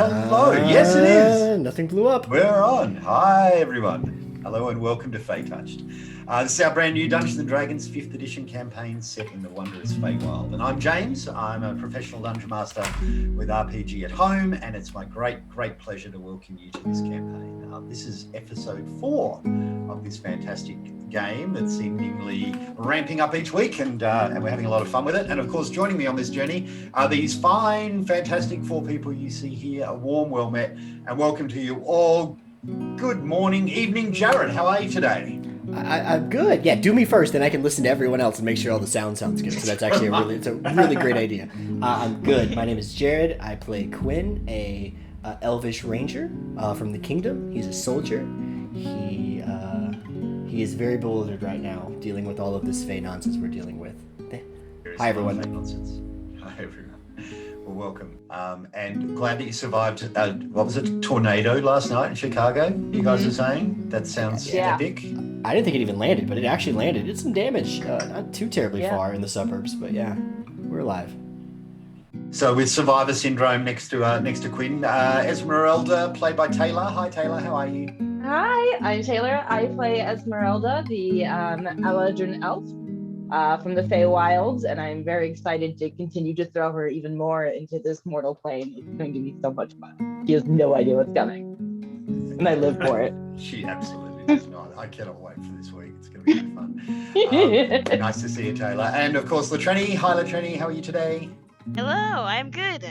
Hello. Yes, it is. Nothing blew up. We're on. Hi, everyone. Hello and welcome to Feytouched. This is our brand new Dungeons & Dragons 5th edition campaign set in the wondrous Feywild. And I'm James. I'm a professional dungeon master with RPGathome, and it's my great pleasure to welcome you to this campaign. This is episode 4 of this fantastic game that's seemingly ramping up each week, and we're having a lot of fun with it. And of course, joining me on this journey are these fine, fantastic 4 people you see here. A warm, well met, and welcome to you all. Good morning, evening, Jared. How are you today? I'm good. Yeah, do me first, then I can listen to everyone else and make sure all the sounds good. So that's actually it's a really great idea. I'm good. My name is Jared. I play Quinn, a elvish ranger from the kingdom. He's a soldier. He is very bewildered right now, dealing with all of this Fey nonsense we're dealing with. Hi, everyone. Hi, everyone. Well, welcome. And glad that you survived, what was it, tornado last night in Chicago, you guys are saying? That sounds epic. I didn't think it even landed, but it actually landed. It did some damage, not too terribly far in the suburbs, but yeah, we're alive. So with Survivor Syndrome next to Quinn, Esmeralda, played by Taylor. Hi, Taylor. How are you? Hi, I'm Taylor. I play Esmeralda, the Eladrin elf from the Feywilds, and I'm very excited to continue to throw her even more into this mortal plane. It's going to be so much fun. She has no idea what's coming, and I live for it. She absolutely does not. I cannot wait for this week. It's going to be really fun. Nice to see you, Taylor. And of course, Latreni. Hi, Latreni. How are you today? Hello, I'm good.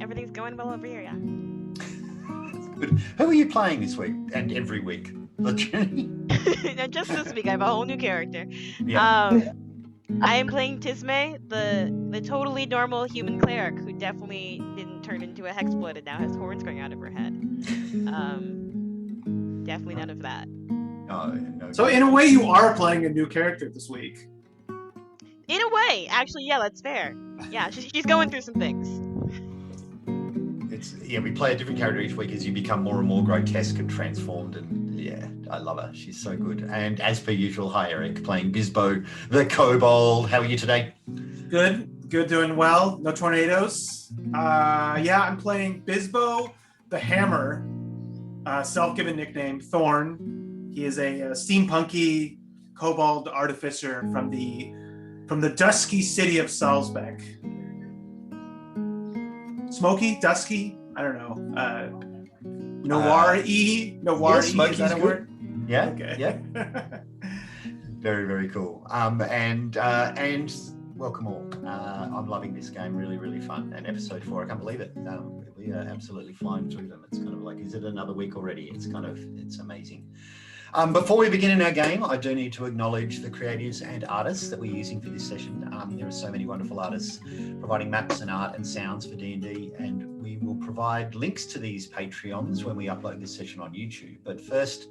Everything's going well over here, yeah. Good. Who are you playing this week and every week? Latreni? No, just this week, I have a whole new character. Yeah. I am playing Tisme, the totally normal human cleric who definitely didn't turn into a hexblood and now has horns going out of her head. Definitely none of that. No. So in a way, you are playing a new character this week. In a way, actually, yeah, that's fair. Yeah, she's going through some things. We play a different character each week as you become more and more grotesque and transformed, and yeah, I love her. She's so good. And as per usual, hi Eric, playing Bisbo the Kobold. How are you today? Good, doing well. No tornadoes. I'm playing Bisbo the Hammer, self-given nickname Thorn. He is a steampunky kobold artificer from the dusky city of Salzbeck. Smoky? Dusky? I don't know. Noir-y? Noir-y, is that a word? Yeah, okay. Yeah. Very, very cool. And welcome all. I'm loving this game, really, really fun. And episode 4, I can't believe it. We are absolutely flying through them. It's kind of like, is it another week already? It's amazing. Before we begin in our game, I do need to acknowledge the creatives and artists that we're using for this session. There are so many wonderful artists providing maps and art and sounds for D&D, and we will provide links to these Patreons when we upload this session on YouTube. But first,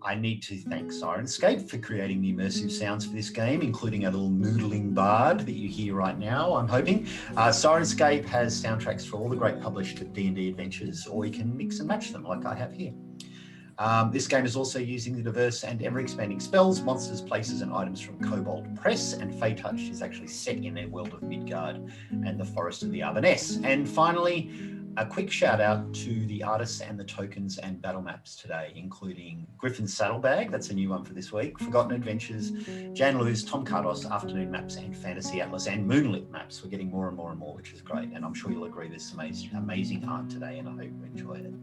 I need to thank Sirenscape for creating the immersive sounds for this game, including a little noodling bard that you hear right now, I'm hoping. Sirenscape has soundtracks for all the great published D&D adventures, or you can mix and match them like I have here. This game is also using the diverse and ever-expanding spells, monsters, places, and items from Kobold Press, and Feytouched is actually set in their world of Midgard and the Forest of the Arvaness. And finally, a quick shout out to the artists and the tokens and battle maps today, including Griffin's Saddlebag, that's a new one for this week, Forgotten Adventures, Jan Lewis, Tom Cardos, Afternoon Maps, and Fantasy Atlas, and Moonlit Maps. We're getting more and more and more, which is great. And I'm sure you'll agree there's some amazing art today, and I hope you enjoy it.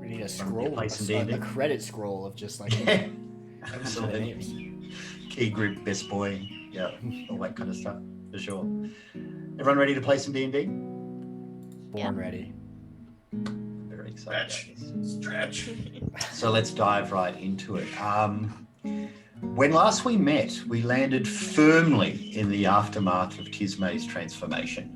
We need a scroll, a credit scroll of just like... Yeah, absolutely. Key group, best boy, yeah, all that kind of stuff, for sure. Everyone ready to play some D&D? Born ready. Very excited. Stretch. So let's dive right into it. When last we met, we landed firmly in the aftermath of Tisme's transformation.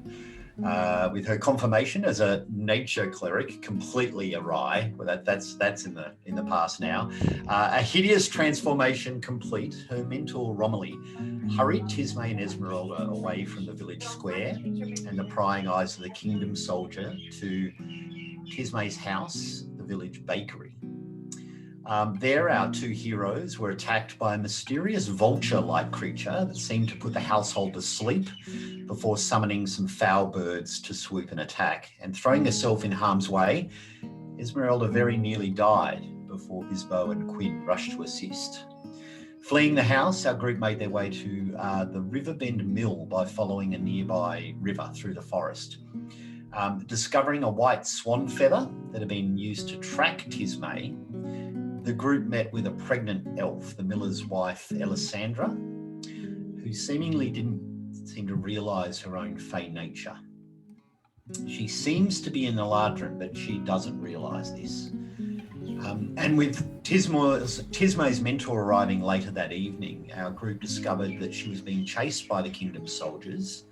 With her confirmation as a nature cleric completely awry. Well, that's in the past now. A hideous transformation complete. Her mentor Romilly hurried Tisme and Esmeralda away from the village square and the prying eyes of the kingdom soldier to Tisme's house, the village bakery. There, our two heroes were attacked by a mysterious vulture-like creature that seemed to put the household to sleep before summoning some foul birds to swoop and attack. And throwing herself in harm's way, Esmeralda very nearly died before Bisbo and Quinn rushed to assist. Fleeing the house, our group made their way to the Riverbend mill by following a nearby river through the forest. Discovering a white swan feather that had been used to track Tismé, the group met with a pregnant elf, the miller's wife, Elisandra, who seemingly didn't seem to realise her own fey nature. She seems to be in the Lardrin, but she doesn't realise this. And with Tismé's mentor arriving later that evening, our group discovered that she was being chased by the kingdom's soldiers,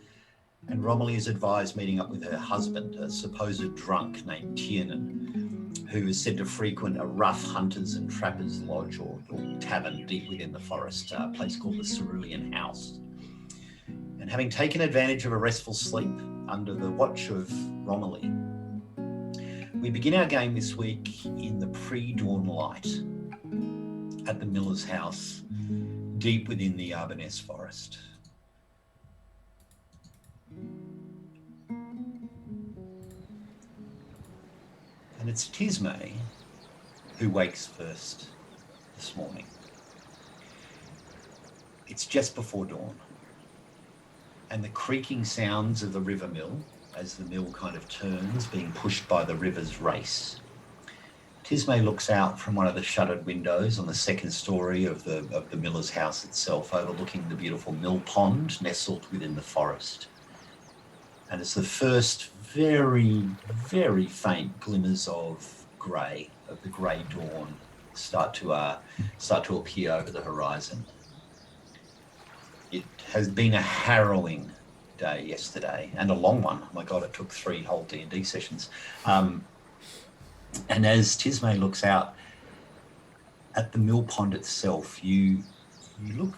and Romilly is advised meeting up with her husband, a supposed drunk named Tiernan, who is said to frequent a rough hunters and trappers lodge or tavern deep within the forest, a place called the Cerulean House. And having taken advantage of a restful sleep under the watch of Romilly, we begin our game this week in the pre-dawn light at the miller's house, deep within the Arbanès forest. And it's Tismé who wakes first this morning. It's just before dawn, and the creaking sounds of the river mill as the mill kind of turns, being pushed by the river's race. Tismé looks out from one of the shuttered windows on the second story of the miller's house itself, overlooking the beautiful mill pond nestled within the forest. And it's the first very, very faint glimmers of grey, of the grey dawn, start to appear over the horizon. It has been a harrowing day yesterday, and a long one. Oh my God, it took 3 whole D&D sessions. And as Tismé looks out at the mill pond itself, you look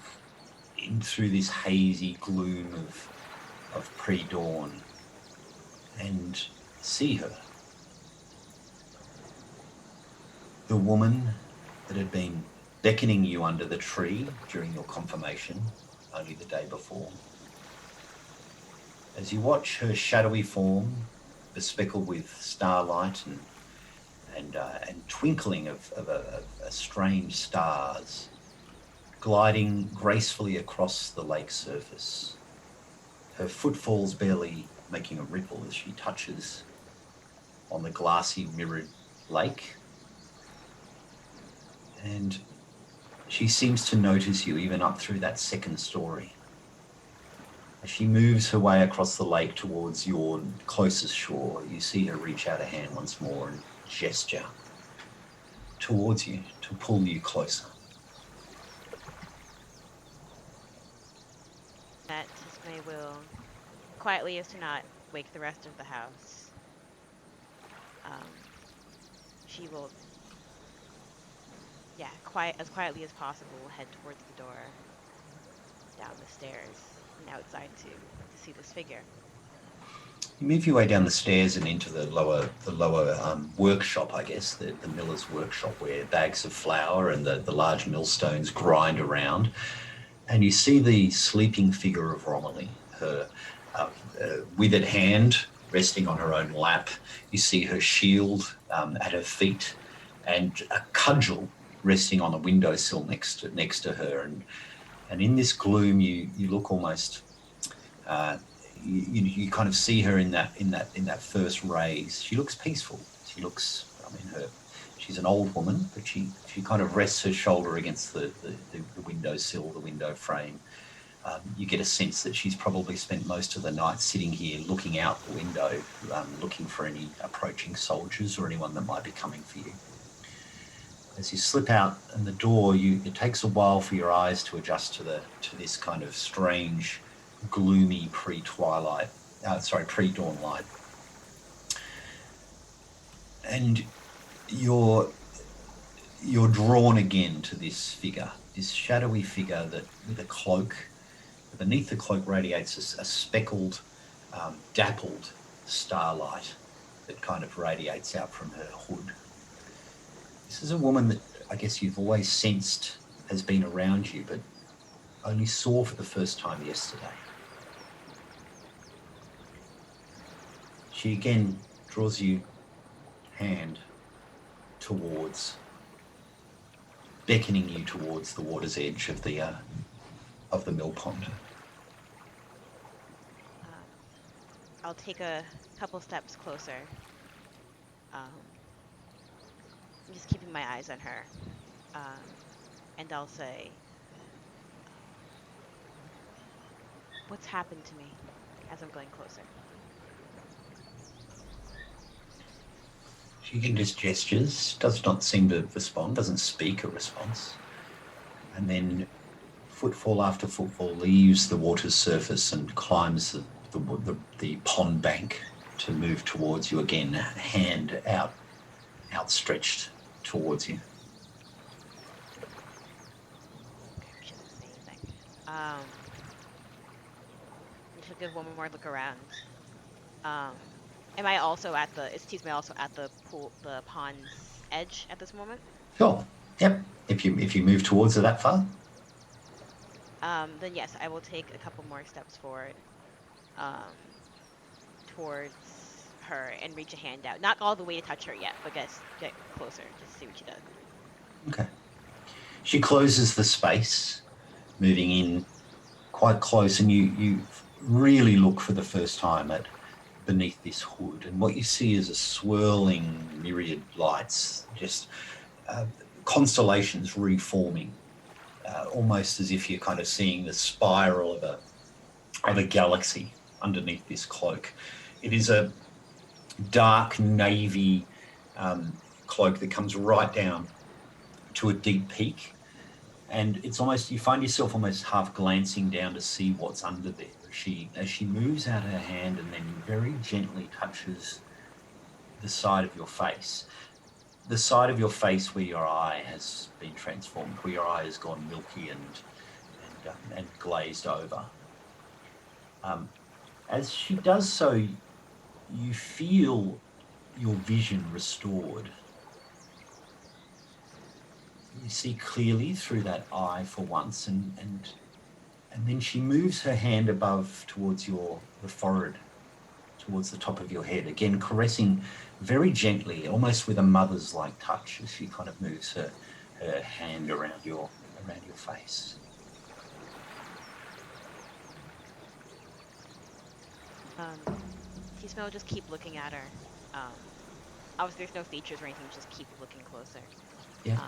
in through this hazy gloom of pre-dawn and see her. The woman that had been beckoning you under the tree during your confirmation only the day before. As you watch her shadowy form, bespeckled with starlight and twinkling of strange stars, gliding gracefully across the lake surface, her footfalls barely making a ripple as she touches on the glassy mirrored lake. And she seems to notice you even up through that second story. As she moves her way across the lake towards your closest shore, you see her reach out a hand once more and gesture towards you to pull you closer. That Tismé will, quietly as to not wake the rest of the house, she will, as quietly as possible, head towards the door, down the stairs, and outside to see this figure. You move your way down the stairs and into the lower workshop, I guess, the miller's workshop, where bags of flour and the large millstones grind around. And you see the sleeping figure of Romilly, her withered hand resting on her own lap. You see her shield at her feet and a cudgel resting on the windowsill next to her. And in this gloom, you look almost, you kind of see her in that first rays. She looks peaceful. She looks, she's an old woman, but she kind of rests her shoulder against the windowsill, the window frame. You get a sense that she's probably spent most of the night sitting here looking out the window, looking for any approaching soldiers or anyone that might be coming for you. As you slip out in the door, it takes a while for your eyes to adjust to this kind of strange, gloomy pre-dawn light. And you're drawn again to this figure, this shadowy figure that with a cloak. Beneath the cloak radiates a speckled, dappled starlight that kind of radiates out from her hood. This is a woman that I guess you've always sensed has been around you, but only saw for the first time yesterday. She again draws you hand towards, beckoning you towards the water's edge of the mill pond. I'll take a couple steps closer. Just keeping my eyes on her. And I'll say, what's happened to me as I'm going closer? She again just gestures, does not seem to respond, doesn't speak a response. And then footfall after footfall leaves the water's surface and climbs the pond bank to move towards you again, hand outstretched towards you. She doesn't say anything. I should give one more look around. Am I also at the? Is Tisme also at the pond's edge at this moment? Sure. Yep. If you move towards her that far. Then yes, I will take a couple more steps forward, towards her and reach a hand out. Not all the way to touch her yet, but get closer, just to see what she does. Okay. She closes the space, moving in quite close, and you really look for the first time at beneath this hood, and what you see is a swirling myriad lights, just constellations reforming, almost as if you're kind of seeing the spiral of a galaxy underneath this cloak. It is a dark navy cloak that comes right down to a deep peak, and it's almost, you find yourself almost half glancing down to see what's under there. As she moves out her hand and then very gently touches the side of your face. The side of your face where your eye has been transformed, where your eye has gone milky and glazed over. As she does so, you feel your vision restored. You see clearly through that eye for once, and then she moves her hand above towards the forehead, towards the top of your head, again caressing very gently, almost with a mother's like touch, as she kind of moves her hand around your face. Tisme will just keep looking at her. Obviously there's no features or anything, just keep looking closer. Yeah.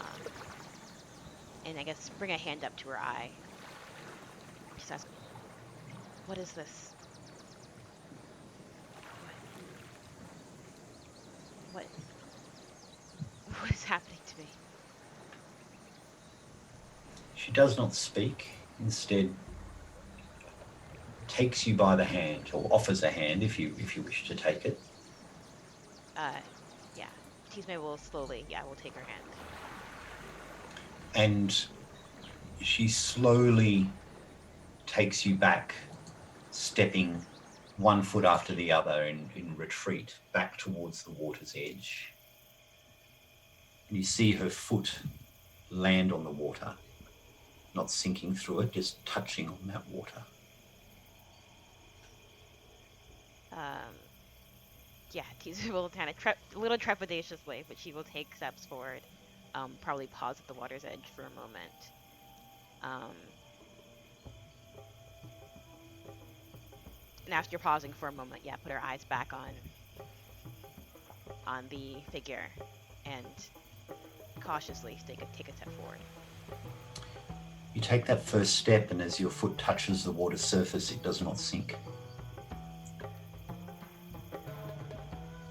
And I guess bring a hand up to her eye. She says, what is this? What is happening to me? She does not speak, instead takes you by the hand, or offers a hand if you wish to take it. Yeah. Tisme will slowly, we'll take her hand. And she slowly takes you back, stepping one foot after the other in retreat back towards the water's edge. And you see her foot land on the water, not sinking through it, just touching on that water. Tisme will kind of a little trepidatiously, but she will take steps forward. Probably pause at the water's edge for a moment. And after pausing for a moment, put her eyes back on the figure and cautiously take a step forward. You take that first step, and as your foot touches the water's surface, it does not sink.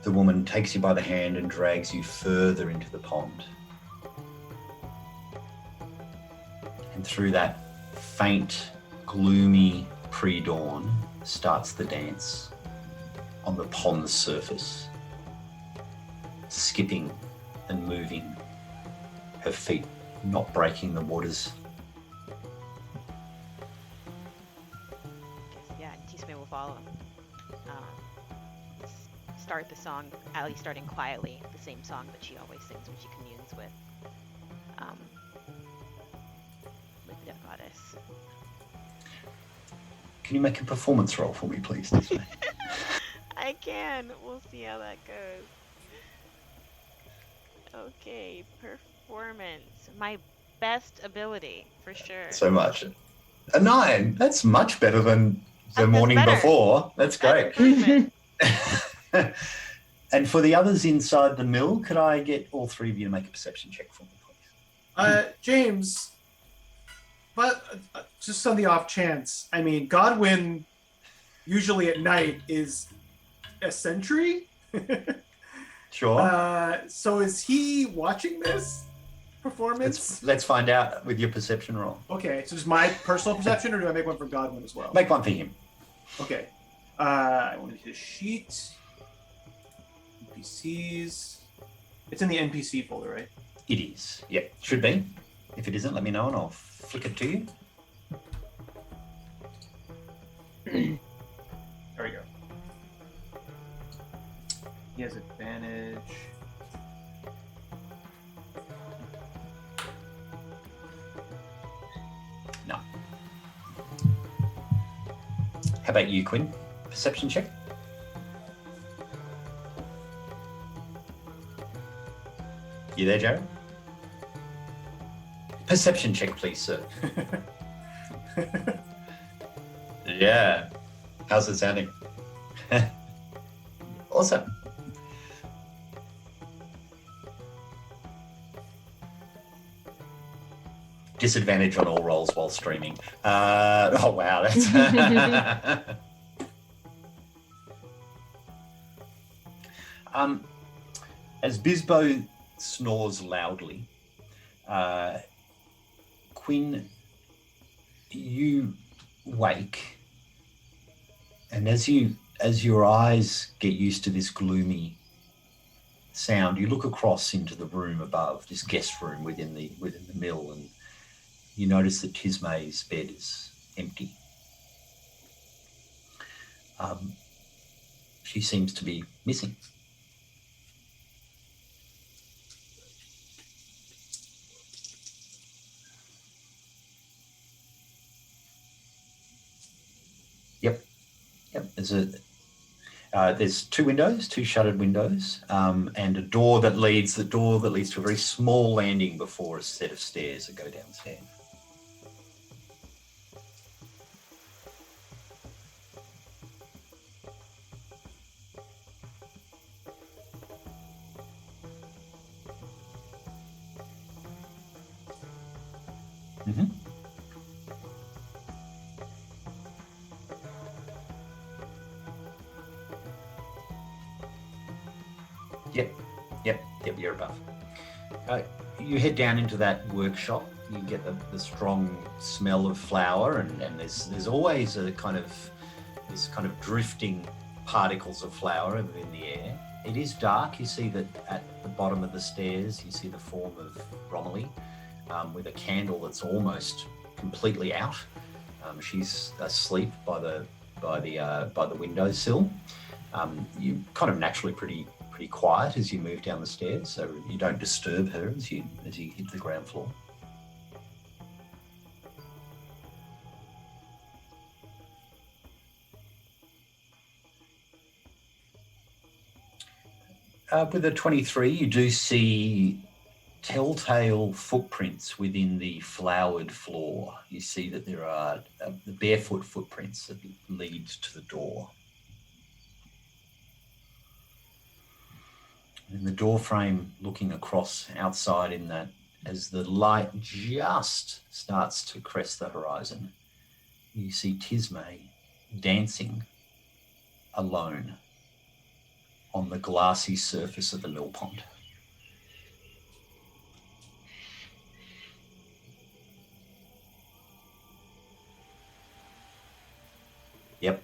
The woman takes you by the hand and drags you further into the pond. And through that faint, gloomy pre-dawn starts the dance on the pond's surface, skipping and moving, her feet not breaking the waters. Tisme will follow. Start the song, at least starting quietly, the same song that she always sings when she communes with um, with the death goddess. Can you make a performance roll for me, please, Disney? I can. We'll see how that goes. Okay, performance. My best ability, for sure. So much. A 9. That's much better than the That's morning better. before. That's great. Improvement. And for the others inside the mill, could I get all three of you to make a perception check for me, please? James, but just on the off chance, I mean, Godwin usually at night is a sentry. Sure. So is he watching this performance? Let's find out with your perception roll. Okay, so just my personal perception, or do I make one for Godwin as well? Make one for him. Okay. I want to hit a sheet. NPCs. It's in the NPC folder, right? It is. Yep, should be. If it isn't, let me know and I'll flick it to you. There we go. He has advantage. No. How about you, Quinn? Perception check? You there, Jared? Perception check, please, sir. Yeah. How's it sounding? Awesome. Disadvantage on all rolls while streaming. Oh, wow. That's... As Bisbo snores loudly, Quinn, you wake, and as your eyes get used to this gloomy sound, you look across into the room above, this guest room within the mill, and you notice that Tismay's bed is empty. She seems to be missing. Yep. There's two windows, two shuttered windows, and a door that leads to a very small landing before a set of stairs that go downstairs. Mm-hmm. Yep, you're above. You head down into that workshop. You get the strong smell of flour, and there's always this kind of drifting particles of flour in the air. It is dark. You see that at the bottom of the stairs, you see the form of Romilly with a candle that's almost completely out. She's asleep by the windowsill. You kind of naturally pretty quiet as you move down the stairs, so you don't disturb her as you hit the ground floor. With a 23, you do see telltale footprints within the flowered floor. You see that there are the barefoot footprints that lead to the door. In the door frame, looking across outside in that, as the light just starts to crest the horizon, you see Tismay dancing alone on the glassy surface of the mill pond. Yep.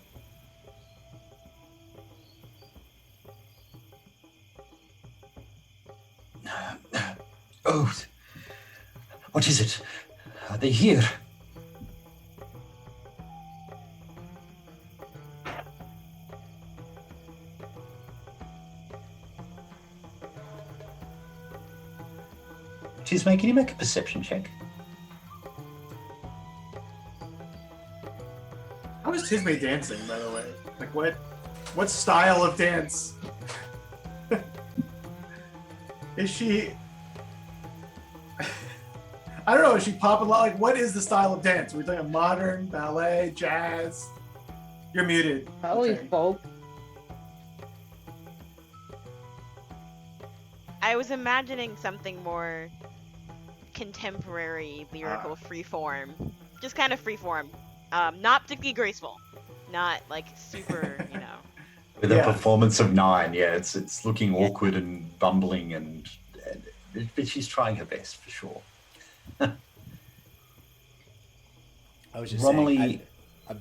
Oh, what is it? Are they here? Tismay, can you make a perception check? How is Tismay dancing, by the way? Like, what style of dance? Is she... I don't know, is she popping? Like, what is the style of dance? Are we talking modern, ballet, jazz? You're muted. Probably Okay. folk. I was imagining something more contemporary, lyrical, freeform. Just kind of freeform. Not particularly graceful. Not like super, you know. With a performance of 9, yeah, it's looking awkward and bumbling, but she's trying her best for sure. I was just Romilly, saying,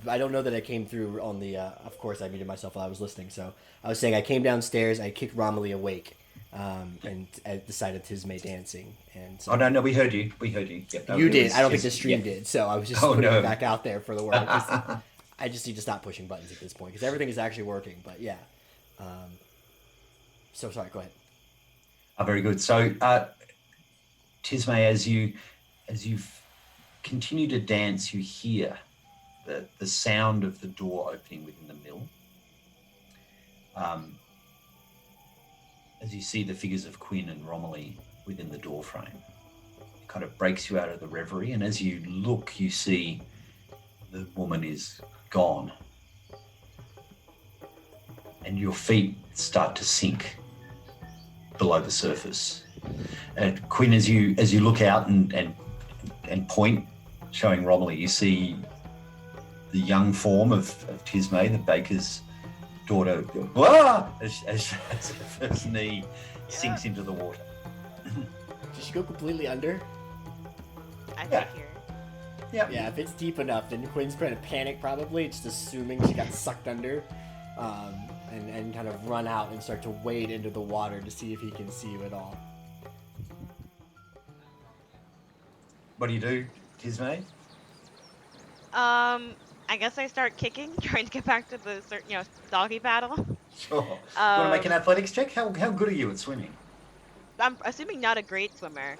I don't know that I came through on the. Of course, I muted myself while I was listening. So I was saying I came downstairs, I kicked Romilly awake, and I decided Tismay dancing. And so, oh no, we heard you. We heard you. Yep, you did. I don't think the stream did. So I was just putting it back out there for the world. I just need to stop pushing buttons at this point because everything is actually working. But yeah. So sorry. Go ahead. Oh, very good. So, Tismay, as you continue to dance, you hear the sound of the door opening within the mill. As you see the figures of Quinn and Romilly within the door frame, it kind of breaks you out of the reverie. And as you look, you see the woman is gone, and your feet start to sink below the surface. And Quinn, as you look out and point, showing Romilly, you see the young form of Tismay, the baker's daughter, go, "Wah!" as her first knee sinks into the water. Did she go completely under? I think here. Yeah. Yeah, if it's deep enough, then Quinn's going to panic probably, just assuming she got sucked under, and kind of run out and start to wade into the water to see if he can see you at all. What do you do, Tismay? I guess I start kicking, trying to get back to the doggy paddle. Sure. You want to make an athletics check? How good are you at swimming? I'm assuming not a great swimmer.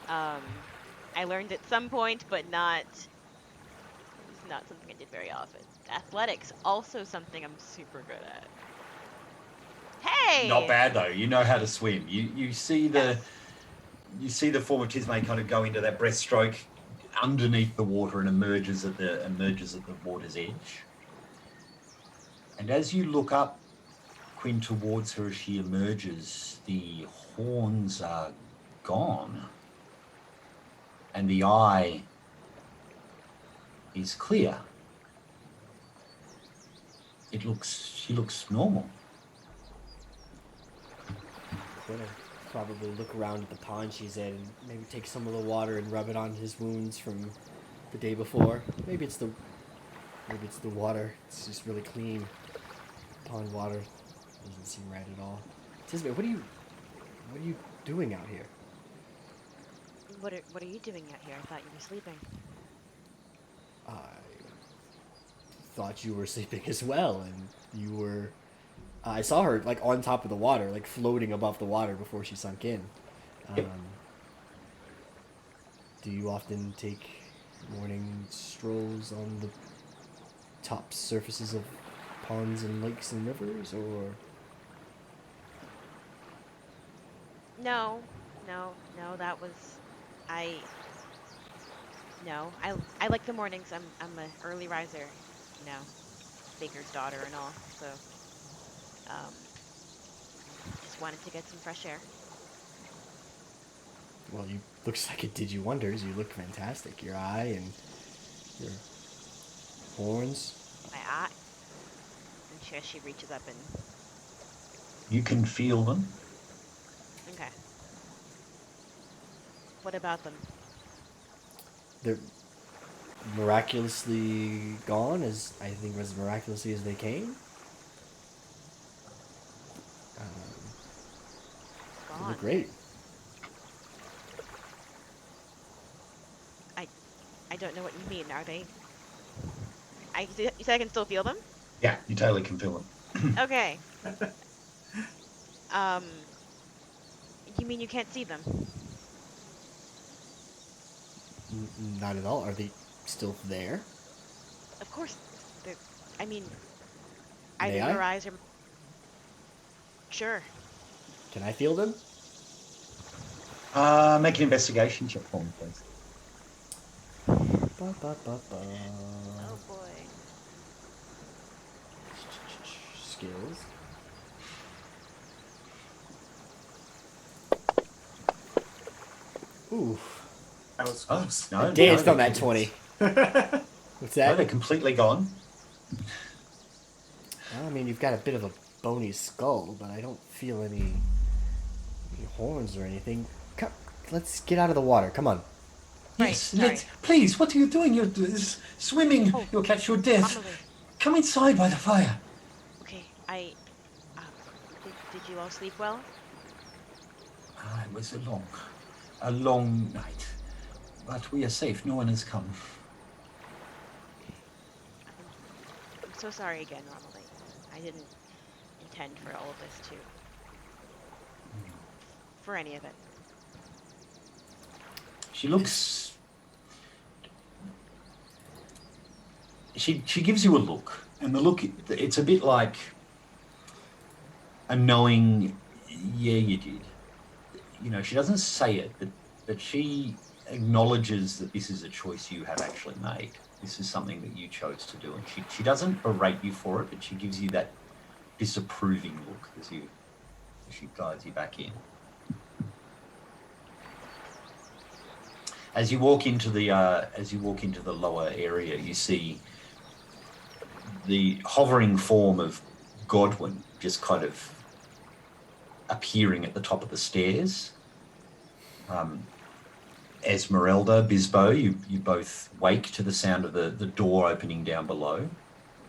I learned at some point, but it's not something I did very often. Athletics, also something I'm super good at. Hey! Not bad though. You know how to swim. You see the form of Tismay kind of go into that breaststroke underneath the water and emerges at the water's edge. And as you look up, Quinn, towards her as she emerges, the horns are gone, and the eye is clear. She looks normal. Gonna probably look around at the pond she's in and maybe take some of the water and rub it on his wounds from the day before. Maybe it's the water. It's just really clean. Pond water doesn't seem right at all. Tismay, what are you doing out here? What are you doing out here? I thought you were sleeping. I thought you were sleeping as well, and you were. I saw her like on top of the water, like floating above the water before she sunk in. Yep. Do you often take morning strolls on the top surfaces of ponds and lakes and rivers, or? No, that was I like the mornings. I'm an early riser, baker's daughter and all. So just wanted to get some fresh air. Well, you looks like it did you wonders. You look fantastic. Your eye and your horns. My eye. And she reaches up and. You can feel them. Okay. What about them? They're miraculously gone, as miraculously as they came. They Gone. look great. I don't know what you mean. Are they? You said I can still feel them? Yeah, you totally can feel them. Okay. You mean you can't see them? Not at all. Are they still there? Of course, I mean, either May your I? eyes or... Sure. Can I feel them? Make an investigation check for me, please. Ba, ba, ba, ba. Oh boy. Skills. Oof. That was Oh, close. no. Danced no, on that they're- 20. What's No, that? they're completely gone. Well, I mean, you've got a bit of a bony skull, but I don't feel any horns or anything. Come, let's get out of the water. Come on. Right, Yes, sorry. please, what are you doing? You're swimming. Oh, You'll catch your death. Romilly. Come inside by the fire. Okay, did you all sleep well? It was a long night. But we are safe. No one has come. I'm so sorry again, Romilly. I didn't intend for all of this for any of it. She looks... She gives you a look. And the look, it's a bit like a knowing, yeah, you did. You know, she doesn't say it, but she acknowledges that this is a choice you have actually made. This is something that you chose to do. And she doesn't berate you for it, but she gives you that disapproving look as she guides you back in. As you walk into the lower area, you see the hovering form of Godwin just kind of appearing at the top of the stairs. Esmeralda, Bisbo, you both wake to the sound of the door opening down below,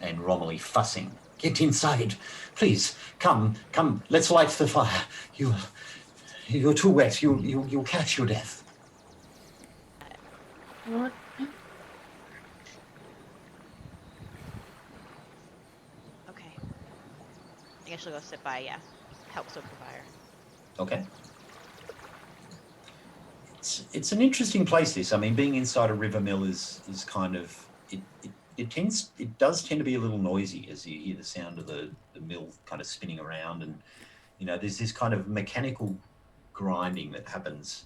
and Romilly fussing. Get inside, please. Come. Let's light the fire. You're too wet. You'll catch your death. What? Okay. I guess she'll go sit by, help stoke the fire. Okay. It's an interesting place, this. I mean, being inside a river mill is kind of it does tend to be a little noisy as you hear the sound of the mill kind of spinning around, and you know there's this kind of mechanical grinding that happens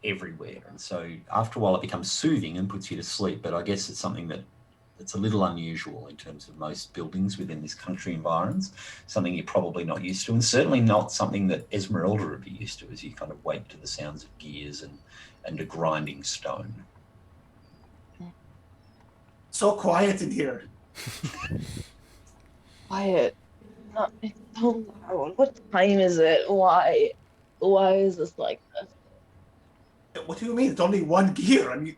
everywhere, and so after a while it becomes soothing and puts you to sleep. But I guess it's something that's a little unusual in terms of most buildings within this country environs, something you're probably not used to, and certainly not something that Esmeralda would be used to as you kind of wake to the sounds of gears and a grinding stone. So quiet in here. Quiet. Not, it's so loud. What time is it? Why is this like this? What do you mean? It's only one gear. I mean,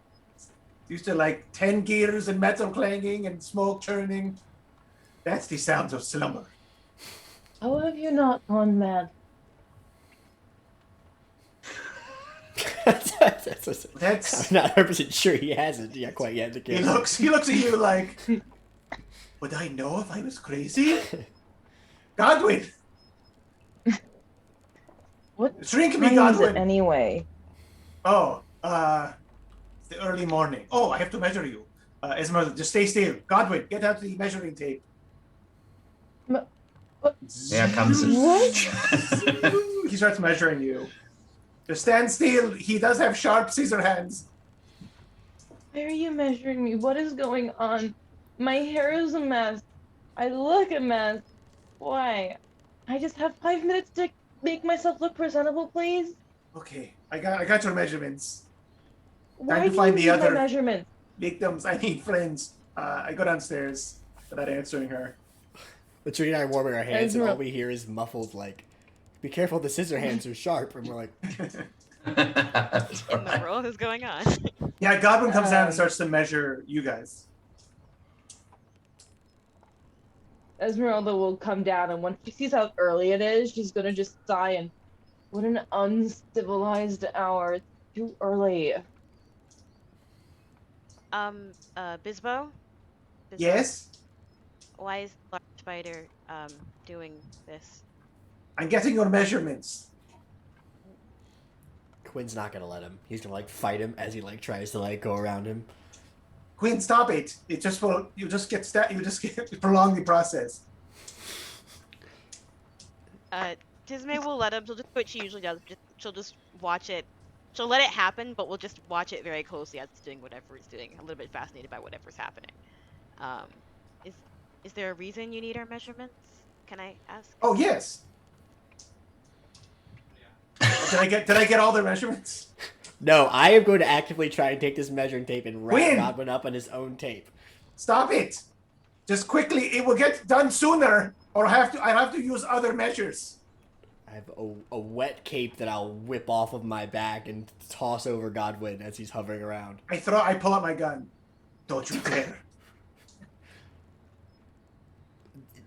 used to like 10 gears and metal clanging and smoke churning. That's the sounds of slumber. How have you not gone mad? That's I'm not 100% sure he hasn't quite yet. he looks at you like, would I know if I was crazy? Godwin! What Shrink me, time is it Godwin! anyway? Oh, it's the early morning. Oh, I have to measure you. Esmeralda, just stay still. Godwin, get out the measuring tape. What? There comes What? He starts measuring you. Just stand still. He does have sharp scissor hands. Why are you measuring me? What is going on? My hair is a mess. I look a mess. Why? I just have 5 minutes to make myself look presentable, please. Okay, I got your measurements. Why to do find you the need my other- measurements? Victims, I need friends. I go downstairs without answering her. The tree and I are warming our hands, and all Ezra. we hear is muffled, like, be careful, the scissor hands are sharp. And we're like, That's all In the right. world is going on. Yeah, Godwin comes down and starts to measure you guys. Esmeralda will come down, and once she sees how early it is, she's gonna just sigh and, what an uncivilized hour. It's too early. Bisbo? Bisbo? Yes, Why is the large spider, doing this? I'm getting your measurements. Quinn's not gonna let him. He's gonna like fight him as he like tries to like go around him. Quinn, stop it! It just will. You just get prolong the process. Tisme will let him. She'll just do what she usually does. She'll just watch it. She'll let it happen, but we'll just watch it very closely as it's doing whatever it's doing. A little bit fascinated by whatever's happening. Is there a reason you need our measurements? Can I ask? Oh yes. Did I get all the measurements? No, I am going to actively try and take this measuring tape and wrap Quinn! Godwin up on his own tape. Stop it! Just quickly, it will get done sooner, or I have to use other measures. I have a wet cape that I'll whip off of my back and toss over Godwin as he's hovering around. I pull out my gun. Don't you dare.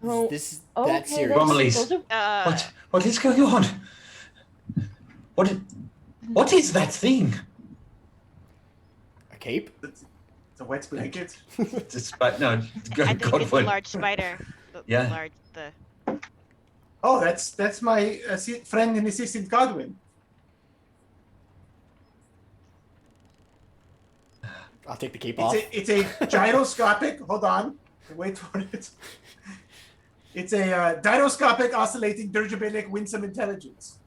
Oh, That's okay, serious. Romilly's. What is going on? What is that thing? A cape? It's a wet blanket. I think it's a large spider. Yeah. Oh, that's my friend and assistant Godwin. I'll take the cape off. It's a gyroscopic. Hold on, wait for it. It's a gyroscopic oscillating dirigibilic winsome intelligence.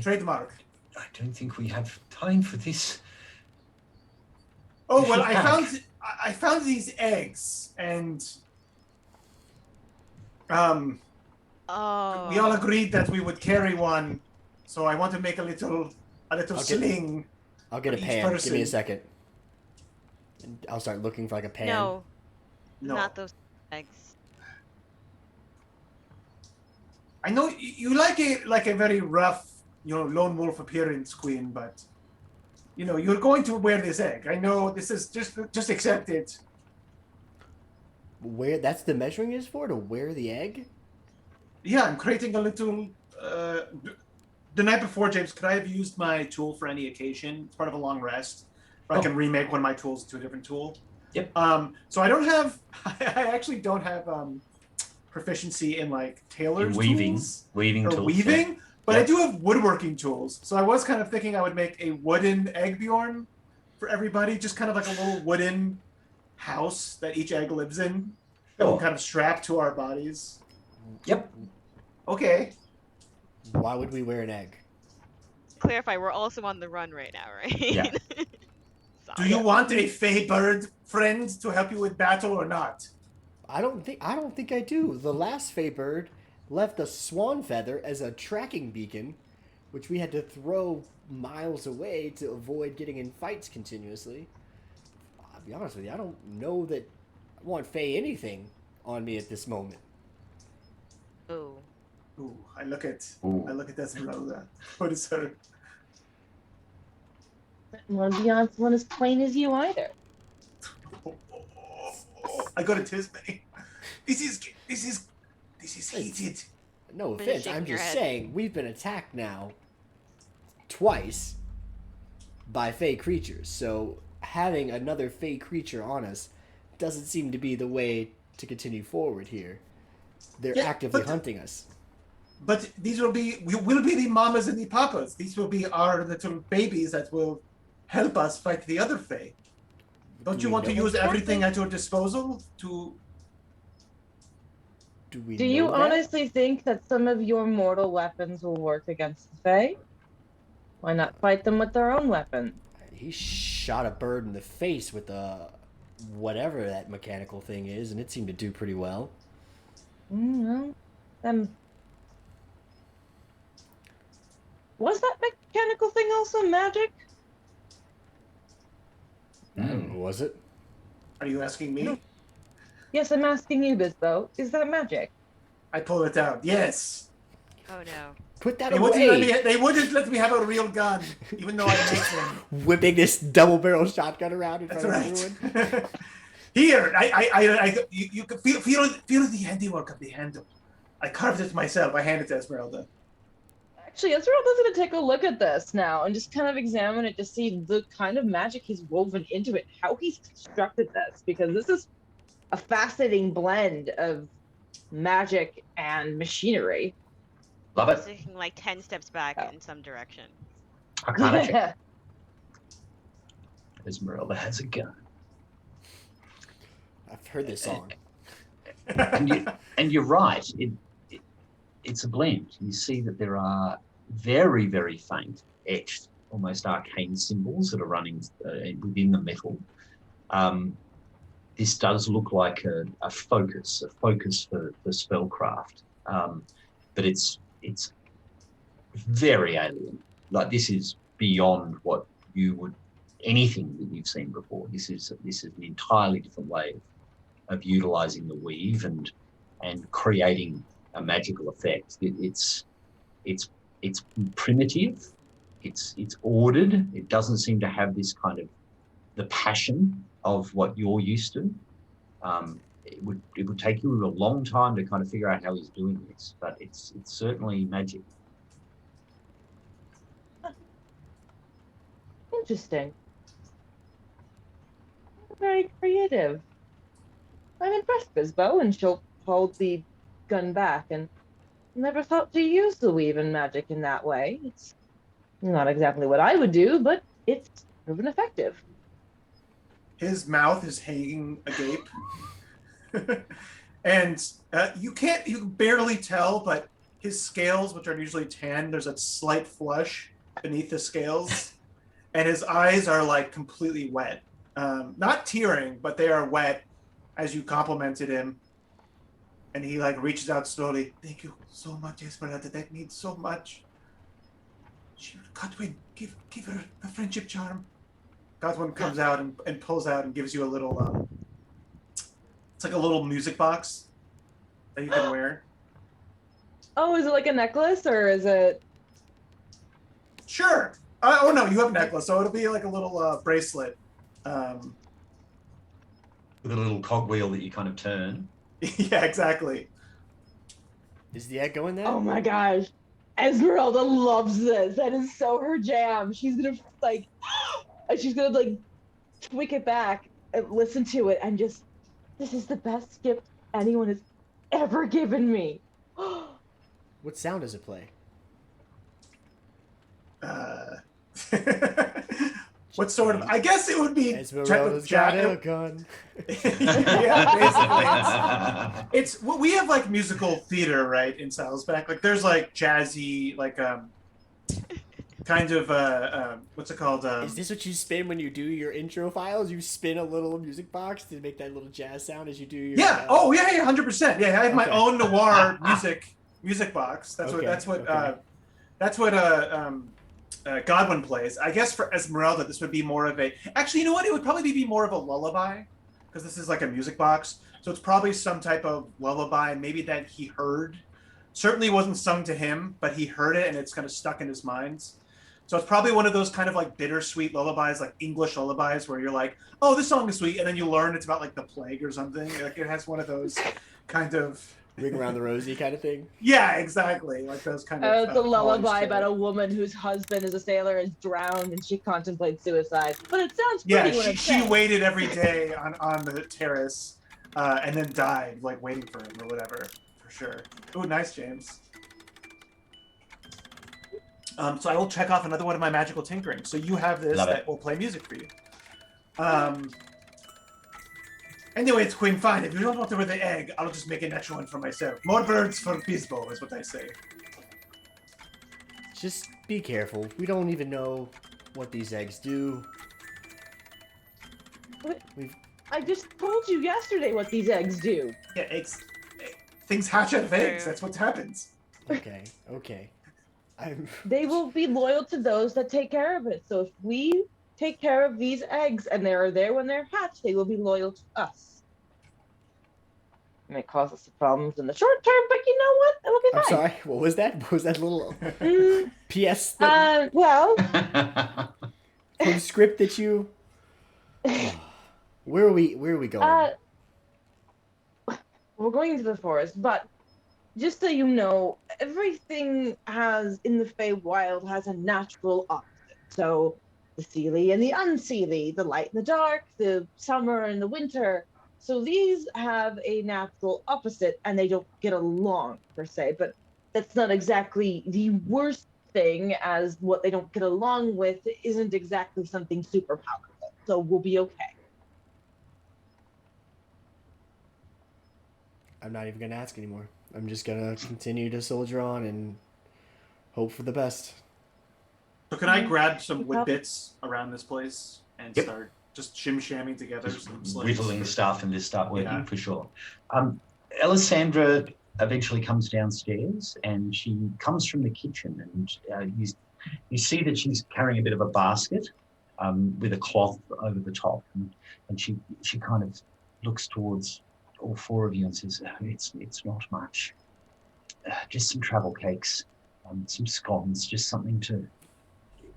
Trademark. I don't think we have time for this. Oh well, I found these eggs, and we all agreed that we would carry one, so I want to make a little sling. I'll get a pan. Person. Give me a second. And I'll start looking for like a pan. No, not those eggs. I know you like a very rough, lone wolf appearance, Queen, but you're going to wear this egg. I know this is just accept it. Where that's the measuring is for, to wear the egg? Yeah, I'm creating a little. The night before, James, could I have used my tool for any occasion? It's part of a long rest. Or I can remake one of my tools into a different tool. Yep. So I actually don't have proficiency in like tailor's tools. Weaving tools. Weaving, yeah. But I do have woodworking tools. So I was kind of thinking I would make a wooden egg Bjorn for everybody, just kind of like a little wooden house that each egg lives in. That will kind of strap to our bodies. Yep. Okay. Why would we wear an egg? Clarify, we're also on the run right now, right? Yeah. Do you want a fey bird friend to help you with battle or not? I don't think I do. The last fey bird left a swan feather as a tracking beacon, which we had to throw miles away to avoid getting in fights continuously. I'll be honest with you, I don't know that I want fey anything on me at this moment. Ooh. Ooh, I look at Esmeralda. What is her? Well, Beyond's one as plain as you either. I go to Tisme. This is heated. No offense, I'm just saying we've been attacked now twice by fey creatures, so having another fey creature on us doesn't seem to be the way to continue forward here. They're actively hunting us. But we will be the mamas and the papas. These will be our little babies that will help us fight the other fey. Don't you want to use everything at your disposal to... Do you honestly think that some of your mortal weapons will work against the fey? Why not fight them with their own weapon? He shot a bird in the face with whatever that mechanical thing is, and it seemed to do pretty well. Well, was that mechanical thing also magic? Was it? Are you asking me? No. Yes, I'm asking you, Bisbo. Is that magic? I pull it out. Yes. Oh no. Put that away. They wouldn't let me have a real gun, even though I make them. Whipping this double-barrel shotgun around in front of everyone. Here, you can feel the handiwork of the handle. I carved it myself. I hand it to Esmeralda. Actually, Esmeralda's going to take a look at this now and just kind of examine it to see the kind of magic he's woven into it, how he's constructed this, because this is a fascinating blend of magic and machinery. Love it. Taking like 10 steps back in some direction. Arcana check. Esmeralda has a gun. I've heard this song. And you're right. It's a blend. You see that there are very, very faint, etched, almost arcane symbols that are running within the metal. This does look like a focus for spellcraft, but it's very alien. Like, this is beyond what you would anything that you've seen before. This is an entirely different way of utilizing the weave and creating a magical effect. It's primitive. It's ordered. It doesn't seem to have this kind of the passion of what you're used to. It would take you a long time to kind of figure out how he's doing this, but it's certainly magic. Interesting. Very creative. I'm impressed, Bisbo, and she'll hold the gun back, and never thought to use the weave and magic in that way. It's not exactly what I would do, but it's proven effective. His mouth is hanging agape. And you can barely tell, but his scales, which are usually tan, there's a slight flush beneath the scales. And his eyes are like completely wet. Not tearing, but they are wet as you complimented him. And he like reaches out slowly. Thank you so much, Esmeralda. That means so much. Godwin, give her a friendship charm. Godwin comes out and pulls out and gives you a little it's like a little music box that you can wear. Oh, is it like a necklace, or is it? Sure. Oh no, you have a necklace, so it'll be like a little bracelet. With a little cogwheel that you kind of turn. Yeah, exactly. Is the egg going there? Oh my gosh. Esmeralda loves this. That is so her jam. She's gonna tweak it back and listen to it and just, this is the best gift anyone has ever given me. What sound does it play? What sort of? I guess it would be Esmeralda's got a gun. Yeah, basically. It's what we have, like musical theater, right, in Salzbeck. Like there's like jazzy, like kind of what's it called? Is this what you spin when you do your intro files? You spin a little music box to make that little jazz sound as you do your. Yeah. Oh yeah, 100%. Yeah, I have my own noir music box. That's what Godwin plays. I guess for Esmeralda, this would be more of a. Actually, you know what? It would probably be more of a lullaby, because this is like a music box. So it's probably some type of lullaby, maybe that he heard. Certainly wasn't sung to him, but he heard it, and it's kind of stuck in his mind. So it's probably one of those kind of like bittersweet lullabies, like English lullabies, where you're like, "Oh, this song is sweet," and then you learn it's about like the plague or something. Like it has one of those kind of. Ring around the rosy kind of thing. Yeah, exactly. Like those kind of. It's a lullaby about a woman whose husband is a sailor, is drowned, and she contemplates suicide. But it sounds pretty. Yeah, she waited every day on the terrace, and then died, like waiting for him or whatever. For sure. Oh, nice, James. So I will check off another one of my magical tinkering. So you have this that will play music for you. Anyway, it's Queen, fine. If you don't want to wear the egg, I'll just make an extra one for myself. More birds for Bisbo, is what I say. Just be careful. We don't even know what these eggs do. I just told you yesterday what these eggs do. Yeah, eggs. Things hatch out of eggs. That's what happens. Okay. They will be loyal to those that take care of it. So if we take care of these eggs and they are there when they're hatched, they will be loyal to us. It may cause us problems in the short term, but you know what? It'll be fine. I'm sorry, what was that? What was that little PS? Well, from script that you. Where are we going? We're going into the forest, but just so you know, everything in the Feywild has a natural opposite. So the seelie and the unseelie, the light and the dark, the summer and the winter. So these have a natural opposite, and they don't get along per se. But that's not exactly the worst thing as what they don't get along with isn't exactly something super powerful. So we'll be okay. I'm not even gonna ask anymore. I'm just gonna continue to soldier on and hope for the best. So can I grab some wood bits around this place and start just shim-shamming together some sleds? Whittling stuff and just start working Yeah. for sure. Alessandra eventually comes downstairs and she comes from the kitchen, and you see that she's carrying a bit of a basket with a cloth over the top, and she kind of looks towards all four of you and says, it's not much. Just some travel cakes, some scones, just something to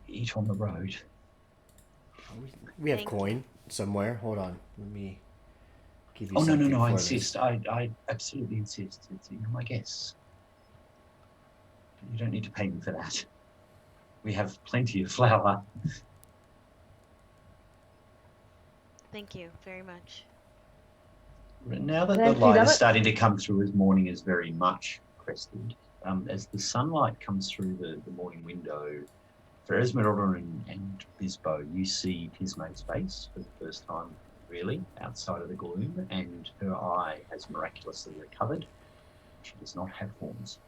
eat on the road. We have Thank coin somewhere. Hold on. Let me give you Oh, something. no, I for this. insist. I absolutely insist. You're my guest. You don't need to pay me for that. We have plenty of flour. Thank you very much. Now that Can I the actually light done is it? starting to come through as morning is very much crested, as the sunlight comes through the morning window, for Esmeralda and Bisbo, you see Tismay's face for the first time, really, outside of the gloom, and her eye has miraculously recovered. She does not have horns.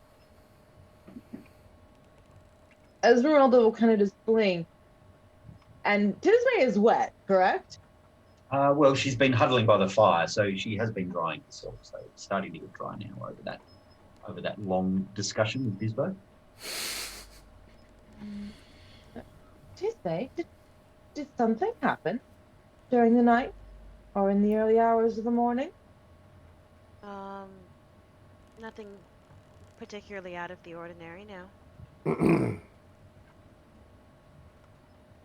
Esmeralda will kind of just blink. And Tismay is wet, correct? Well, she's been huddling by the fire, so she has been drying herself. So it's starting to get dry now over that long discussion with Bisbo. Tismay, did something happen during the night or in the early hours of the morning? Nothing particularly out of the ordinary now.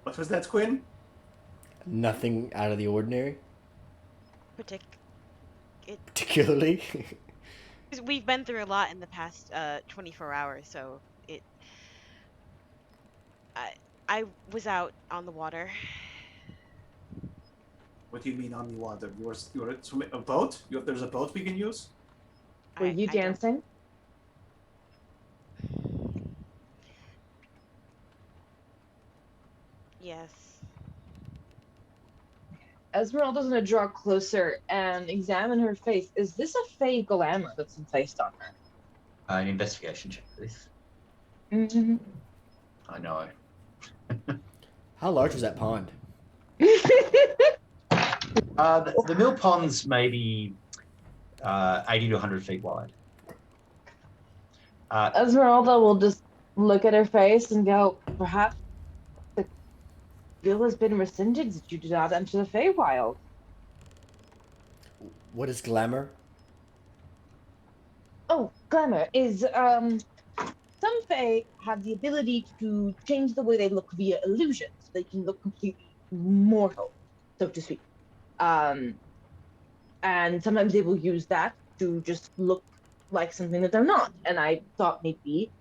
What was that, Quinn? Nothing out of the ordinary, particularly. We've been through a lot in the past 24 hours, so I was out on the water. What do you mean on the water? You were swimming a boat? There's a boat we can use? Were you I don't- dancing? Yes. Esmeralda's gonna draw closer and examine her face. Is this a Fey glamour that's been placed on her? An investigation check for this. Mm-hmm. I know. How large was that pond? The mill pond's maybe 80 to 100 feet wide. Esmeralda will just look at her face and go, perhaps the deal has been rescinded that you did not enter the Feywild. What is glamour? Oh, glamour is, some Fey have the ability to change the way they look via illusion, so they can look completely mortal, so to speak. And sometimes they will use that to just look like something that they're not. And I thought maybe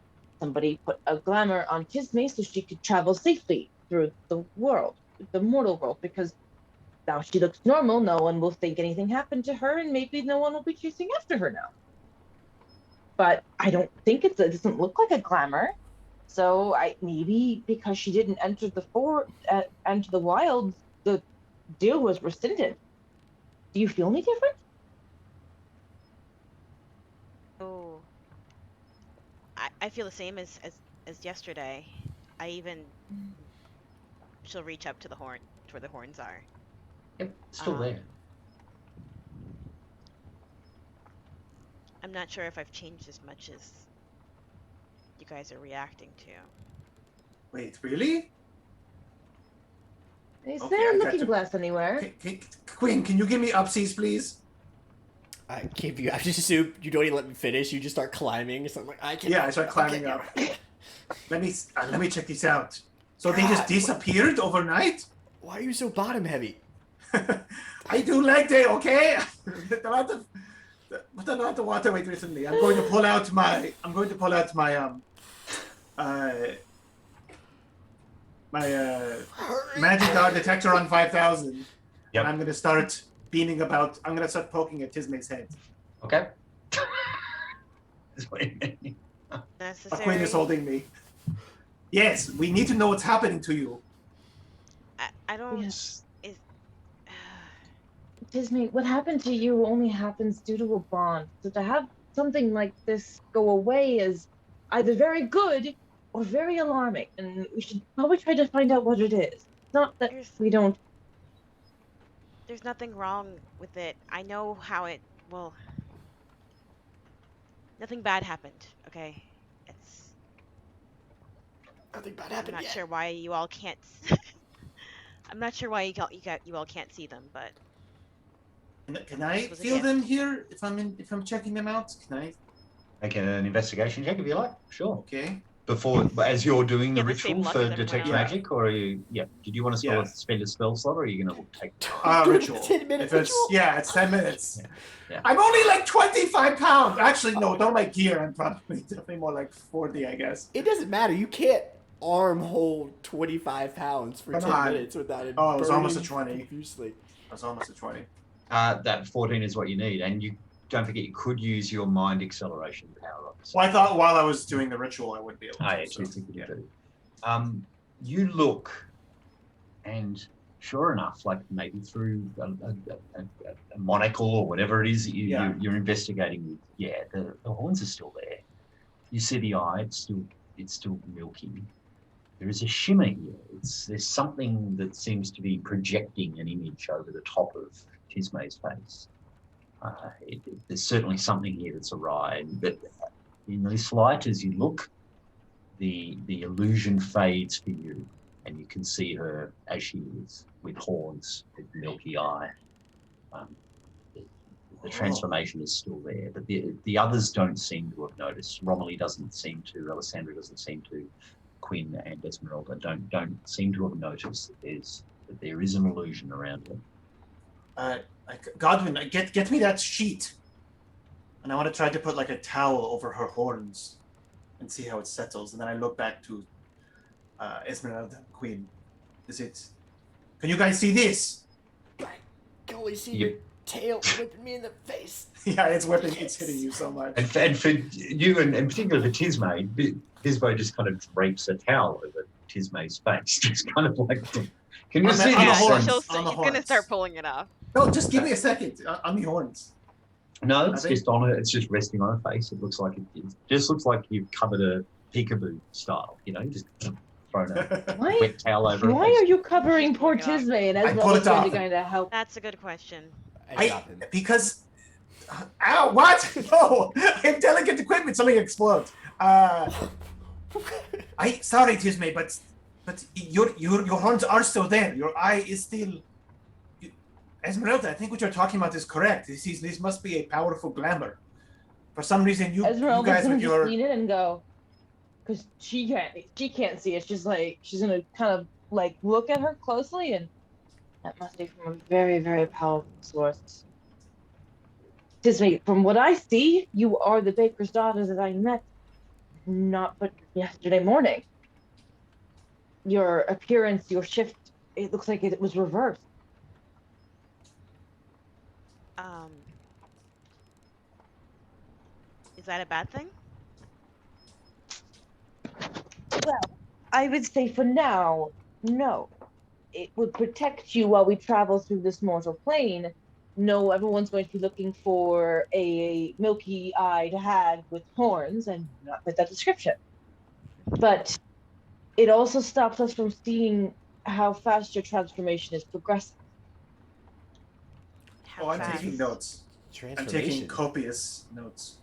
somebody put a glamour on Tismay so she could travel safely through the world, the mortal world, because now she looks normal, no one will think anything happened to her, and maybe no one will be chasing after her now. But I don't think it doesn't look like a glamour. So maybe because she didn't enter the wilds, the deal was rescinded. Do you feel any different? Oh. I feel the same as yesterday. She'll reach up to the horn, to where the horns are. Yep, still there. I'm not sure if I've changed as much as you guys are reacting to. Wait, really? Is Okay, there I a got looking to- glass anywhere? Quinn, can you give me upsies, please? I give you. I just assume you don't even let me finish. You just start climbing. So I'm like, I can't. Yeah, I start climbing up. Let me check this out. So they just disappeared overnight? Why are you so bottom heavy? I do like that, okay? What a lot of water weight recently. I'm going to pull out my magic dart detector on 5,000. Yep. And I'm gonna start beaming about. I'm gonna start poking at Tismay's head. Okay. That's what you mean. A Queen is holding me. Yes, we need to know what's happening to you. I don't. Yes. Is, Disney, what happened to you only happens due to a bond. So to have something like this go away is either very good or very alarming, and we should probably try to find out what it is. Not that there's we don't. there's nothing wrong with it. I know how it. Well, nothing bad happened. Okay, it's. Nothing bad I'm happened not yet. sure why you all can't. I'm not sure why you all can't see them, but Can I was a feel gift. them here if I'm checking them out? Can I? Make an investigation check if you like. Sure. Okay. Before, as you're doing the You have the same ritual luck for as everyone detect else. magic, or are you? Yeah. Did you want to Yeah. spend a spell slot, or are you going to take? Ritual. 10-minute If it's ritual? it's 10 minutes. Yeah. Yeah. I'm only like 25 pounds. Actually, no, don't like gear. I'm probably definitely more like 40, I guess. It doesn't matter. You can't arm hold 25 pounds for Come 10 on. minutes without it Oh, it was almost a burning 20. profusely. That's almost a 20. That 14 is what you need, and you don't forget you could use your mind acceleration power on this. Well, I thought while I was doing the ritual, I would be able to. Oh, yeah, so, you think you yeah. do. You look, and sure enough, like maybe through a monocle or whatever it is that you're investigating with, the horns are still there. You see the eye; it's still milky. There is a shimmer here. There's something that seems to be projecting an image over the top of Tismay's face. There's certainly something here that's awry, but in this light, as you look, the illusion fades for you, and you can see her as she is, with horns, with milky eye. The transformation is still there, but the others don't seem to have noticed. Romilly doesn't seem to, Alessandra doesn't seem to, Quinn and Esmeralda don't seem to have noticed that there is an illusion around her. Godwin, get me that sheet. And I want to try to put like a towel over her horns and see how it settles. And then I look back to Esmeralda and Queen. Can you guys see this? I can only see your tail whipping me in the face. Yeah, it's hitting you so much. And for you, and particularly for Tismay, Bisbo just kind of drapes a towel over Tismay's face. Just kind of like, can you see on the this? horns. He's gonna start pulling it off. No, just give me a second on the horns. No, it's just on her. It's just resting on her face. It looks like it just looks like you've covered a peekaboo style. You know, just thrown a wet towel over her Why face. are you covering poor Tismay and Esmeralda's going to kind of help? That's a good question. Because ow, what? No, I have delicate equipment. Something explodes. Sorry, Tismay, but your horns are still there. Your eye is still. Esmeralda, I think what you're talking about is correct. This must be a powerful glamour. For some reason, you guys with your. Lean in and go, because she can't see it. She's like, she's gonna kind of like look at her closely, and that must be from a very, very powerful source. Tismay, from what I see, you are the baker's daughter that I met not but yesterday morning. Your appearance, your shift, it looks like it was reversed. Is that a bad thing? Well, I would say for now, no. It would protect you while we travel through this mortal plane. No, everyone's going to be looking for a milky-eyed hag with horns, and not fit that description. But it also stops us from seeing how fast your transformation is progressing. I'm taking notes. I'm taking copious notes.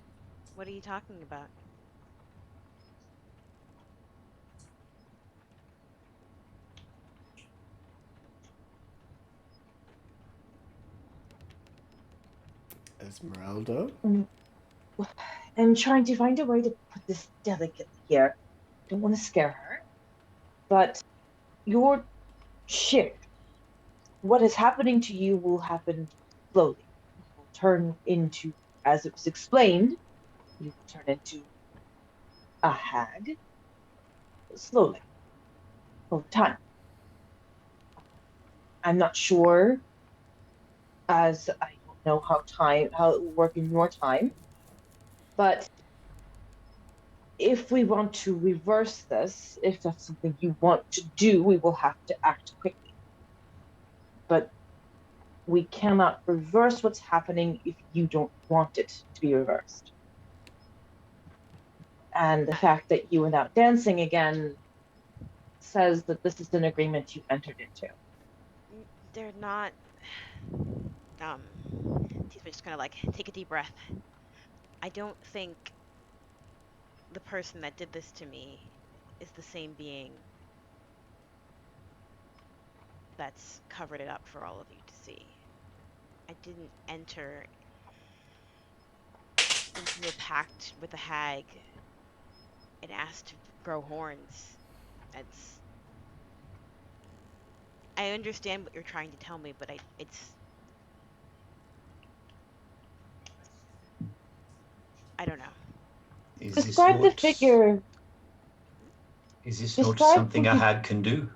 What are you talking about? Esmeralda? I'm trying to find a way to put this delicately here. Don't want to scare her. But your shift, what is happening to you will happen slowly. You will turn into, as it was explained, you will turn into a hag slowly, over time. I'm not sure, as I don't know how it will work in your time, but if we want to reverse this, if that's something you want to do, we will have to act quickly. But we cannot reverse what's happening if you don't want it to be reversed. And the fact that you went out dancing again says that this is an agreement you entered into. They're not. He's just gonna like take a deep breath. I don't think the person that did this to me is the same being that's covered it up for all of you to see. I didn't enter into a pact with a hag and ask to grow horns. I understand what you're trying to tell me, but I don't know. Is Describe the figure. Is this not something a hag can do?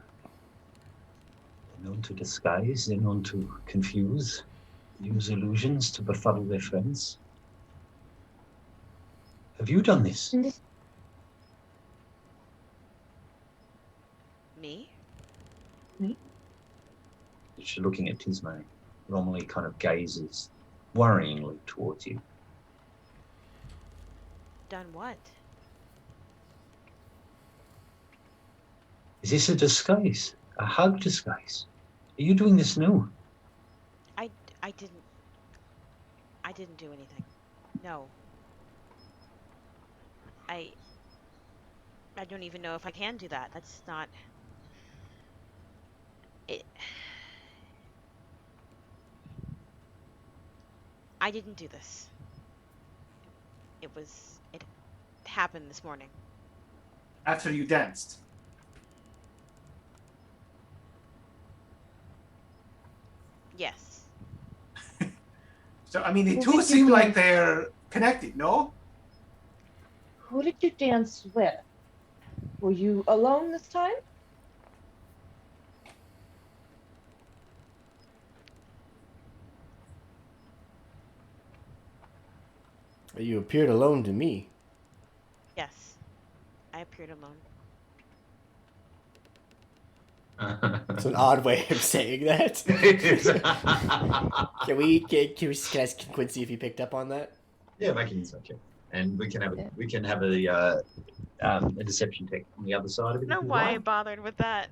They're known to disguise, they're known to confuse, use illusions to befuddle their friends. Have you done this? Me? She's looking at Tismay. Romilly kind of gazes worryingly towards you. Done what? Is this a disguise? A hug disguise? Are you doing this now? I didn't do anything. No. I don't even know if I can do that. That's not it. I didn't do this. It happened this morning. After you danced. Yes. So, I mean, the two seem like they're connected, no? Who did you dance with? Were you alone this time? You appeared alone to me. Yes. I appeared alone. It's an odd way of saying that. Can Quincy if he picked up on that? Yeah, make an insight check, and we can have a deception check on the other side of it. I don't know why I bothered with that.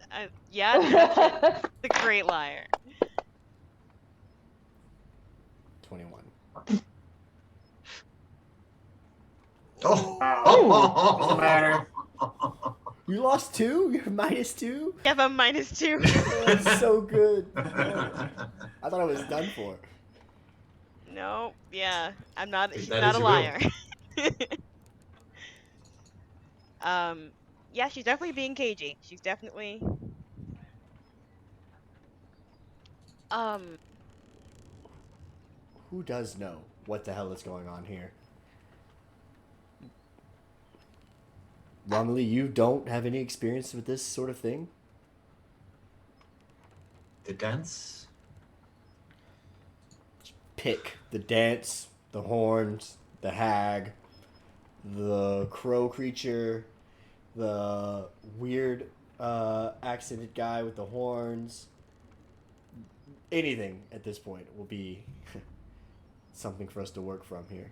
Yeah, the great liar. 21. Doesn't matter. You lost 2? You're -2? Yeah, I'm -2. Oh, that's so good. Oh, I thought I was done for. No, yeah, I'm not. If She's that not is a your will. liar. Yeah, she's definitely being cagey. She's definitely. Who does know what the hell is going on here? Romilly, you don't have any experience with this sort of thing? The dance? Pick the dance, the horns, the hag, the crow creature, the weird accented guy with the horns. Anything at this point will be something for us to work from here.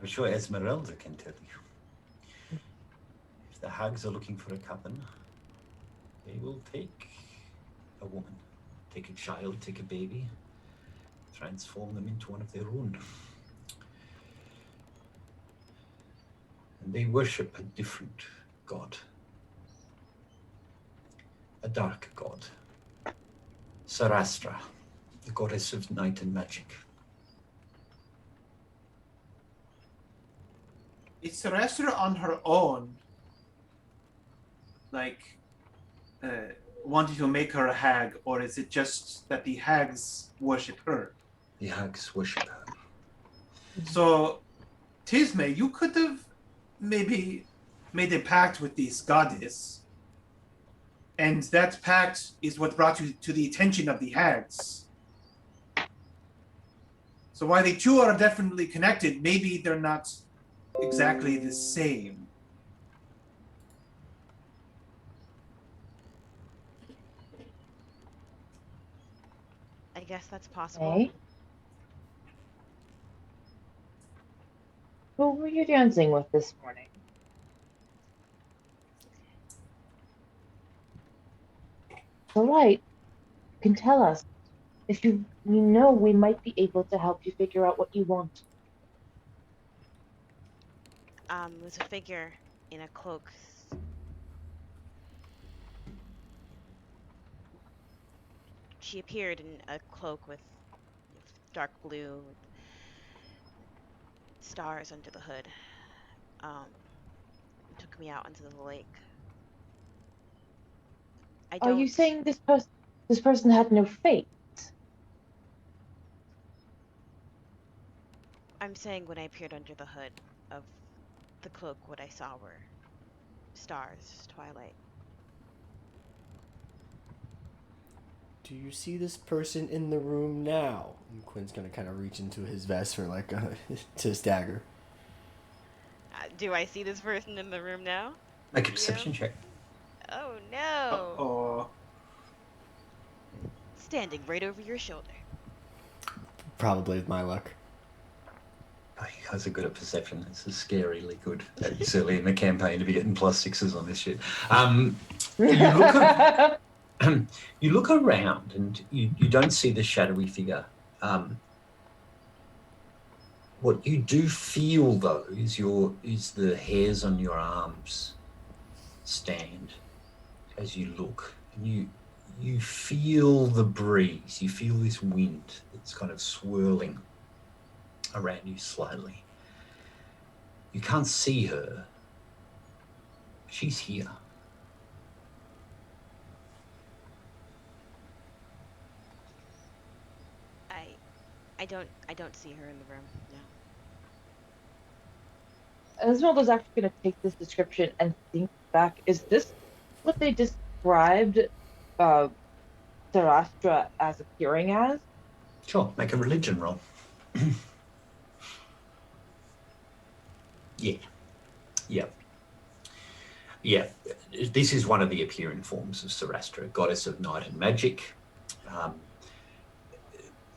I'm sure Esmeralda can tell you. If the hags are looking for a coven, they will take a woman, take a child, take a baby, transform them into one of their own. And they worship a different god. A dark god. Sarastra, the goddess of night and magic. Is Sarastra on her own, like, wanting to make her a hag, or is it just that the hags worship her? The hags worship her. So, Tismay, you could have maybe made a pact with this goddess, and that pact is what brought you to the attention of the hags. So while the two are definitely connected, maybe they're not exactly the same. I guess that's possible. Hey. Who were you dancing with this morning? The light can tell us. If you know, we might be able to help you figure out what you want. There's a figure in a cloak. She appeared in a cloak with dark blue with stars under the hood. Took me out into the lake. Are you saying this person had no fate? I'm saying when I appeared under the hood of the cloak, what I saw were stars, twilight. Do you see this person in the room now? And Quinn's gonna kind of reach into his vest for like to stagger. Do I see this person in the room now? Make a perception check. Oh no! Oh, Standing right over your shoulder. Probably with my luck. Oh, you guys are good at perception. This is scarily good. It's early in the campaign to be getting +6s on this shit. You look around and you don't see the shadowy figure. What you do feel though is the hairs on your arms stand as you look, and you feel the breeze. You feel this wind that's kind of swirling around you slightly. You can't see her. She's here. I don't see her in the room. No. Esmeralda's actually going to take this description and think back. Is this what they described Sarastra as appearing as? Sure, make a religion roll. Yeah. This is one of the appearing forms of Sarastra, goddess of night and magic.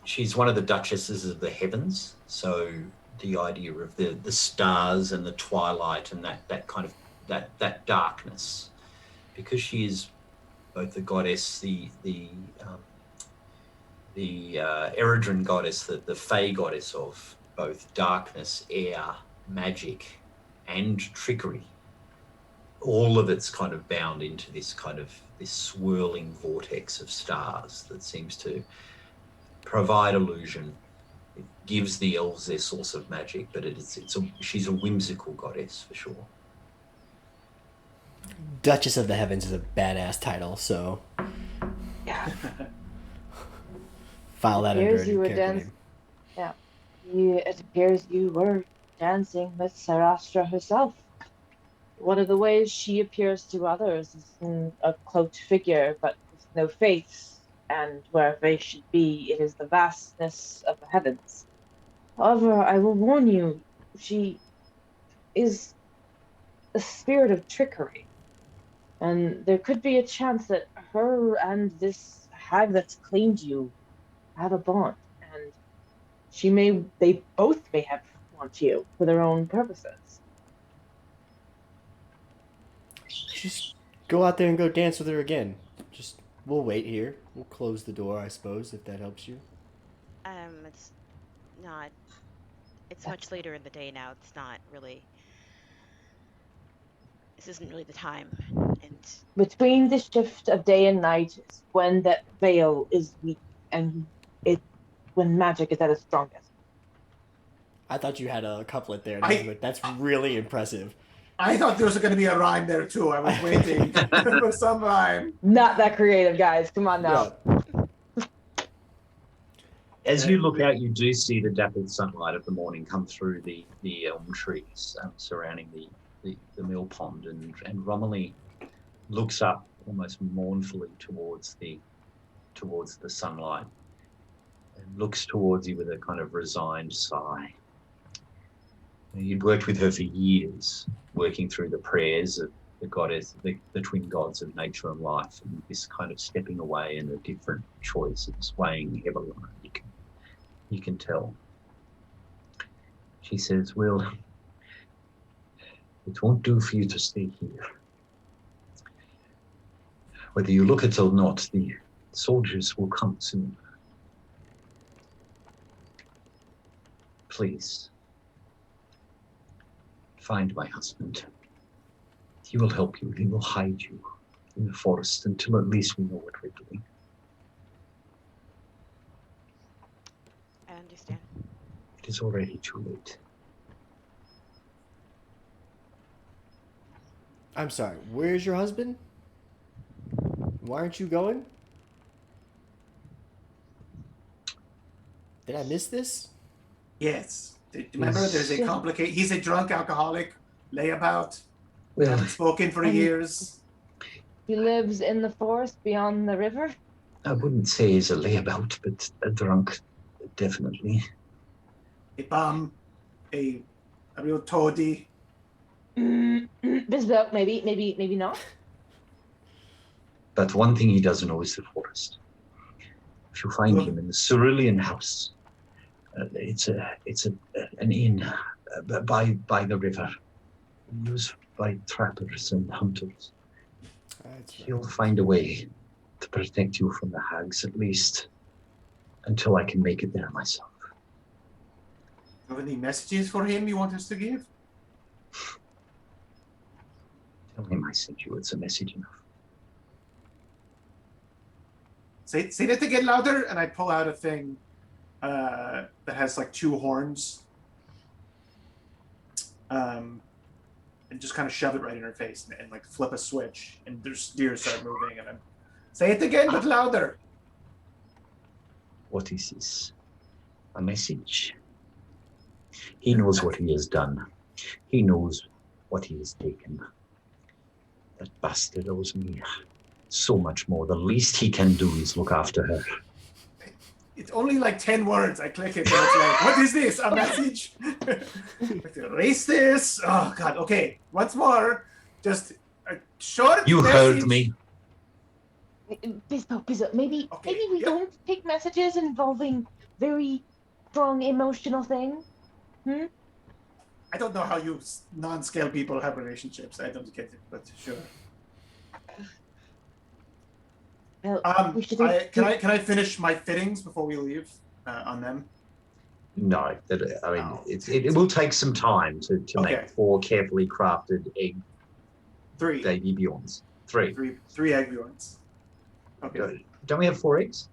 She's one of the duchesses of the heavens, so the idea of the stars and the twilight and that kind of that darkness, because she is both the goddess, the Eredrin goddess, the Fey goddess of both darkness, air, magic, and trickery. All of it's kind of bound into this swirling vortex of stars that seems to provide illusion. It gives the elves their source of magic, but she's a whimsical goddess for sure. Duchess of the Heavens is a badass title, so Yeah. file that under your character name. Yeah. It appears you were dancing with Sarastra herself. One of the ways she appears to others is in a cloaked figure, but with no face, and where a face should be, it is the vastness of the heavens. However, I will warn you, she is a spirit of trickery, and there could be a chance that her and this hag that's claimed you have a bond, and they both may have want you for their own purposes. Just go out there and go dance with her again. We'll wait here. We'll close the door, I suppose, if that helps you. It's not. It's much later in the day now. It's not really. This isn't really the time. And Between the shift of day and night is when that veil is weak, and when magic is at its strongest. I thought you had a couplet there. That's really impressive. I thought there was going to be a rhyme there too. I was waiting for some rhyme. Not that creative, guys. Come on now. Yeah. As you look out, you do see the dappled sunlight of the morning come through the elm trees surrounding the mill pond, and Romilly looks up almost mournfully towards the sunlight and looks towards you with a kind of resigned sigh. You'd worked with her for years, working through the prayers of the goddess, the twin gods of nature and life, and this kind of stepping away and a different choice of swaying heavily on it. You can tell. She says, well, it won't do for you to stay here. Whether you look it or not, the soldiers will come soon. Please, find my husband. He will help you. He will hide you in the forest until at least we know what we're doing. I understand. It is already too late. I'm sorry, where's your husband? Why aren't you going? Did I miss this? Yes. Remember, there's a complicated. He's a drunk alcoholic, layabout. Well, Haven't spoken for years. He lives in the forest beyond the river. I wouldn't say he's a layabout, but a drunk, definitely. A bum, a real toady. Bisbel, maybe not. But one thing he doesn't know is the forest. If you find him in the Cerulean house, it's an inn by the river, used by trappers and hunters. He'll find a way to protect you from the hags, at least until I can make it there myself. Have any messages for him you want us to give? Tell him I sent you. It's a message enough. Say that again louder, and I pull out a thing that has like 2 horns, and just kind of shove it right in her face, and like flip a switch, and there's deer start moving, and I'm say it again but louder. What is this? A message? He knows what he has done. He knows what he has taken. That bastard owes me so much more. The least he can do is look after her. It's only like 10 words. I click it, and it's like, what is this? A message? Erase this? Oh, God. Okay. Once more. Just a short You message. heard me. Bisbel, maybe we yeah. don't take messages involving very strong emotional things. I don't know how you non-scale people have relationships. I don't get it, but sure. Well, we should Can I finish my fittings before we leave on them? No, it will take some time to make 4 carefully crafted egg 3 baby Bjorns. 3. 3 egg Bjorns. Okay. Don't we have 4 eggs?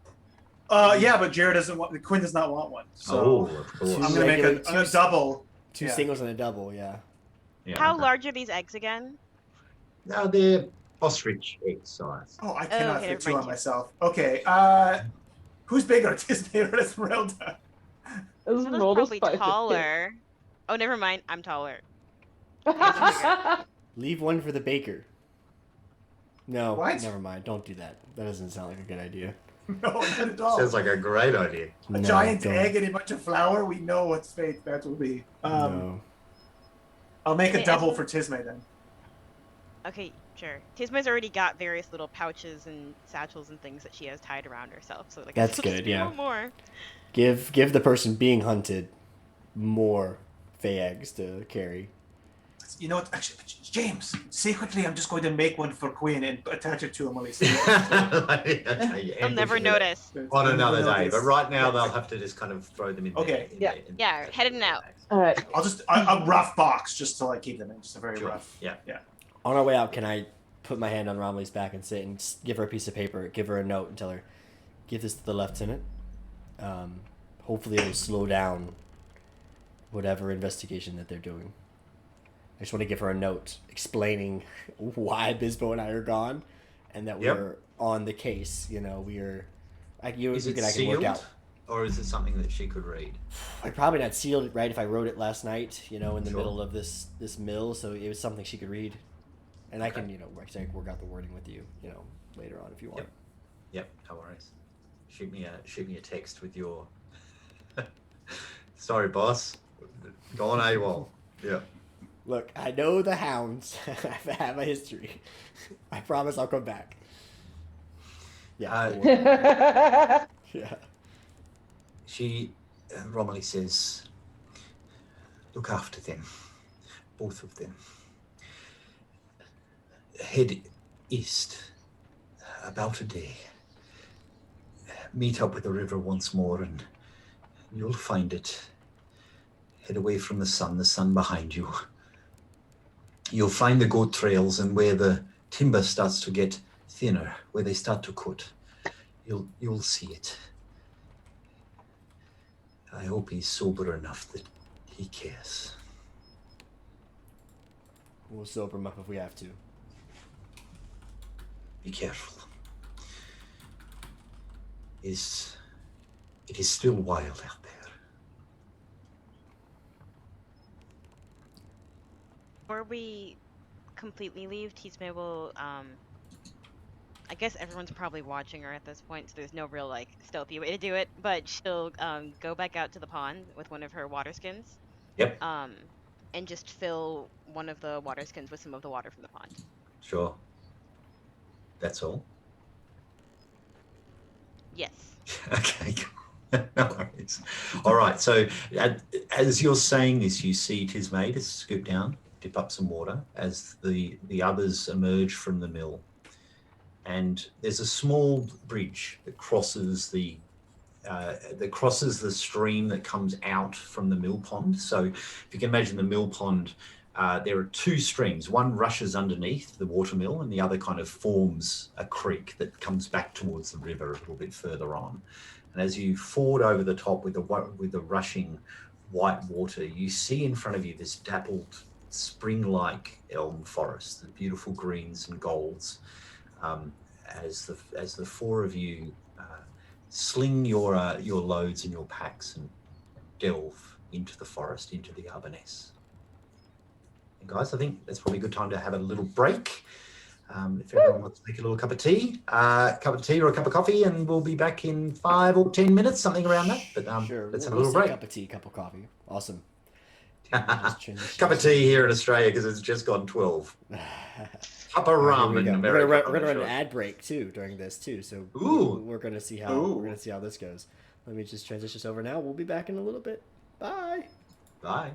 Yeah, but Jared doesn't want. Quinn does not want one. So of course. I'm gonna make a double. 2 singles and a double, yeah. How large are these eggs again? No, they're ostrich egg size. Oh, I cannot okay, fit 2 never on mind. myself. Okay. Who's bigger, Disney or Esmeralda? Esmeralda's probably taller. Oh, never mind. I'm taller. Leave one for the baker. No, What? never mind. Don't do that. That doesn't sound like a good idea. No, not at all. Sounds like a great idea. A giant egg and a bunch of flour. We know what fate that will be. No. I'll make a double for Tisme then. Okay, sure. Tisma's already got various little pouches and satchels and things that she has tied around herself. So like, That's I'll just good, do yeah. one more. Give the person being hunted more Fey eggs to carry. You know what? Actually, James, secretly, I'm just going to make one for Queen and attach it to him while he's I'll never notice. On another day, but right now they'll have to just kind of throw them in. Okay. Yeah, heading out. All right. I'll just a rough box just to like keep them in, just a very rough. Yeah. On our way out, can I put my hand on Romley's back and sit and just give her a piece of paper, give her a note, and tell her, give this to the lieutenant. Hopefully it'll slow down whatever investigation that they're doing. I just want to give her a note explaining why Bisbo and I are gone, and that we're on the case. You know, we are. Is it sealed, or is it something that she could read? I probably not sealed it right if I wrote it last night. You know, in the middle of this mill, so it was something she could read, and I can work out the wording with you. You know, later on if you want. Yep. No worries. Shoot me a text with your. Sorry, boss. Go on AWOL. Yeah. Look, I know the hounds. I have a history. I promise I'll come back. Yeah. Yeah. Romilly says, look after them, both of them. Head east, about a day. Meet up with the river once more and you'll find it. Head away from the sun behind you. You'll find the goat trails, and where the timber starts to get thinner, where they start to cut, you'll see it. I hope he's sober enough that he cares. We'll sober him up if we have to. Be careful. It is still wild out there. Before we completely leave, Tisme will, I guess everyone's probably watching her at this point, so there's no real, like, stealthy way to do it, but she'll go back out to the pond with one of her water skins. Yep. And just fill one of the water skins with some of the water from the pond. Sure. That's all? Yes. Okay, cool. No worries. All right, so as you're saying this, you see Tisme to scoop down, dip up some water as the others emerge from the mill. And there's a small bridge that crosses the stream that comes out from the mill pond. So if you can imagine the mill pond, there are two streams. One rushes underneath the watermill and the other kind of forms a creek that comes back towards the river a little bit further on. And as you ford over the top with the rushing white water, you see in front of you this dappled spring-like elm forest, the beautiful greens and golds. As the four of you sling your loads and your packs and delve into the forest, into the Arbanese. And guys, I think that's probably a good time to have a little break. If everyone wants to take a little cup of tea or a cup of coffee, and we'll be back in 5 or 10 minutes, something around that. But sure. Let's have a little break. Cup of tea, cup of coffee. Awesome. Cup of tea here in Australia because it's just gone 12. Cup of rum in America. We're gonna run an ad break too during this too, so we're gonna see how this goes. Let me just transition this over now. We'll be back in a little bit. Bye. Bye.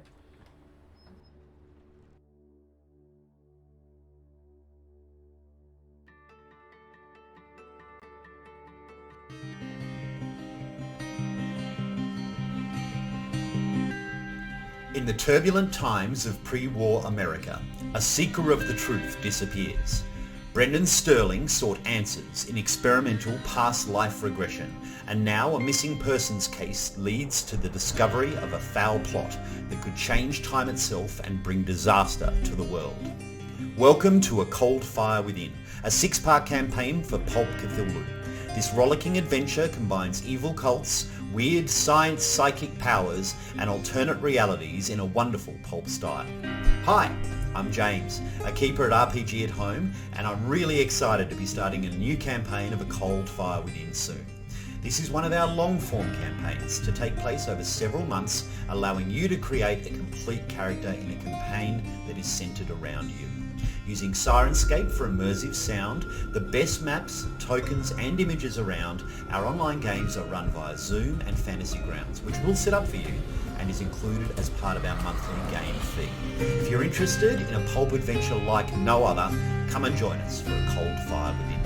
In the turbulent times of pre-war America, a seeker of the truth disappears. Brendan Sterling sought answers in experimental past life regression, and now a missing persons case leads to the discovery of a foul plot that could change time itself and bring disaster to the world. Welcome to A Cold Fire Within, a 6-part campaign for Pulp Cthulhu. This rollicking adventure combines evil cults, weird science psychic powers, and alternate realities in a wonderful pulp style. Hi, I'm James, a keeper at RPGathome, and I'm really excited to be starting a new campaign of A Cold Fire Within soon. This is one of our long-form campaigns to take place over several months, allowing you to create a complete character in a campaign that is centered around you. Using Sirenscape for immersive sound, the best maps, tokens and images around, our online games are run via Zoom and Fantasy Grounds, which we'll set up for you and is included as part of our monthly game fee. If you're interested in a pulp adventure like no other, come and join us for A Cold Fire Within.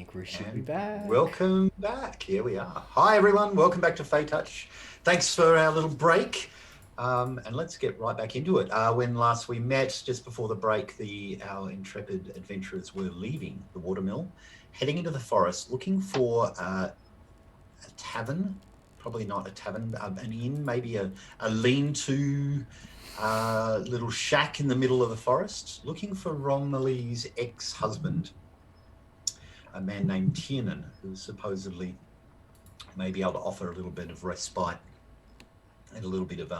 think we should be And back. welcome back. Here we are. Hi, everyone. Welcome back to Feytouched. Thanks for our little break. And let's get right back into it. When last we met, just before the break, our intrepid adventurers were leaving the watermill, heading into the forest, looking for a tavern. Probably not a tavern, an inn, maybe a lean-to little shack in the middle of the forest, looking for Romilly's ex-husband, a man named Tiernan, who supposedly may be able to offer a little bit of respite and a little bit of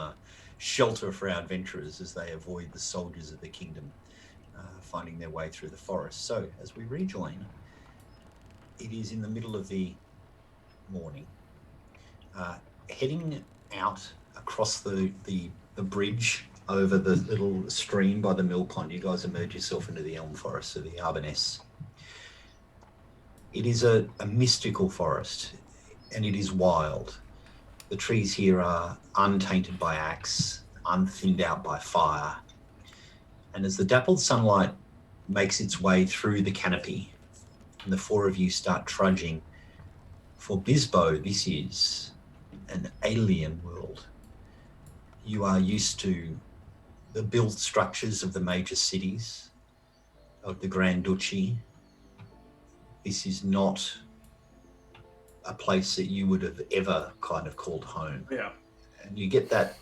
shelter for our adventurers as they avoid the soldiers of the kingdom finding their way through the forest. So as we rejoin, it is in the middle of the morning. Heading out across the bridge over the little stream by the mill pond, you guys emerge yourself into the elm forest of the Arbaness. It is a mystical forest, and it is wild. The trees here are untainted by axe, unthinned out by fire. And as the dappled sunlight makes its way through the canopy, and the four of you start trudging, for Bisbo, this is an alien world. You are used to the built structures of the major cities, of the Grand Duchy. This is not a place that you would have ever kind of called home. Yeah. And you get that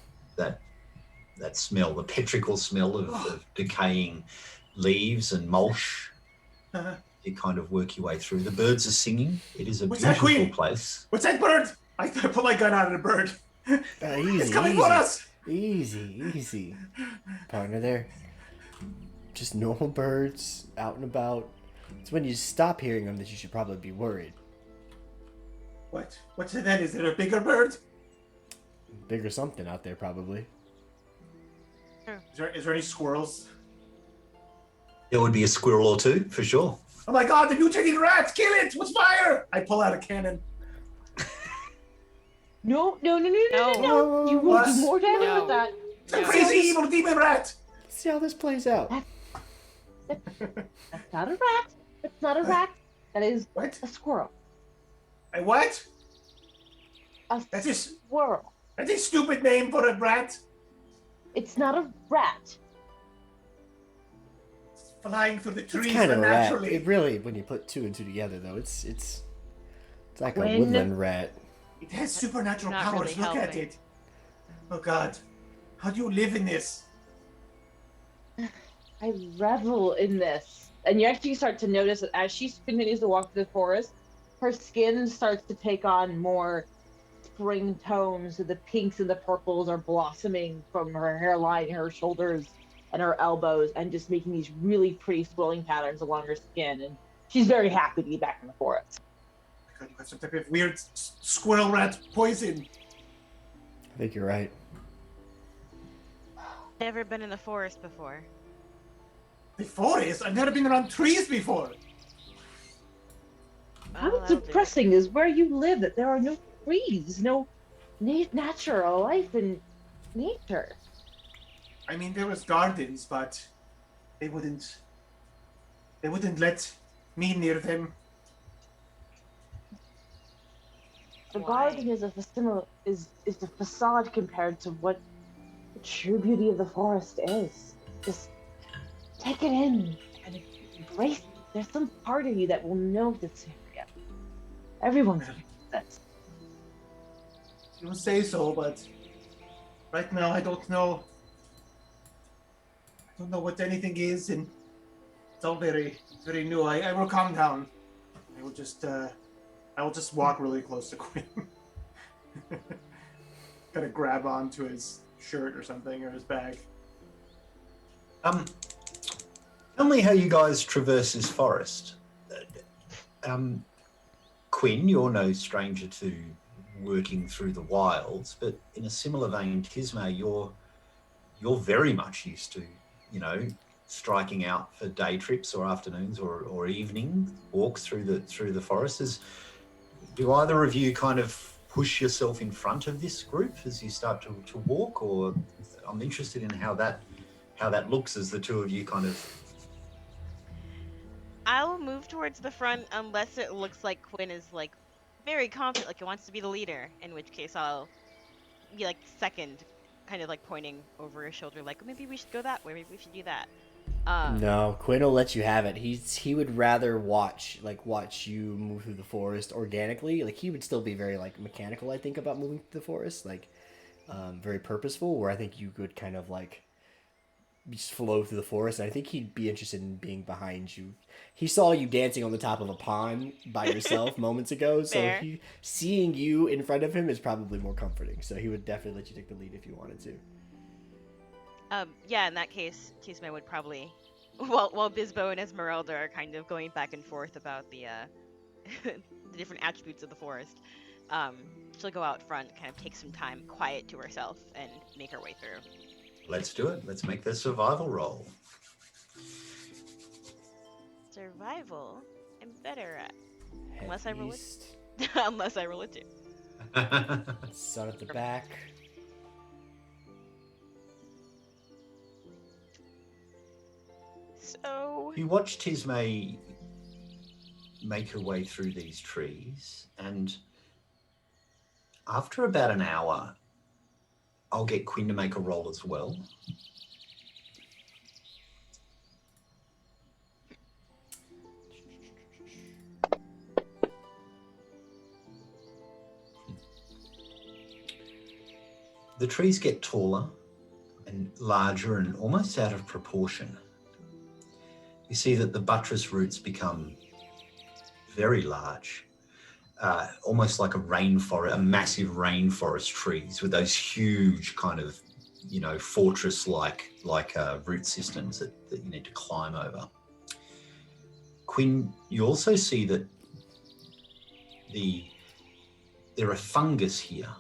smell, the petrichor smell of decaying leaves and mulch. You kind of work your way through. The birds are singing. It is a What's that, beautiful Queen? place. What's that bird? I put my gun out at a bird. Easy, It's coming easy. for us. Easy. Partner there. Just normal birds out and about. It's when you stop hearing them that you should probably be worried. What? What's it then? Is it a bigger bird? Bigger something out there, probably. Is there any squirrels? There would be a squirrel or two, for sure. Oh my god, the mutating rat! Kill it! What's fire? I pull out a cannon. No. No. You will do more damage No. with that. It's a No. crazy evil demon rat! Let's see how this plays out. That's not a rat. That's not a rat. That is What? a squirrel. A what? A That's just squirrel. that's a stupid name for a rat. It's not a rat. It's flying through the It's trees kind of a rat. naturally. It really, when you put two and two together, though, it's like a When- woodland rat. It has supernatural Not powers. really Look at helping. it. Oh god. How do you live in this? I revel in this. And you actually start to notice that as she continues to walk through the forest, her skin starts to take on more spring tones. So the pinks and the purples are blossoming from her hairline, her shoulders, and her elbows, and just making these really pretty swirling patterns along her skin. And she's very happy to be back in the forest. God, you got some type of weird squirrel rat poison. I think you're right. Never been in the forest before. The forest? I've never been around trees before. How Well, that'll do it. depressing is where you live that there are no trees, no natural life in nature. I mean, there was gardens, but they wouldn't let me near them. The Why? garden is a facade compared to what the true beauty of the forest is. Just take it in and embrace it. There's some part of you that will know this area. Everyone's gonna do that. You say so, but right now I don't know. I don't know what anything is, and it's all very, very new. I will calm down. I will just walk really close to Quinn. Kind of grab onto his shirt or something, or his bag. Tell me how you guys traverse this forest. Quinn, you're no stranger to working through the wilds, but in a similar vein, Tisma, you're very much used to, striking out for day trips or afternoons or evening walks through the forest. Do either of you kind of push yourself in front of this group as you start to walk, or I'm interested in how that looks as the two of you kind of I'll move towards the front unless it looks like Quinn is like very confident, like he wants to be the leader. In which case, I'll be like second, kind of like pointing over his shoulder, like maybe we should go that way, maybe we should do that. No, Quinn will let you have it. He would rather watch you move through the forest organically. Like he would still be very like mechanical, I think, about moving through the forest, like very purposeful. Where I think you could kind of like just flow through the forest. And I think he'd be interested in being behind you. He saw you dancing on the top of a pond by yourself moments ago, so seeing you in front of him is probably more comforting. So he would definitely let you take the lead if you wanted to. Yeah, in that case, Tisme would probably, while Bisbo and Esmeralda are kind of going back and forth about the the different attributes of the forest, she'll go out front, kind of take some time, quiet to herself, and make her way through. Let's do it. Let's make the survival roll. Survival, I'm better at, Head unless I roll east, it, unless I roll it too. sun at the back. So You watch Tisme make her way through these trees, and after about an hour, I'll get Quinn to make a roll as well. The trees get taller and larger and almost out of proportion. You see that the buttress roots become very large, almost like a massive rainforest trees with those huge kind of, fortress-like root systems that you need to climb over. Quinn, you also see that there are fungus here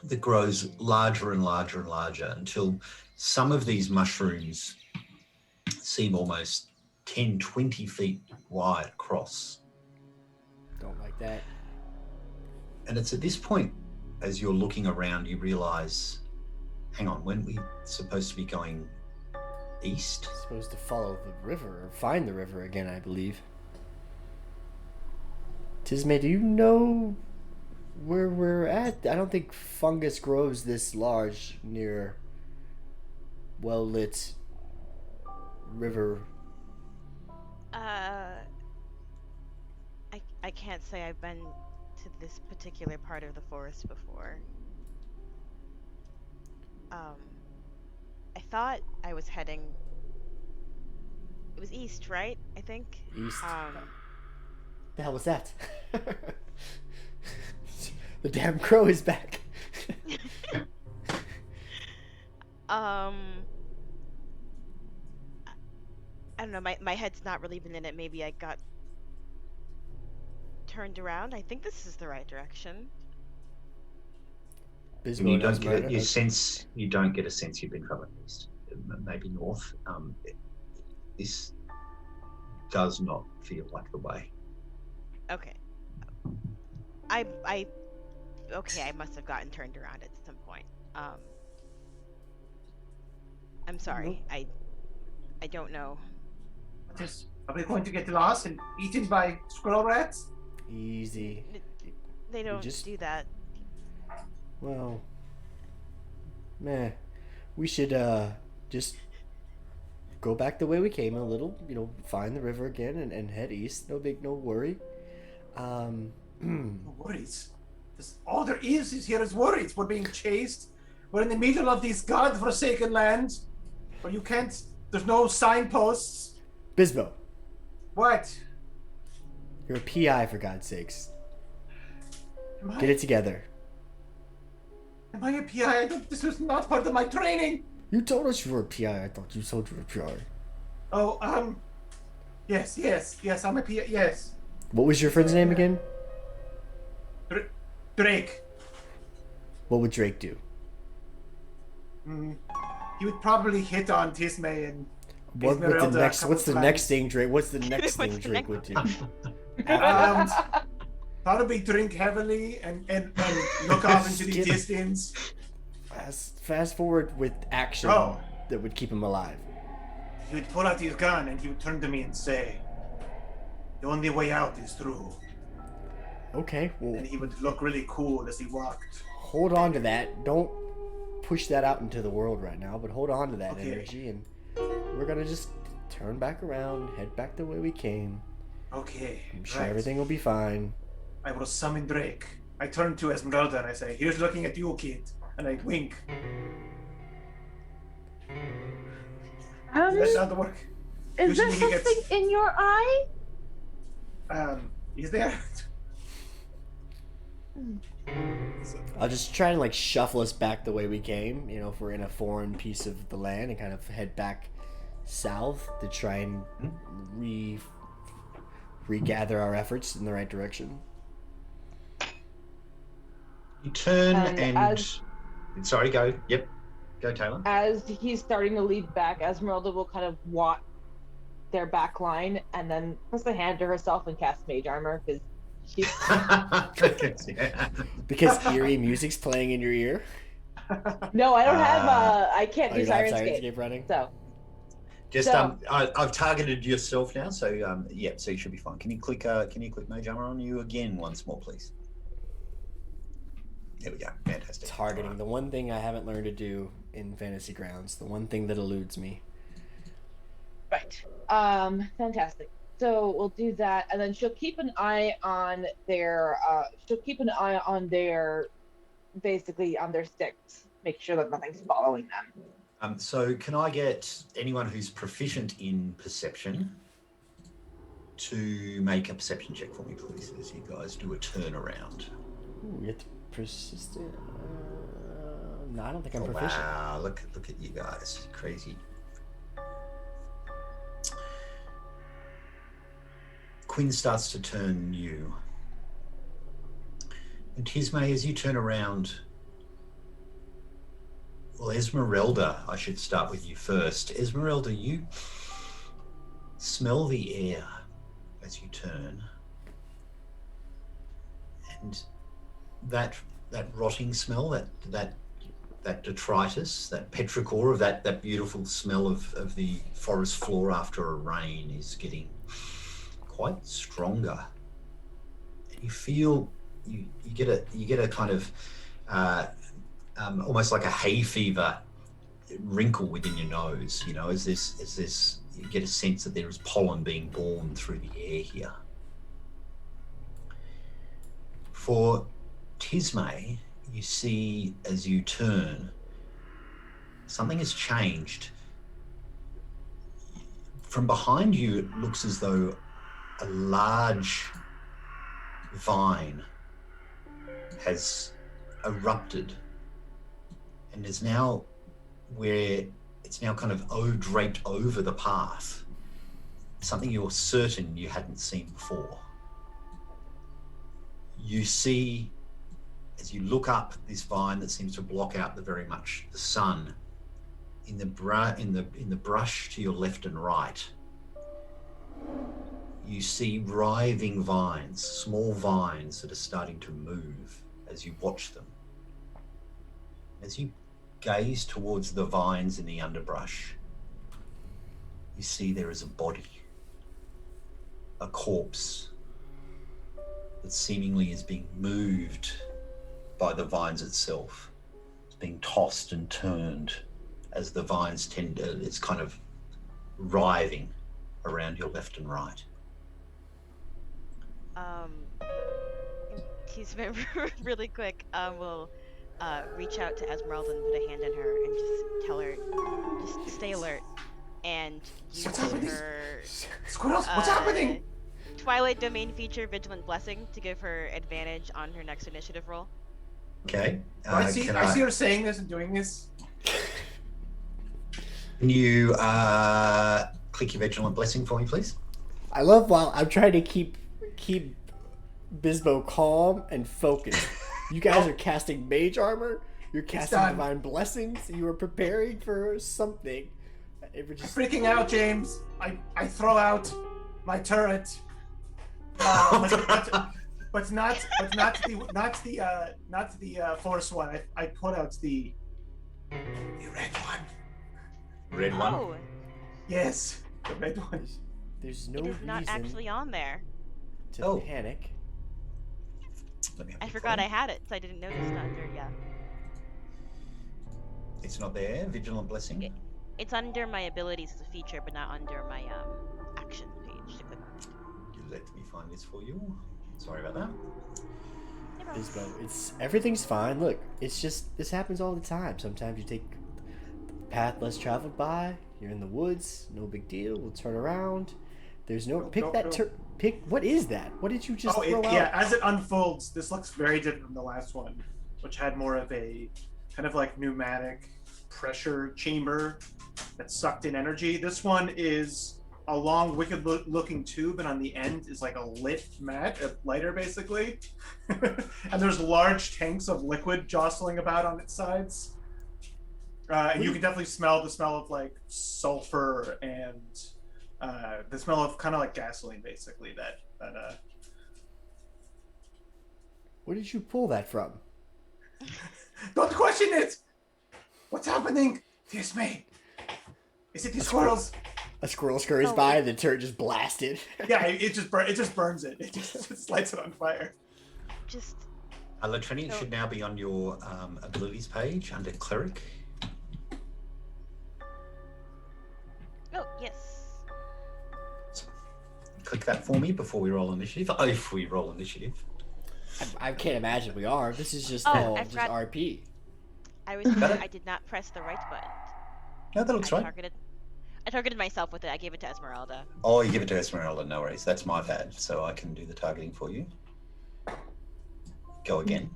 that grows larger and larger and larger until some of these mushrooms seem almost 10, 20 feet wide across. Don't like that. And it's at this point, as you're looking around, you realize, hang on, weren't we supposed to be going east? Supposed to follow the river or find the river again, I believe. Tisme, do you know where we're at? I don't think fungus grows this large near well-lit river. I can't say I've been to this particular part of the forest before. I thought I was heading. It was east, right? I think. East. The hell was that? The damn crow is back. I don't know. My head's not really been in it. Maybe I got turned around. I think this is the right direction. And you don't get a sense you've been traveling east, maybe north. This does not feel like the way. Okay. I must have gotten turned around at some point. I'm sorry. I don't know. Are we going to get lost and eaten by squirrel rats? Easy. They don't do that. Well, we should just go back the way we came a little, find the river again and head east. No worry. No worries. All there is here is worries. We're being chased. We're in the middle of this godforsaken land where there's no signposts. Bisbo. What? You're a PI, for God's sakes. Get it together. Am I a PI? This was not part of my training. You told us you were a PI. I thought you told you were a PI. Oh, yes, I'm a PI, yes. What was your friend's name again? Drake. What would Drake do? He would probably hit on Tisme and what's the next thing Drake would do? Probably drink heavily and look off into the distance. Fast forward with action that would keep him alive. He would pull out his gun and he would turn to me and say, The only way out is through. Okay, well, And he would look really cool as he walked. hold on to that. Don't push that out into the world right now, but hold on to that Okay. energy, and we're gonna just turn back around, head back the way we came. Okay. I'm sure right. everything will be fine. I will summon Drake. I turn to Esmeralda and I say, here's looking at you, kid. And I wink. Does that sound to work? Is there Usually he something gets- in your eye? Is there? I'll just try and like shuffle us back the way we came, you know, if we're in a foreign piece of the land, and kind of head back south to try and regather our efforts in the right direction. You turn And as- Sorry, go. Yep. Go, Taylor. As he's starting to lead back, Esmeralda will kind of watch their back line and then puts a hand to herself and cast Mage Armor because she's. Yeah. Because eerie music's playing in your ear. No, I don't have. I can't Oh, do you don't have Sirenscape. Sirenscape running? So Just So- I've targeted yourself now, so yeah, so you should be fine. Can you click Mage Armor on you again once more, please? There we go. Fantastic. Targeting, the one thing I haven't learned to do in Fantasy Grounds, the one thing that eludes me. right. Fantastic. So we'll do that, and then she'll keep an eye on their. She'll keep an eye on their, basically on their sticks. Make sure that nothing's following them. So can I get anyone who's proficient in perception to make a perception check for me, please, as you guys do a turnaround? Ooh, you have to persistent. No, I don't think I'm Oh, proficient. wow, look at you guys. Crazy. Quinn starts to turn new. And Tisme, as you turn around, well, Esmeralda, I should start with you first. Esmeralda, you smell the air as you turn. And that rotting smell, that detritus, that petrichor of that beautiful smell of the forest floor after a rain is getting quite stronger. And you feel you get a kind of almost like a hay fever wrinkle within your nose, you know, as this you get a sense that there is pollen being borne through the air here. For Tisme, you see as you turn, something has changed. From behind you, it looks as though a large vine has erupted and is now where it's now kind of draped over the path. Something you're certain you hadn't seen before. You see, as you look up this vine that seems to block out very much the sun, in the brush to your left and right, you see writhing vines, small vines that are starting to move as you watch them. As you gaze towards the vines in the underbrush, you see there is a body, a corpse that seemingly is being moved by the vines itself. It's being tossed and turned as the vines it's kind of writhing around your left and right. He's really quick. We'll reach out to Esmeralda and put a hand in her and just tell her, just stay alert and use What's happening? her Squirrels, what's happening? Twilight Domain feature Vigilant Blessing to give her advantage on her next initiative roll. Okay. I see her saying this and doing this. Can you click your Vigilant Blessing for me, please? I love while I'm trying to keep Bisbo calm and focused. You guys are casting Mage Armor. You're casting done. Divine Blessings. You are preparing for something. It was just Freaking out, James. I throw out my turret. But not the force one. I put out the red one. Red one. Oh, Yes, the red one. there's no it is reason. not actually on there. to Oh. panic. Let me have a I look forgot for I it. had it, so I didn't notice it under. Yeah, It's not there. Vigilant Blessing. it's under my abilities as a feature, but not under my action page to click on it. You let me find this for you. Sorry about that. No problem. Bisbo, everything's fine. Look, it's just this happens all the time. Sometimes you take the path less traveled by. You're in the woods. No big deal. We'll turn around. There's no pick. What is that? What did you just throw out? Yeah. As it unfolds, this looks very different from the last one, which had more of a kind of like pneumatic pressure chamber that sucked in energy. This one is a long, wicked-looking tube, and on the end is like a lit mat, a lighter basically. And there's large tanks of liquid jostling about on its sides. And you can definitely smell the smell of like sulfur and the smell of kind of like gasoline, basically. That. Where did you pull that from? Don't question it. What's happening? Kiss me. Is it these squirrels? A squirrel scurries Oh. by, and the turret just blasted. Yeah, it just burns it. It just lights it on fire. Just Latrinian So- should now be on your abilities page under Cleric. oh yes. Click that for me before we roll initiative. Oh, if we roll initiative. I can't imagine we are. This is just Oh, all I just forgot. RP. I was. I did not press the right button. No, that looks I right. targeted myself with it. I gave it to Esmeralda. Oh, you give it to Esmeralda, no worries. That's my bad, so I can do the targeting for you. Go again.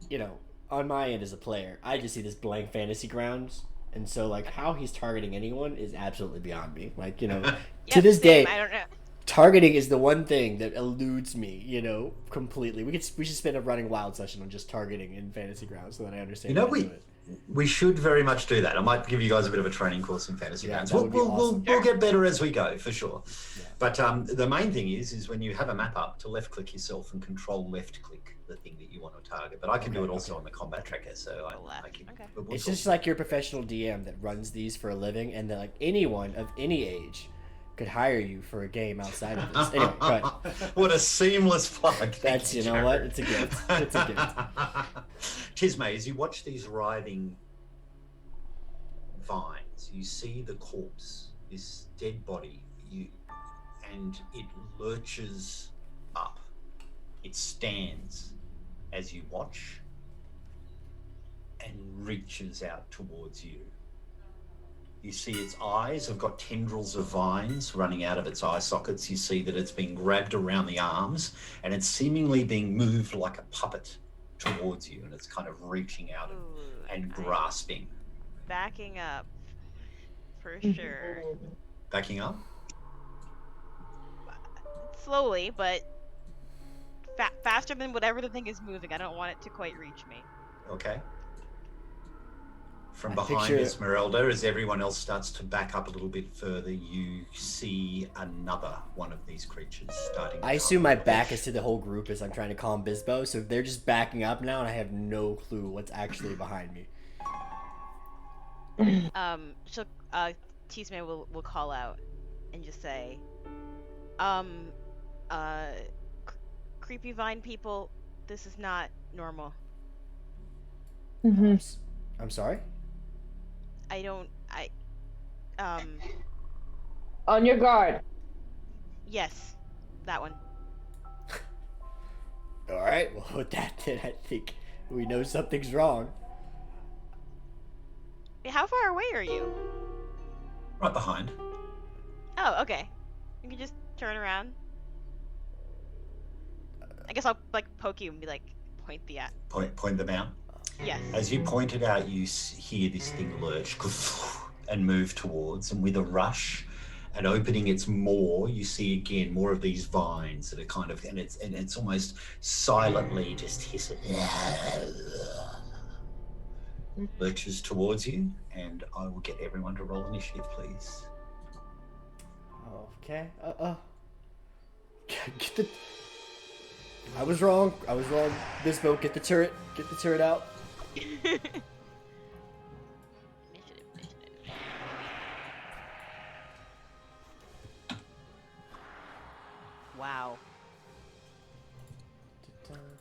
You know, on my end as a player, I just see this blank fantasy grounds, and so like how he's targeting anyone is absolutely beyond me. Like, you know, to Yep, this same, day, I don't know. targeting is the one thing that eludes me. You know, completely. We should spend a running wild session on just targeting in fantasy grounds so that I understand. You know, how to do it. we should very much do that. I might give you guys a bit of a training course in fantasy Yeah, grounds. that would be awesome. We'll get better as we go, for sure. Yeah. But the main thing is when you have a map up, to left click yourself and control left click the thing that you want to target. But I can do it also on the combat tracker, so I can. Okay. but we'll It's talk. just like your professional DM that runs these for a living, and that like anyone of any age could hire you for a game outside of this. Anyway, but What a seamless plug. Thank that's, you know what? It's a gift. It's a gift. Tismay, as you watch these writhing vines, you see the corpse, this dead body, and it lurches up. It stands as you watch and reaches out towards you. You see its eyes have got tendrils of vines running out of its eye sockets. You see that it's being grabbed around the arms and it's seemingly being moved like a puppet towards you, and it's kind of reaching out Ooh, and I'm grasping. backing up for sure. Backing up? Slowly, but faster than whatever the thing is moving. I don't want it to quite reach me. Okay. From I behind picture- Esmeralda, as everyone else starts to back up a little bit further, you see another one of these creatures starting to I assume my come back towards. is to the whole group as I'm trying to calm Bisbo, so they're just backing up now, and I have no clue what's actually behind me. So Tisme will call out and just say, creepy vine people, this is not normal. I'm sorry? On your guard. Yes, that one. Alright, well, with that, then I think we know something's wrong. How far away are you? Right behind. Oh, okay. You can just turn around. I guess I'll like poke you and be like, point the at. Point them out. Yes. As you point it out, you hear this thing lurch and move towards, and with a rush and opening its maw, you see again more of these vines that are kind of, and it's almost silently just hissing. Lurches towards you, and I will get everyone to roll initiative, please. Okay, get the... I was wrong. Bisbo, get the turret out. Initiative.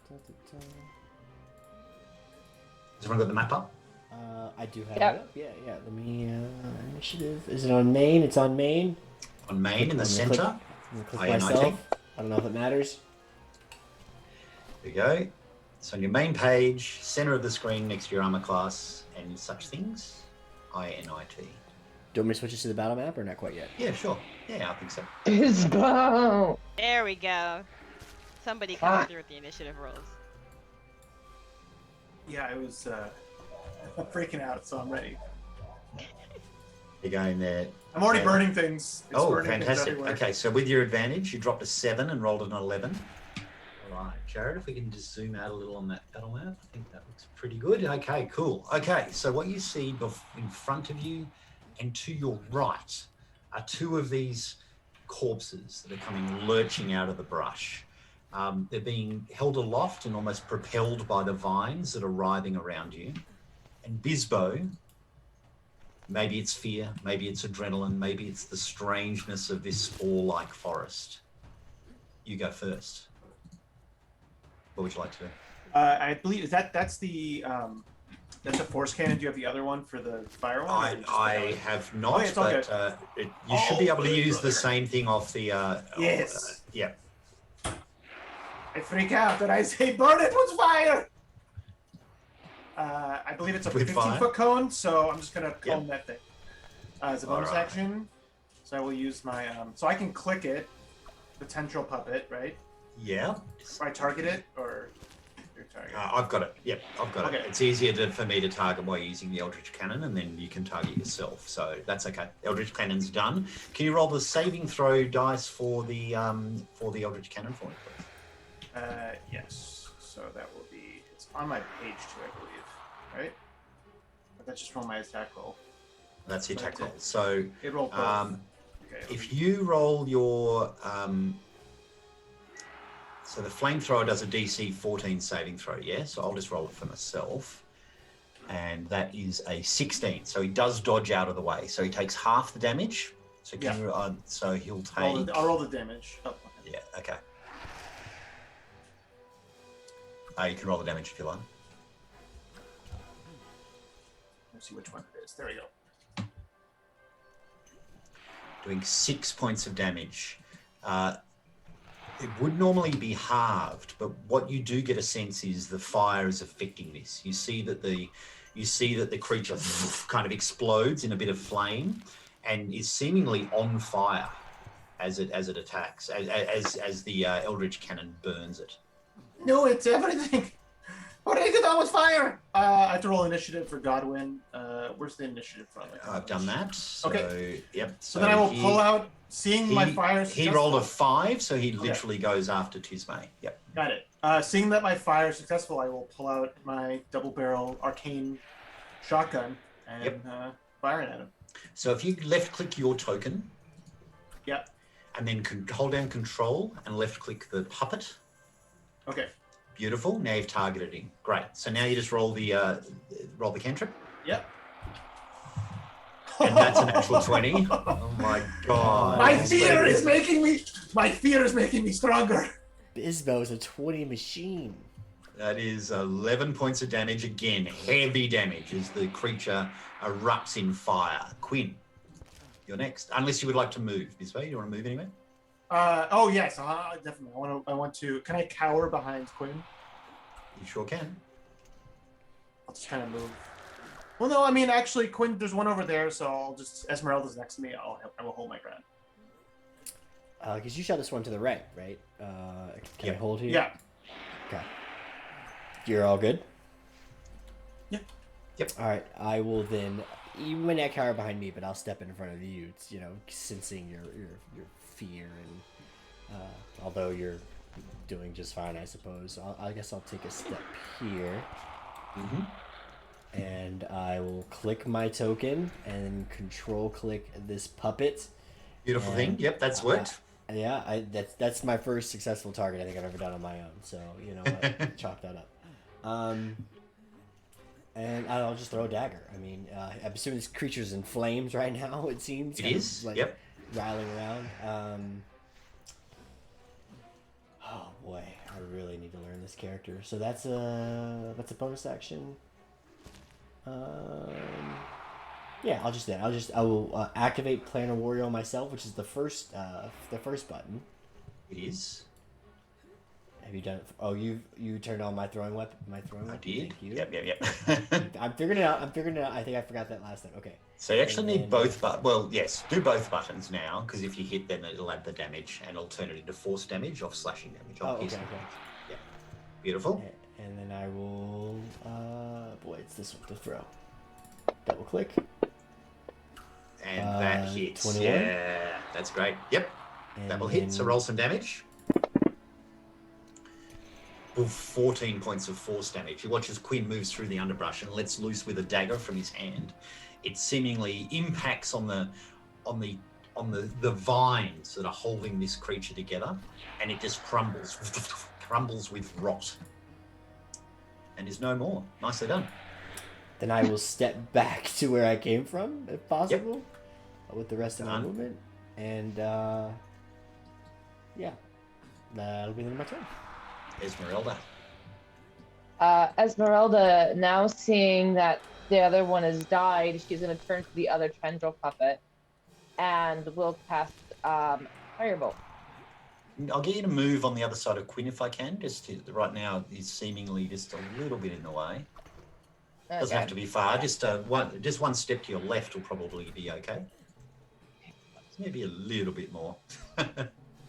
Has everyone got the map up? I do have Yep. it up. Yeah. Let me initiative. Is it on main? It's on main. On main in the center. I'm gonna click INIT. myself. I don't know if it matters. There you go. So on your main page, center of the screen next to your armor class and such things, INIT. Do you want me to switch it to the battle map or not quite yet? Yeah, sure. Yeah, I think so. Bisbo! There we go. Somebody coming through with the initiative rolls. Yeah, I was freaking out, so I'm ready. You're going there. I'm already Yeah. burning things. It's Oh, burning things fantastic. everywhere. Okay, so with your advantage, you dropped a 7 and rolled an 11. All right, Jared, if we can just zoom out a little on that battle map, I think that looks pretty good. Okay, cool. Okay, so what you see in front of you and to your right are 2 of these corpses that are coming lurching out of the brush. They're being held aloft and almost propelled by the vines that are writhing around you. And Bisbo, maybe it's fear, maybe it's adrenaline, maybe it's the strangeness of this spore-like forest. You go first. What would you like to do? I believe that's the force cannon. Do you have the other one for the fire one? or just I the- have Oh, not, yeah, it's all but good. you should be able to good, use the brother. same thing off the... Yes. Yeah. I freak out and I say, "Burn it with fire!" I believe it's a With fire? 15-foot cone, so I'm just gonna cone Yep. that thing as a bonus Alright. action. So I will use my so I can click it, the tendril puppet, right? Yeah. Or I target it, or your target. I've got it. Yep, I've got Okay. it. It's easier for me to target by using the Eldritch Cannon, and then you can target yourself. So that's okay. Eldritch Cannon's done. Can you roll the saving throw dice for the Eldritch Cannon for me, please? Yes. So that will be. It's on my page too, I believe. Right? But that's just from my attack roll. That's your So attack that's it. roll. So It rolled both. Okay. if you roll your so the flamethrower does a DC 14 saving throw, yeah? So I'll just roll it for myself. And that is a 16. So he does dodge out of the way. So he takes half the damage. So can you, so he'll take... I'll roll the damage. Oh, okay. Yeah, okay. You can roll the damage if you like. Let's see which one it is. There we go. Doing 6 points of damage. It would normally be halved, but what you do get a sense is the fire is affecting this. You see that the creature kind of explodes in a bit of flame, and is seemingly on fire as it attacks, as the Eldritch Cannon burns it. No, it's everything. What did I get on with fire? I have to roll initiative for Godwin. Where's the initiative from? I've done that. So, Okay. Yep. So then I will pull out, seeing my fire. He rolled a 5, so he Okay. literally goes after Tismay. Yep. Got it. Seeing that my fire is successful, I will pull out my double barrel arcane shotgun and fire it at him. So if you left click your token, Yep. and then hold down Control and left click the puppet. Okay. Beautiful. Now you've targeted him. Great. So now you just roll the cantrip, Yep. and that's an actual 20. Oh my god. My fear is making me stronger. Bisbo's a 20 machine. That is 11 points of damage again. Heavy damage as the creature erupts in fire. Quinn, you're next. Unless you would like to move this way. You want to move anywhere? Oh yes, definitely. I want to. Can I cower behind Quinn? You sure can. I'll just kind of move. Well, no, I mean actually, Quinn. There's one over there, so I'll just. Esmeralda's next to me. I will hold my ground. Because you shot this one to the right? Can I hold here? Yeah. Okay. You're all good? Yeah. Yep. All right. I will then. You may not cower behind me, but I'll step in front of you. It's, sensing your fear, and although you're doing just fine, I suppose. I guess I'll take a step here. Mm-hmm. And I will click my token and control click this puppet. Beautiful thing. Yep, that's worked. Yeah, that's my first successful target I think I've ever done on my own. So you know what, chalk that up. And I'll just throw a dagger. I mean, I'm assuming this creature's in flames right now. It seems. It is. Yep. Rattling around. Oh boy. All really need to learn this character. So that's a bonus action. Yeah, I'll just do that. I will activate Planar Warrior on myself, which is the first button. It is. Have you done it? Oh, you turned on my throwing weapon. I did. Thank you. Yep. I'm figuring it out. I think I forgot that last time. Okay. So you actually need both well, yes, do both buttons now, because if you hit them, it'll add the damage, and it'll turn it into force damage or slashing damage. Oh, okay. Yeah. Beautiful. And then I will, boy, it's this one to throw. Double click. And that hits. 21. Yeah, that's great. Yep, And that will hit. So roll some damage. 14 points of force damage. You watch as Quinn moves through the underbrush and lets loose with a dagger from his hand. It seemingly impacts on the vines that are holding this creature together, and it just crumbles with rot, and is no more. Nicely done. Then I will step back to where I came from, if possible, with the rest of my Done. movement, and yeah, that'll be the end of my turn. Esmeralda. Esmeralda, now seeing that the other one has died, she's going to turn to the other tendril puppet and will cast Firebolt. I'll get you to move on the other side of Quinn if I can. Right now, he's seemingly just a little bit in the way. Doesn't have to be far. Just one step to your left will probably be okay. Maybe a little bit more.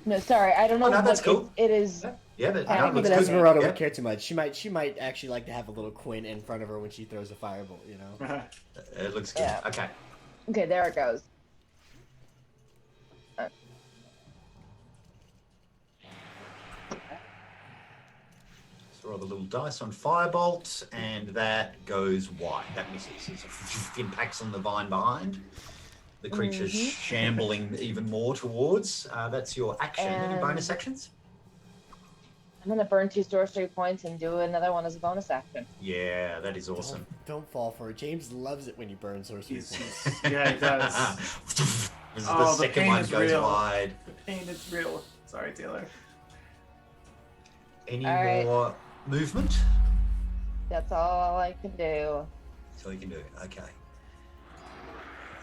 No, sorry, I don't know. No, that's cool. It is. Yeah, but I don't think looks that good. Esmeralda Yeah. would care too much. She might actually like to have a little Quinn in front of her when she throws a firebolt. You know. It looks good. Yeah. Okay. Okay, there it goes. So roll the little dice on Firebolt, and that goes wide. That misses. It impacts on the vine behind. The creature's shambling even more towards. That's your action. Any And- bonus actions? I'm going to burn 2 sorcery points and do another one as a bonus action. Yeah, that is awesome. Don't fall for it. James loves it when you burn sorcery He's- points. Yeah, he does. This is Oh, the the second pain one is goes real. wide. The pain is real. Sorry, Taylor. Any All right. more movement? That's all I can do. That's all you can do. Okay.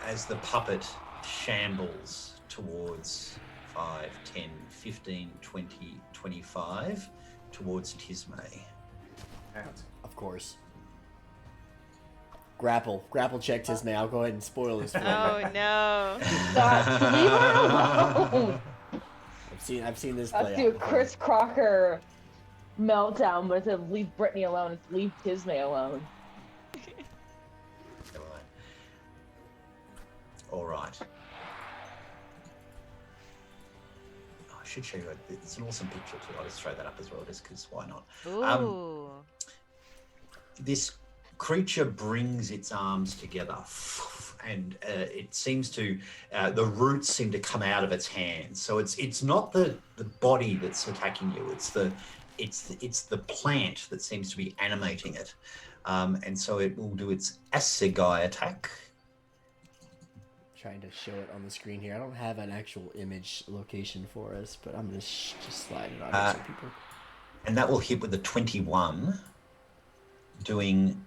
As the puppet shambles towards 5, 10, 15, 20, 25 towards Tismay. Of course. Grapple check Tismay. I'll go ahead and spoil this for you. Oh no. Stop. Leave her alone. I've seen this Let's play do out a before. Chris Crocker meltdown, but instead of leave Brittany alone, it's leave Tismay alone. All right. Oh, I should show you. It's an awesome picture too. I'll just throw that up as well, just because why not? Ooh. This creature brings its arms together, and it seems to the roots seem to come out of its hands. So it's not the body that's attacking you. It's the plant that seems to be animating it, and so it will do its assegai attack. Trying to show it on the screen here. I don't have an actual image location for us, but I'm gonna just slide it on here so people. And that will hit with a 21, doing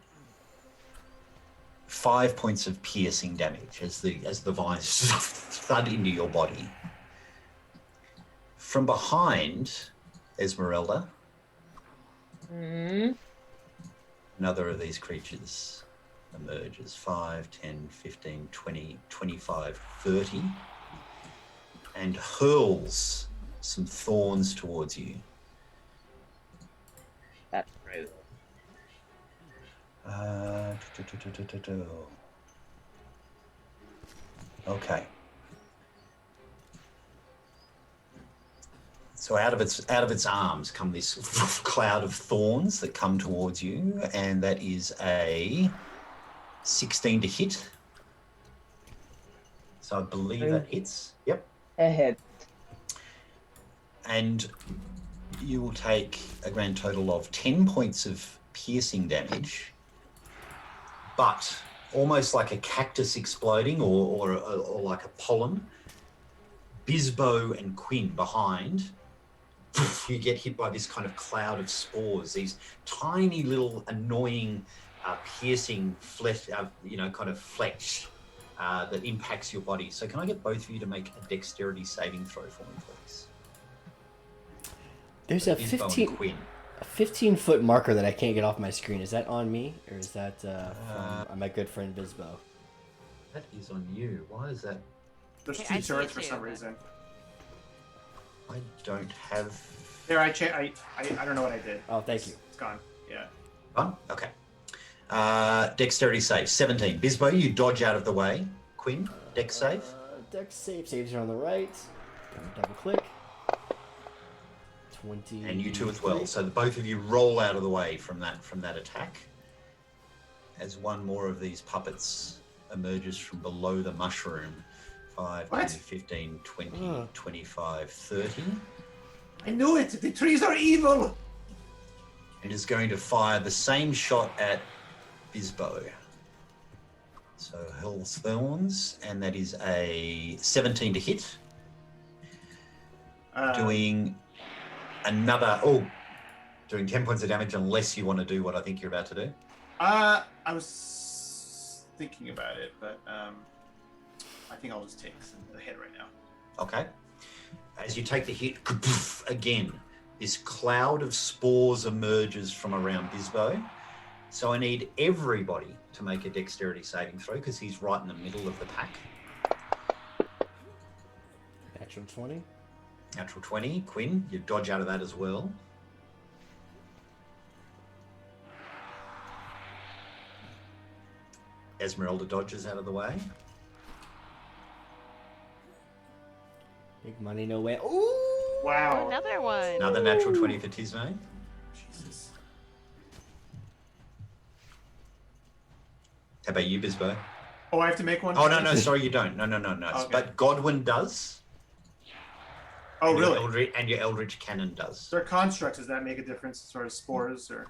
5 points of piercing damage as the vines thud into your body. From behind Esmeralda, another of these creatures emerges. 5, 10, 15, 20, 25, 30, and hurls some thorns towards you. That's rude. Okay. So out of its arms come this cloud of thorns that come towards you, and that is a 16 to hit. So I believe that hits. Yep. A hit. And you will take a grand total of 10 points of piercing damage, but almost like a cactus exploding or like a pollen, Bisbo and Quinn behind you get hit by this kind of cloud of spores, these tiny little annoying, piercing flesh, kind of flesh that impacts your body. So can I get both of you to make a dexterity saving throw for me, please? There's a Isbo and 15 Quinn. a 15-foot marker that I can't get off my screen. Is that on me, or is that from my good friend Bisbo? That is on you. Why is that? There's I two see turrets it for too, some but- reason. I don't have. There, I don't know what I did. Oh, thank you. It's gone. Yeah. One? Okay. Dexterity save, 17. Bisbo, you dodge out of the way. Quinn, dex save. Dex saves are on the right. Double click. 20. And you two as well. So the both of you roll out of the way from that attack. As one more of these puppets emerges from below the mushroom. 5, What? 10, 15, 20, 25, 30. I knew it. The trees are evil. And is going to fire the same shot at Bisbo. So Hell's Thorns, and that is a 17 to hit. Doing 10 points of damage unless you want to do what I think you're about to do. I was thinking about it, but I think I'll just take the hit right now. Okay. As you take the hit, again, this cloud of spores emerges from around Bisbo. So I need everybody to make a dexterity saving throw because he's right in the middle of the pack. Natural 20. Natural 20. Quinn, you dodge out of that as well. Esmeralda dodges out of the way. Big money, no way. Ooh! Wow. Another one. Another natural 20 for Tismane. Jesus. How about you, Bisbo? Oh, I have to make one. Oh, no, sorry, you don't. No. Okay. But Godwin does. Oh, And your really? and your Eldritch Cannon does. They're constructs. Does that make a difference as far as spores or?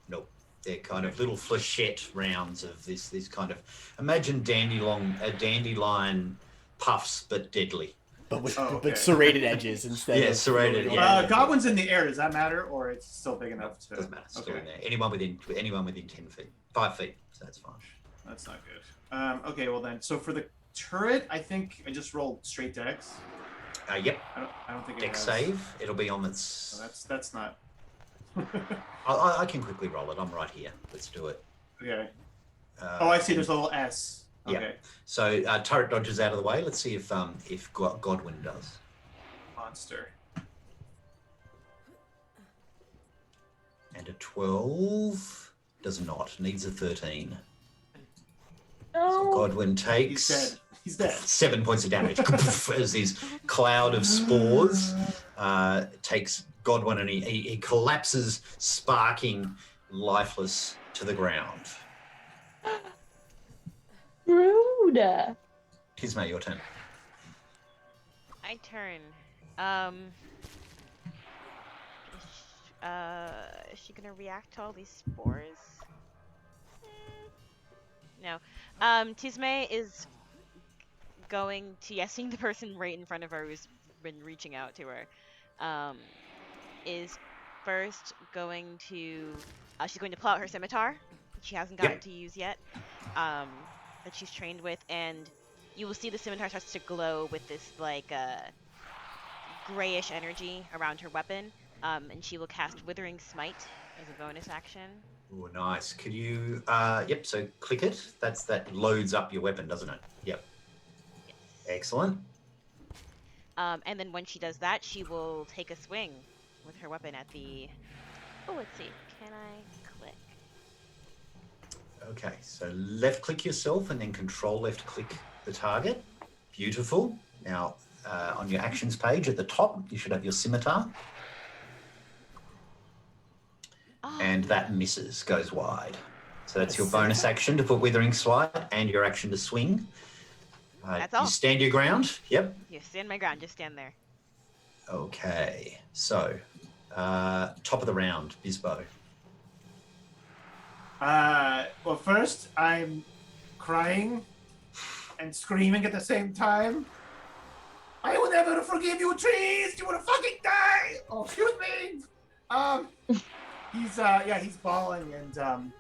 Nope. They're kind of little flechette rounds of this kind of, imagine dandelion puffs, but deadly. But with Oh, okay. but serrated edges instead Yeah, of serrated, floating yeah. on. Goblins in the air. Does that matter, or it's still big enough to? Doesn't matter. Still Okay. in there. Anyone within 10 feet, 5 feet. So that's fine. That's not good. Okay, well then. So for the turret, I think I just rolled straight dex. Yep. I don't think it Dex has. save. It'll be on its. So that's not. I can quickly roll it. I'm right here. Let's do it. Okay. Oh, I see. There's a little S. Yeah. Okay. So turret dodges out of the way. Let's see if Godwin does. Monster. And a 12 does not. Needs a 13. No. Godwin He's takes dead. He's dead. 7 points of damage as these cloud of spores takes Godwin, and he collapses, sparking, lifeless to the ground. Rude. Tismay, your turn. I turn. Is she gonna react to all these spores? No. Tismay is going to, seeing the person right in front of her who's been reaching out to her, is first going to, she's going to pull out her scimitar, that she hasn't gotten Yep. to use yet, that she's trained with, and you will see the scimitar starts to glow with this, like, grayish energy around her weapon, and she will cast Withering Smite as a bonus action. Oh, nice. Could you? Yep. So click it. That loads up your weapon, doesn't it? Yep. Yes. Excellent. And then when she does that, she will take a swing with her weapon at the. Oh, let's see. Can I click? Okay. So left click yourself, and then control left click the target. Beautiful. Now on your actions page at the top, you should have your scimitar, Oh, and that misses, goes wide. So that's your That's bonus action to put Withering Slide, and your action to swing. That's You all. stand your ground. Yep. you stand my ground. Just stand there. Okay. So top of the round, Bisbo. Well, first I'm crying and screaming at the same time. I will never forgive you, trees. You will fucking die. Oh, excuse me. He's bawling and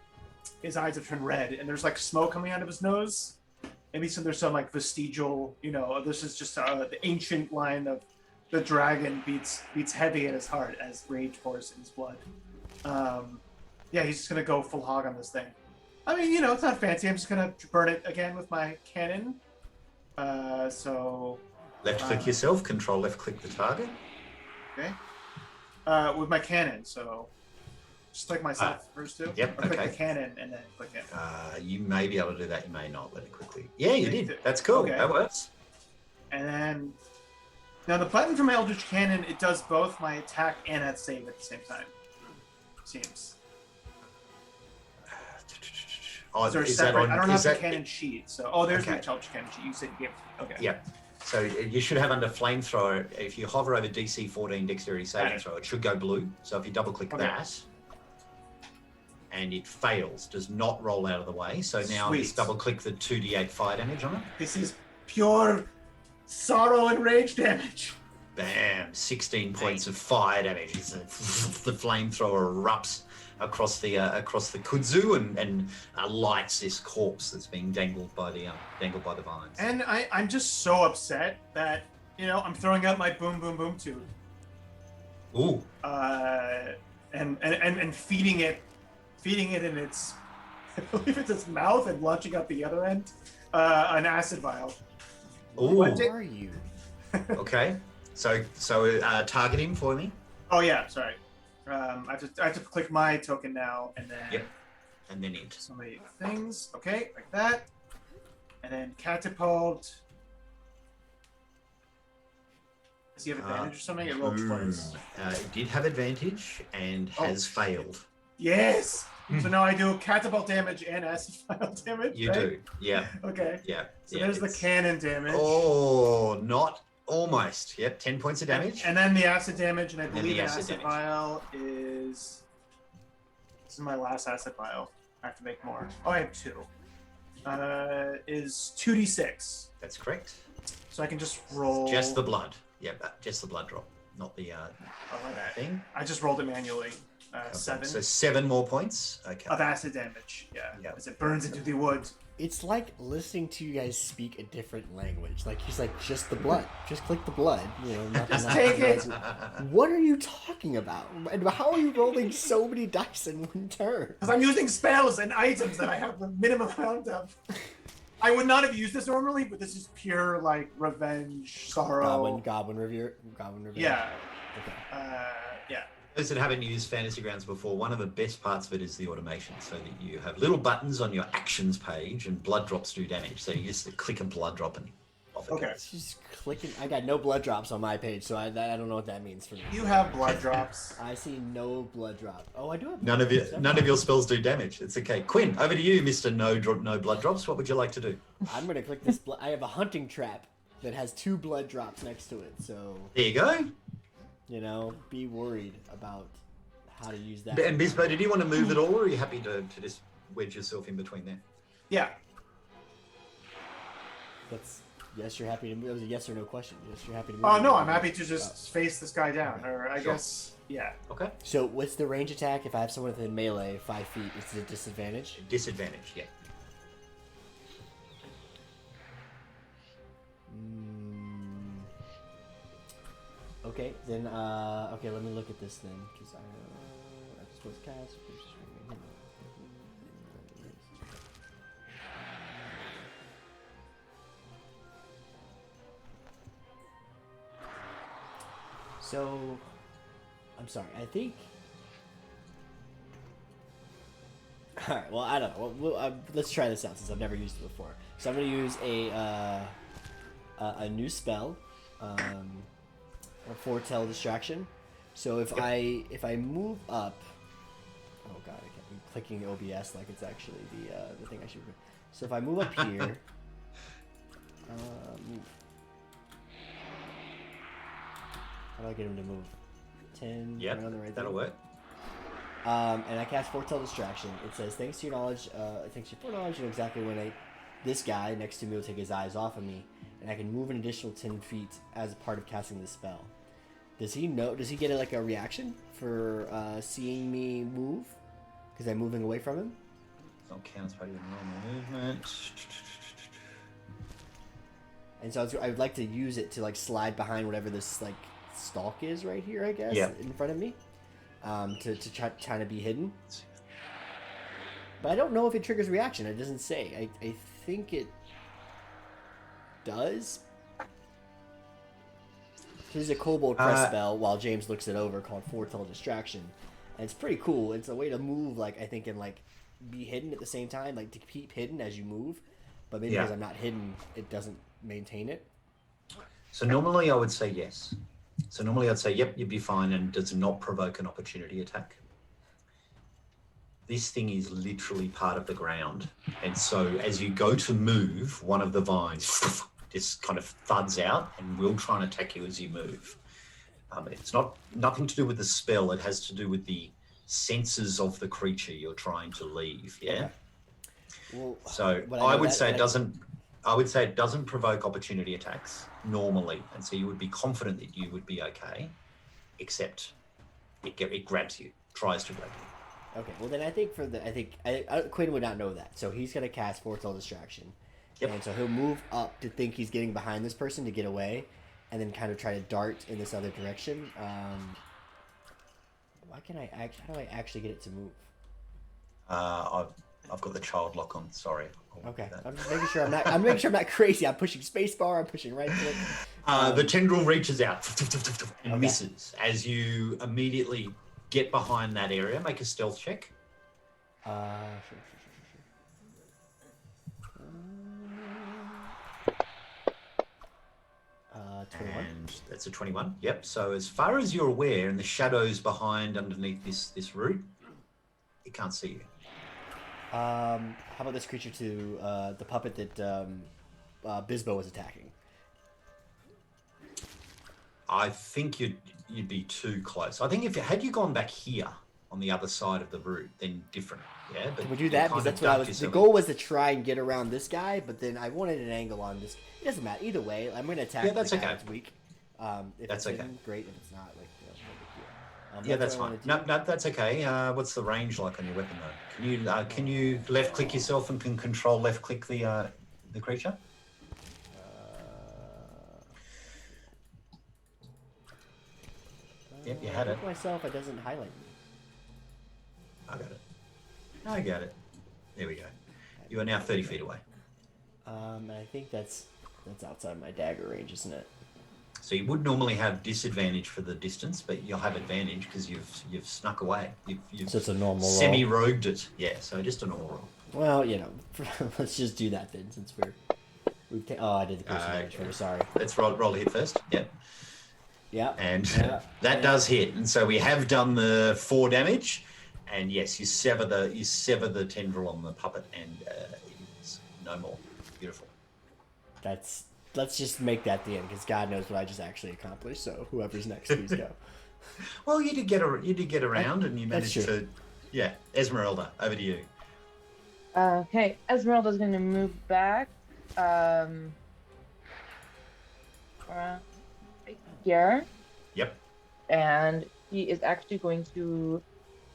his eyes have turned red and there's like smoke coming out of his nose. Maybe there's some like vestigial, this is just the ancient line of the dragon beats heavy in his heart as rage pours in his blood. He's just gonna go full hog on this thing. I mean, it's not fancy. I'm just gonna burn it again with my cannon. Left click yourself, control left click the target. Okay. With my cannon, so just click myself first too. Yep. Or click the cannon and then click it. You may be able to do that. You may not. Let it quickly. Yeah, you did. That's cool. Okay. That works. And then now the button for my Eldritch Cannon, it does both my attack and that save at the same time. Seems. Oh, is there is separate? that on? I don't have the that, cannon sheet. So there's Okay. my Eldritch Cannon sheet. You said you gave. Okay. Yeah. So you should have under flamethrower. If you hover over DC 14 dexterity saving throw, it should go blue. So if you double click that, and it fails, does not roll out of the way. So now just double click the 2d8 fire damage on it. This is pure sorrow and rage damage. Bam! 16 points of fire damage. The flamethrower erupts across the kudzu and lights this corpse that's being dangled by the vines. And I'm just so upset that I'm throwing out my boom boom boom tube. Ooh. And feeding it in its, I believe it's its mouth and launching out the other end, an acid vial. Ooh. What are you? Okay. So target him for me. Oh yeah, sorry. I have to click my token now and then. Yep. And then it. So many things. Okay, like that. And then catapult. Does he have advantage or something? It rolled twice. It did have advantage and has failed. Yes. So now I do catapult damage and acid vial damage. You right? do. Yeah. Okay. Yeah. So there's the cannon damage. Oh, not almost. Yep. 10 points of damage. And then the acid damage, and I believe the acid acid damage. vial is. This is my last acid vial. I have to make more. Oh, I have 2. Is 2d6. That's correct. So I can just roll. Just the blood. Yep. Just the blood drop, not the thing. I just rolled it manually. 7 So 7 more points. Okay. of acid damage. Yeah. Yep. As it burns into the wood. It's like listening to you guys speak a different language. Like he's like, just the blood. Just click the blood. Just take it. What are you talking about? And how are you rolling so many dice in one turn? Because I'm using spells and items that I have the minimum amount of. I would not have used this normally, but this is pure like revenge, sorrow. Goblin Revere. Yeah. Okay. Yeah. Those that haven't used Fantasy Grounds before, one of the best parts of it is the automation, so that you have little buttons on your actions page and blood drops do damage. So you just click a blood drop and off it Okay. goes. It's just clicking. I got no blood drops on my page, so I don't know what that means for me. You have blood drops. I see no blood drop. Oh, I do have. None of your spells do damage. It's okay. Quinn, over to you, Mr. No blood drops. What would you like to do? I'm gonna click this. I have a hunting trap that has 2 blood drops next to it, so There you go. be worried about how to use that. And Bispo, did you want to move at all, or are you happy to just wedge yourself in between there? Yeah. That's yes. You're happy to move. It was a yes or no question. Yes, you're happy to move. Oh no, I'm happy to just face this guy down, or I Sure. guess yeah. Okay. So what's the range attack if I have someone within melee 5 feet? Is it a disadvantage? Disadvantage, yeah. Okay, then okay. Let me look at this then, because I'm supposed to cast. So, I'm sorry. I think. All right. Well, I don't know. Let's try this out since I've never used it before. So I'm going to use a new spell, a foretell distraction. So if I move up, oh god, I'm clicking OBS like it's actually the thing I should. So if I move up here, how do I get him to move? 10. Yep, around the right that'll thing? work. And I cast Foretell Distraction. It says, thanks to your foreknowledge, you know exactly when this guy next to me will take his eyes off of me. and I can move an additional 10 feet as a part of casting the spell. Does he know? Does he get like a reaction for seeing me move? Because I'm moving away from him. Not counts by your normal movement. And so I would like to use it to like slide behind whatever this like stalk is right here, I guess, Yep. in front of me, to try to be hidden. But I don't know if it triggers reaction. It doesn't say. I think it does. Here's a kobold press spell while James looks it over called Foretell Distraction. And it's pretty cool. It's a way to move, like, I think, and, like, be hidden at the same time, like, to keep hidden as you move. But maybe because I'm not hidden, it doesn't maintain it. So normally I would say yes. So normally I'd say, yep, you'd be fine and does not provoke an opportunity attack. This thing is literally part of the ground. And so as you go to move, one of the vines just kind of thuds out and will try and attack you as you move. It's nothing to do with the spell. It has to do with the senses of the creature you're trying to leave. Yeah. Okay. Well, so I would say it doesn't provoke opportunity attacks normally, and so you would be confident that you would be okay, except it grabs you, tries to grab you. Okay. Well, then I think Quinn would not know that, so he's gonna cast Foretell Distraction, and so he'll move up to think he's getting behind this person to get away, and then kind of try to dart in this other direction. How do I actually get it to move? I've got the child lock on. Sorry. Okay. I'm just making sure I'm making sure I'm not crazy. I'm pushing spacebar. I'm pushing right click. The tendril reaches out and Okay. misses as you immediately get behind that area. Make a stealth check. Sure. 21. And that's a 21. Yep. So as far as you're aware, in the shadows behind underneath this root, it can't see you. How about this creature to the puppet that Bisbo was attacking? I think you'd be too close. I think had you gone back here on the other side of the route, then different. Yeah, but Can we do that? Because that's what I was. The goal was to try and get around this guy, but then I wanted an angle on this. It doesn't matter either way. I'm going to attack. Yeah, that's the guy okay. that's weak. If That's it's okay. hidden, great. If it's not, like, no big deal. Yeah, that's fine. No, that's okay. What's the range like on your weapon though? Can you left click yourself and can control left click the creature? Yep, you had it. Myself, it doesn't highlight me. I got it. There we go. You are now 30 feet away. And I think that's outside my dagger range, isn't it? So you would normally have disadvantage for the distance, but you'll have advantage because you've snuck away. You've So it's a normal roll. semi-rogued it. Yeah, so just a normal roll. Well, let's just do that then, since I did the person damage first. Sorry. Let's roll a hit first. Yep. Yeah. And that does hit. And so we have done the 4 damage. And yes, you sever the tendril on the puppet, and it's no more. Beautiful. Let's just make that the end, because God knows what I just actually accomplished. So whoever's next, please go. Well, you did get around, and you managed That's true. to. Yeah, Esmeralda, over to you. Okay, Esmeralda's going to move back. Around right here. Yep. And he is actually going to,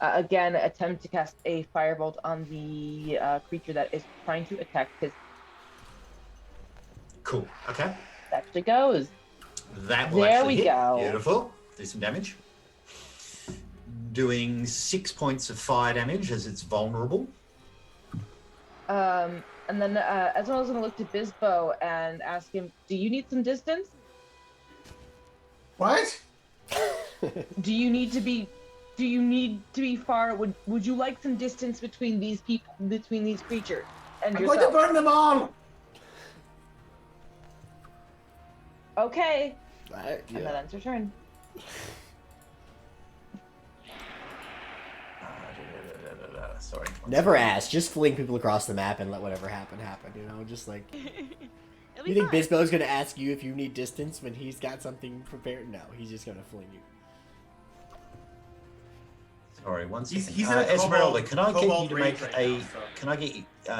again, attempt to cast a firebolt on the creature that is trying to attack his. Cool. Okay. That actually goes. That will There actually we hit. go. Beautiful. Do some damage. Doing 6 points of fire damage as it's vulnerable. And then Esmeralda's going to look to Bisbo and ask him, do you need some distance? What? Do you need to be far? Would you like some distance between these people, between these creatures and I'm going to yourself? burn them all! Okay. Right, And then ends your turn. Sorry. Never ask. Just fling people across the map and let whatever happen. Just like. It'll You be think fine. Bisbo's gonna ask you if you need distance when he's got something prepared? No, he's just gonna fling you. Sorry, one second. He's in a Esmeralda, kobold- can I get you kobold to range make right a? now, so- Can I get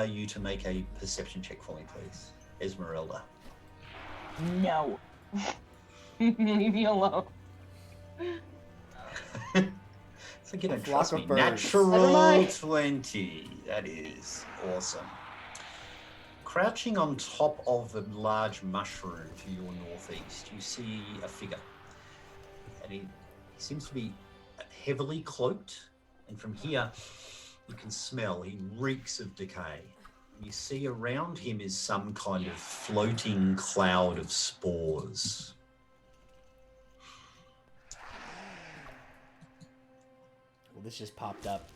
you to make a perception check for me, please, Esmeralda? No. Leave me alone. So you don't Flock trust of me. birds. Natural Never mind. 20. That is awesome. Crouching on top of the large mushroom to your northeast, you see a figure. And he seems to be heavily cloaked. And from here, you can smell he reeks of decay. You see around him is some kind of floating cloud of spores. Well, this just popped up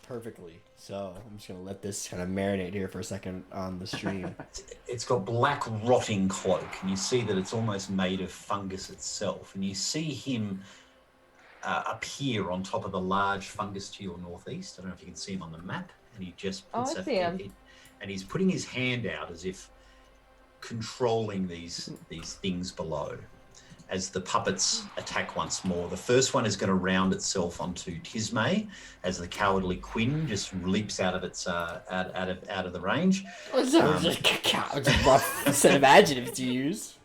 perfectly, so I'm just gonna let this kind of marinate here for a second on the stream. It's got black rotting cloak, and you see that it's almost made of fungus itself. And you see him appear on top of the large fungus to your northeast. I don't know if you can see him on the map. And he just puts I see him. And he's putting his hand out as if controlling these things below. As the puppets attack once more, the first one is going to round itself onto Tismay as the cowardly Quinn just leaps out of its out of the range. It's a rough set of adjectives to use.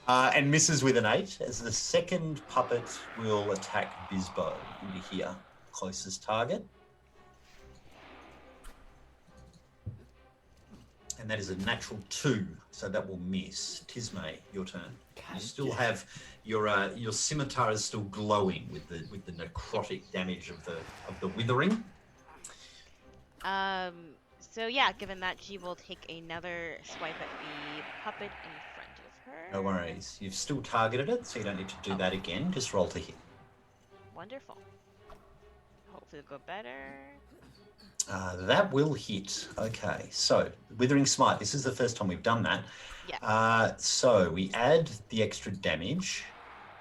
And misses with an 8, as the second puppet will attack Bisbo into here, closest target. And that is a natural 2, so that will miss. Tismay, your turn. You still have your scimitar is still glowing with the necrotic damage of the withering. So yeah, given that, she will take another swipe at the puppet in front of her. No worries. You've still targeted it, so you don't need to do that again. Just roll to hit. Wonderful. Hopefully it'll go better. That will hit. Okay, so Withering Smite. This is the first time we've done that. Yeah. So we add the extra damage,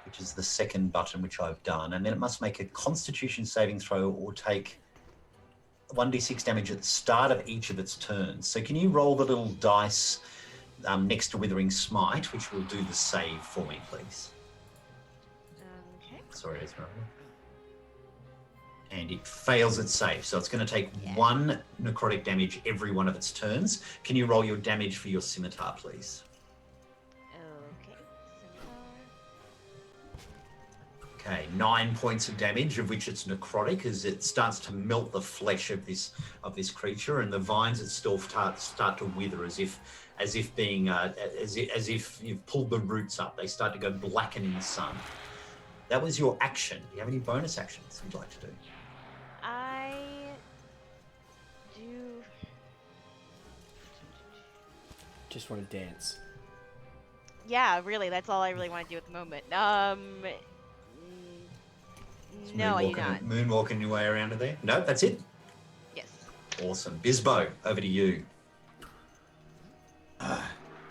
which is the second button, which I've done, and then it must make a Constitution saving throw or take 1d6 damage at the start of each of its turns. So can you roll the little dice next to Withering Smite, which will do the save for me, please? Okay. Sorry, Esmeralda. And it fails its save, so it's going to take 1 necrotic damage every one of its turns. Can you roll your damage for your scimitar, please? Okay. Okay, 9 points of damage, of which it's necrotic, as it starts to melt the flesh of this creature, and the vines itself start to wither as if you've pulled the roots up. They start to go blacken in the sun. That was your action. Do you have any bonus actions you'd like to do? I do. Just want to dance. Yeah, really, that's all I really want to do at the moment. No, I do not. Moonwalking your way around to there? No, that's it? Yes. Awesome. Bisbo, over to you.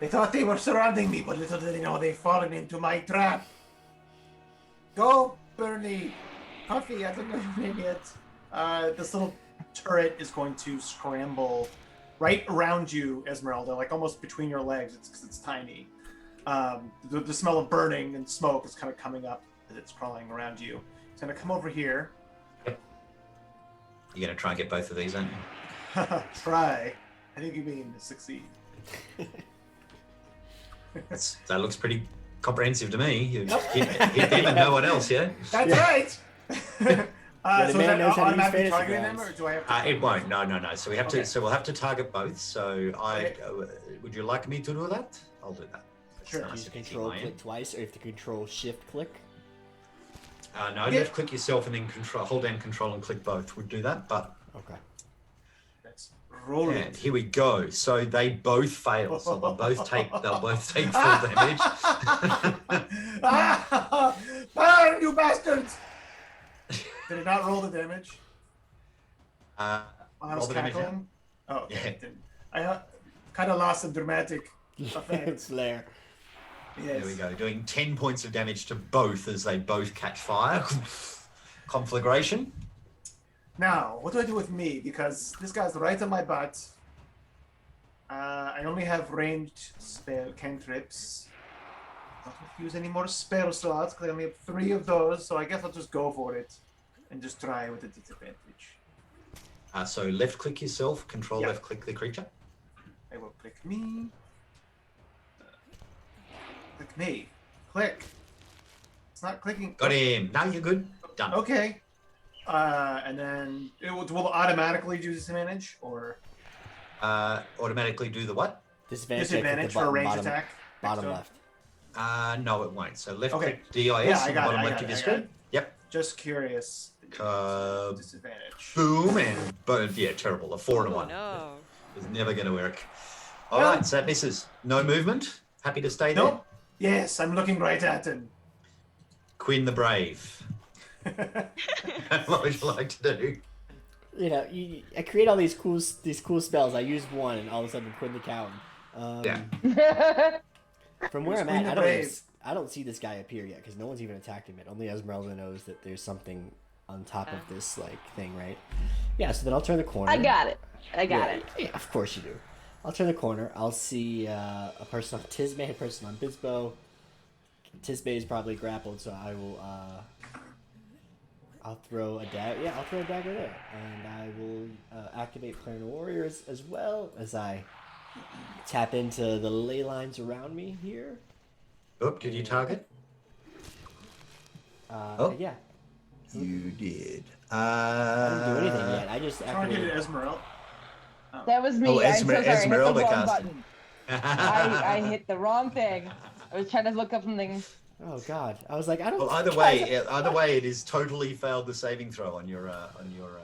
They thought they were surrounding me, but little did they know they've fallen into my trap. Go, Bernie. Coffee, I don't know your name yet. This little turret is going to scramble right around you, Esmeralda, like almost between your legs. It's tiny. The smell of burning and smoke is kind of coming up as it's crawling around you. It's going to come over here. Yep. You're going to try and get both of these, aren't you? Try. I think you mean succeed. That looks pretty comprehensive to me. You hit him and no one else, yeah? That's right! The So man is that knows how to use automatically fantasy targeting them, grounds. or do I have to? It won't. No. So we have to. Okay. So we'll have to target both. So Okay. would you like me to do that? I'll do that. That's Sure. nice Use of you, control Ryan. click twice, or you have to control shift click. No, left click yourself and then hold down control and click both. Would do that, but Okay. Let's roll and it. here we go. So they both fail. So they'll both take full damage. Burn, you bastards! Did it not roll the damage? While I Roll was the damage now. cackling? Oh, okay. Yeah. It didn't. I kind of lost some dramatic effect. Flare. Yes. There we go. Doing 10 points of damage to both as they both catch fire. Conflagration. Now, what do I do with me? Because this guy's right on my butt. I only have ranged spell cantrips. I don't have to use any more spell slots because I only have 3 of those, so I guess I'll just go for it and just try with a disadvantage. So left click yourself, control Yeah. left click the creature. I will click me. Click me. Click. It's not clicking. Got him. No, you're good. Done. Okay. And then will it automatically do disadvantage or Automatically do the what? disadvantage for a range attack? Bottom Next left. No, it won't. So left Okay. click DIS Yeah, I on got bottom it, I left got of it, your I got screen. it. Yep. Just curious. Disadvantage. Boom and but yeah, terrible. A 4 and a Oh 1. no. It's never going to work. All Well- right, so that misses. No movement. Happy to stay there. Nope. Yes, I'm looking right at him. Quinn the Brave. What would you like to do? You know, I create all these cool spells. I use one, and all of a sudden, Quinn the Cowan. Yeah. From where I'm Quinn at, the Brave. I don't see this guy appear yet because no one's even attacked him yet. Only Esmeralda knows that there's something on top of this thing, right? Yeah. So then I'll turn the corner. I got it. I got it. Yeah, of course you do. I'll turn the corner. I'll see a person on Tisbe, a person on Bisbo. Tisbe is probably grappled, so I will. I'll throw a dagger. Yeah, I'll throw a dagger there, and I will activate Planar Warriors as well as I tap into the ley lines around me here. Oh, did you target? Yeah. You did. I didn't do anything yet. I just Targeted activated. Esmeralda. That was me. Oh, I'm so sorry. I hit the Esmeralda wrong cast. button. I hit the wrong thing. I was trying to look up something. Oh God! I was like, I don't. Well, either way, it is totally failed the saving throw on your. I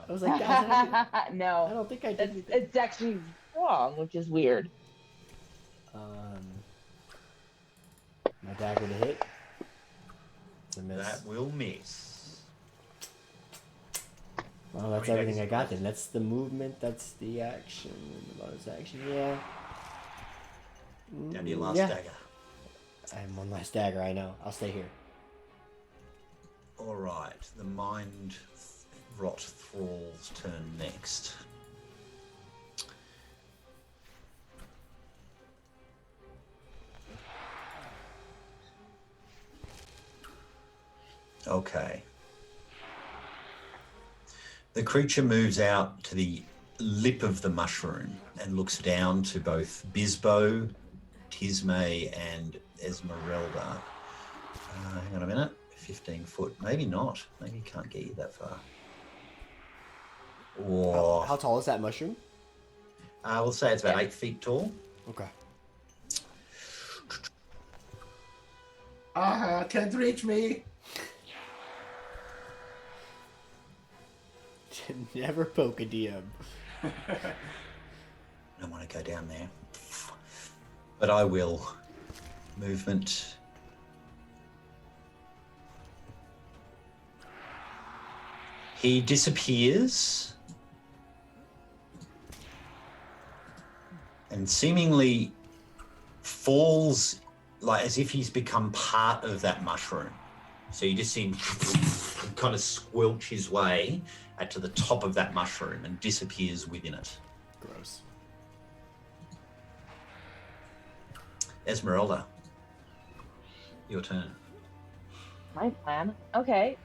was like, guys, I No, don't think I did it's, anything. it's actually wrong, which is weird. My dagger to hit. It's a miss. That will miss. Well, that's How many everything I daggers got left? then. That's the movement. That's the action. The bonus action. Yeah. Down to your last Yeah. dagger. I have one last dagger. I know. I'll stay here. All right, the mind rot thrall's turn next. Okay. The creature moves out to the lip of the mushroom and looks down to both Bisbo, Tisme, and Esmeralda. Hang on a minute. 15 foot. Maybe not. Maybe he can't get you that far. Or How tall is that mushroom? we'll say it's about 8 feet tall. Okay. Can't reach me. Never poke a DM. I don't want to go down there. But I will. Movement. He disappears. And seemingly falls like as if he's become part of that mushroom. So you just see him kind of squelch his way to the top of that mushroom and disappears within it. Gross. Esmeralda, your turn. My plan. Okay.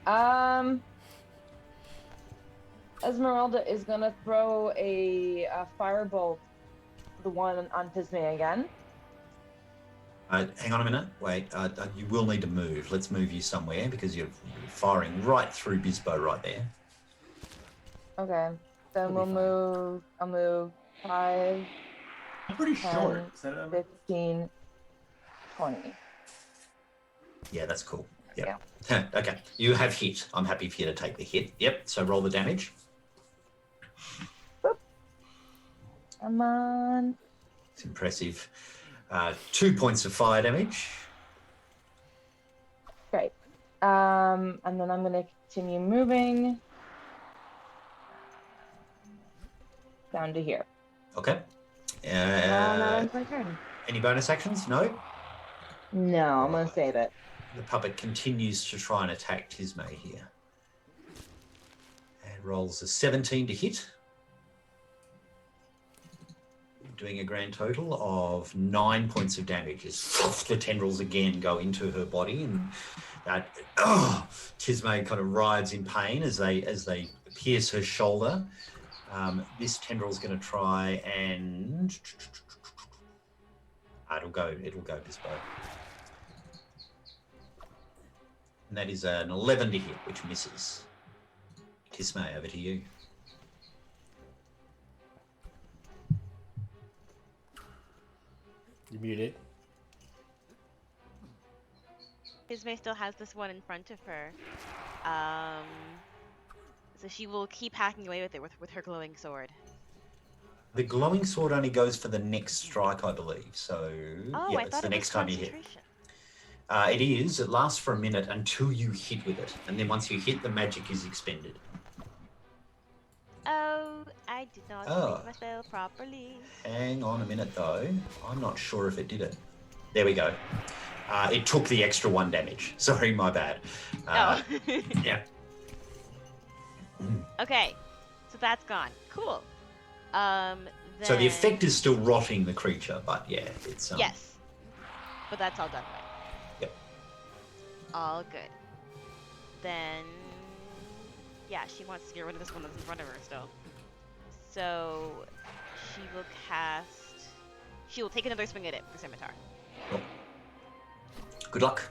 Esmeralda is gonna throw a firebolt, the one on Tisme again. Hang on a minute. Wait, you will need to move. Let's move you somewhere because you're firing right through Bisbo right there. Okay. Then That'll be I'll move 5, I'm pretty 10, short. Is that 15, 20. Yeah, that's cool. Yep. Okay, you have hit. I'm happy for you to take the hit. Yep, so roll the damage. Come on. It's impressive. 2 points of fire damage. Great. And then I'm gonna continue moving down to here. Okay. Now it's my turn. Any bonus actions? No? No, I'm gonna save it. The puppet continues to try and attack Tisme here. And rolls a 17 to hit. Doing a grand total of 9 points of damage as the tendrils again go into her body, and Tisme kind of writhes in pain as they pierce her shoulder. This tendril's going to try and it'll go Bisbo. And that is an 11 to hit, which misses. Tismay, over to you. You muted. Ismay still has this one in front of her. So she will keep hacking away with it with her glowing sword. The glowing sword only goes for the next strike, I believe. So, Oh, yeah, I it's thought the it next was time you hit. concentration. It is. It lasts for a minute until you hit with it. And then once you hit, the magic is expended. Oh, I did not make myself properly. Hang on a minute, though. I'm not sure if it did it. There we go. It took the extra 1 damage. Sorry, my bad. Yeah. Okay, so that's gone. Cool. So the effect is still rotting the creature, but yeah, it's... Yes. But that's all done with. Yep. All good. Then... Yeah, she wants to get rid of this one that's in front of her still. So... She will cast... She will take another swing at it with the scimitar. Cool. Good luck.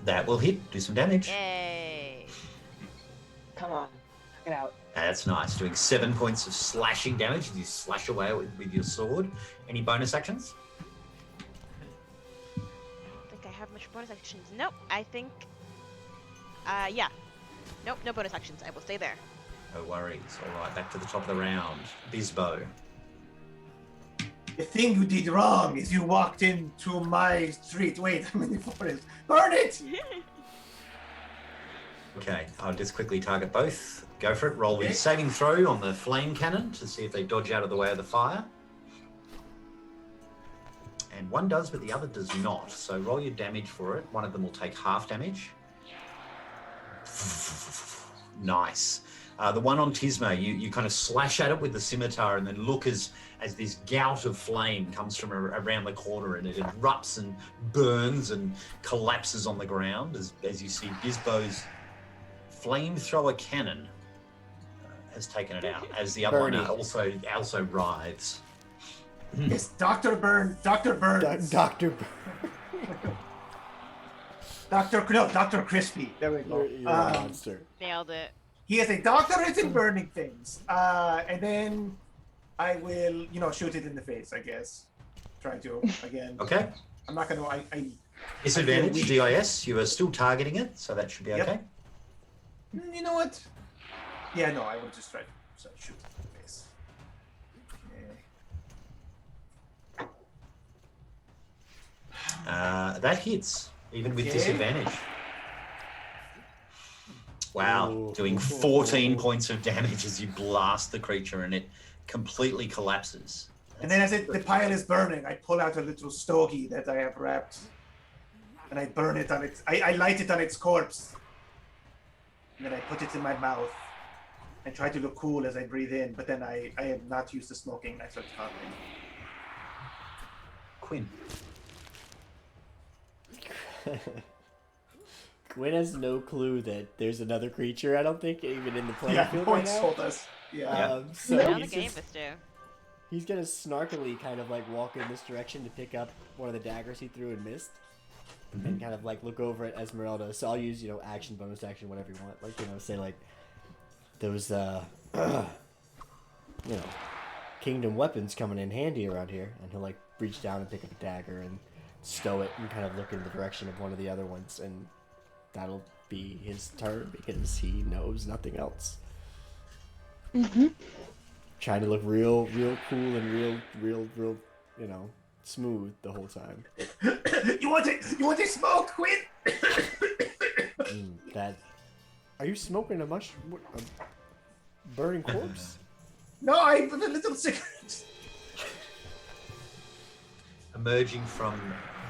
That will hit. Do some damage. Yay! Come on, knock it out. That's nice. Doing 7 points of slashing damage as you slash away with your sword. Any bonus actions? I think I have much bonus actions. Nope, I think... yeah. Nope, no bonus actions. I will stay there. No worries. All right, back to the top of the round. Bisbo. The thing you did wrong is you walked into my street. Wait, I'm in the forest. Burn it! Okay, I'll just quickly target both. Go for it. Roll the saving throw on the flame cannon to see if they dodge out of the way of the fire. And one does, but the other does not. So roll your damage for it. One of them will take half damage. Nice. The one on Tisma, you kind of slash at it with the scimitar and then look as this gout of flame comes from around the corner and it erupts and burns and collapses on the ground as you see Bisbo's flamethrower cannon has taken it out, as the other one also writhes. It's Dr. Burns. Dr. Burns. Dr. Dr. Crispy. There we go. You're a monster. Nailed it. He has a doctorate in burning things. And then I will, shoot it in the face, I guess. Try to, again. Okay. I'm not going to... Disadvantage, DIS. You are still targeting it, so that should be okay. You know what? Yeah, no, I will just try to shoot it in the face. Okay. That hits, even with disadvantage. Wow, doing 14 points of damage as you blast the creature and it completely collapses. And then as the pile is burning, I pull out a little stogie that I have wrapped and I burn it on its... I light it on its corpse. And then I put it in my mouth and try to look cool as I breathe in, but then I am not used to smoking and I start coughing. Quinn. Quinn has no clue that there's another creature, I don't think, even in the playing Yeah, field right points now. told us. Yeah. So Now the he's, game just, is due. he's gonna snarkily kind of like walk in this direction to pick up one of the daggers he threw and missed. And kind of like look over at Esmeralda. So I'll use, action, bonus action, whatever you want. Like, say like those kingdom weapons coming in handy around here. And he'll like reach down and pick up a dagger and stow it and kind of look in the direction of one of the other ones, and that'll be his turn because he knows nothing else. Mm-hmm. Trying to look real cool and real, smooth the whole time. You want to smoke, Quinn? Are you smoking a burning corpse? No, I have a little cigarette. Emerging from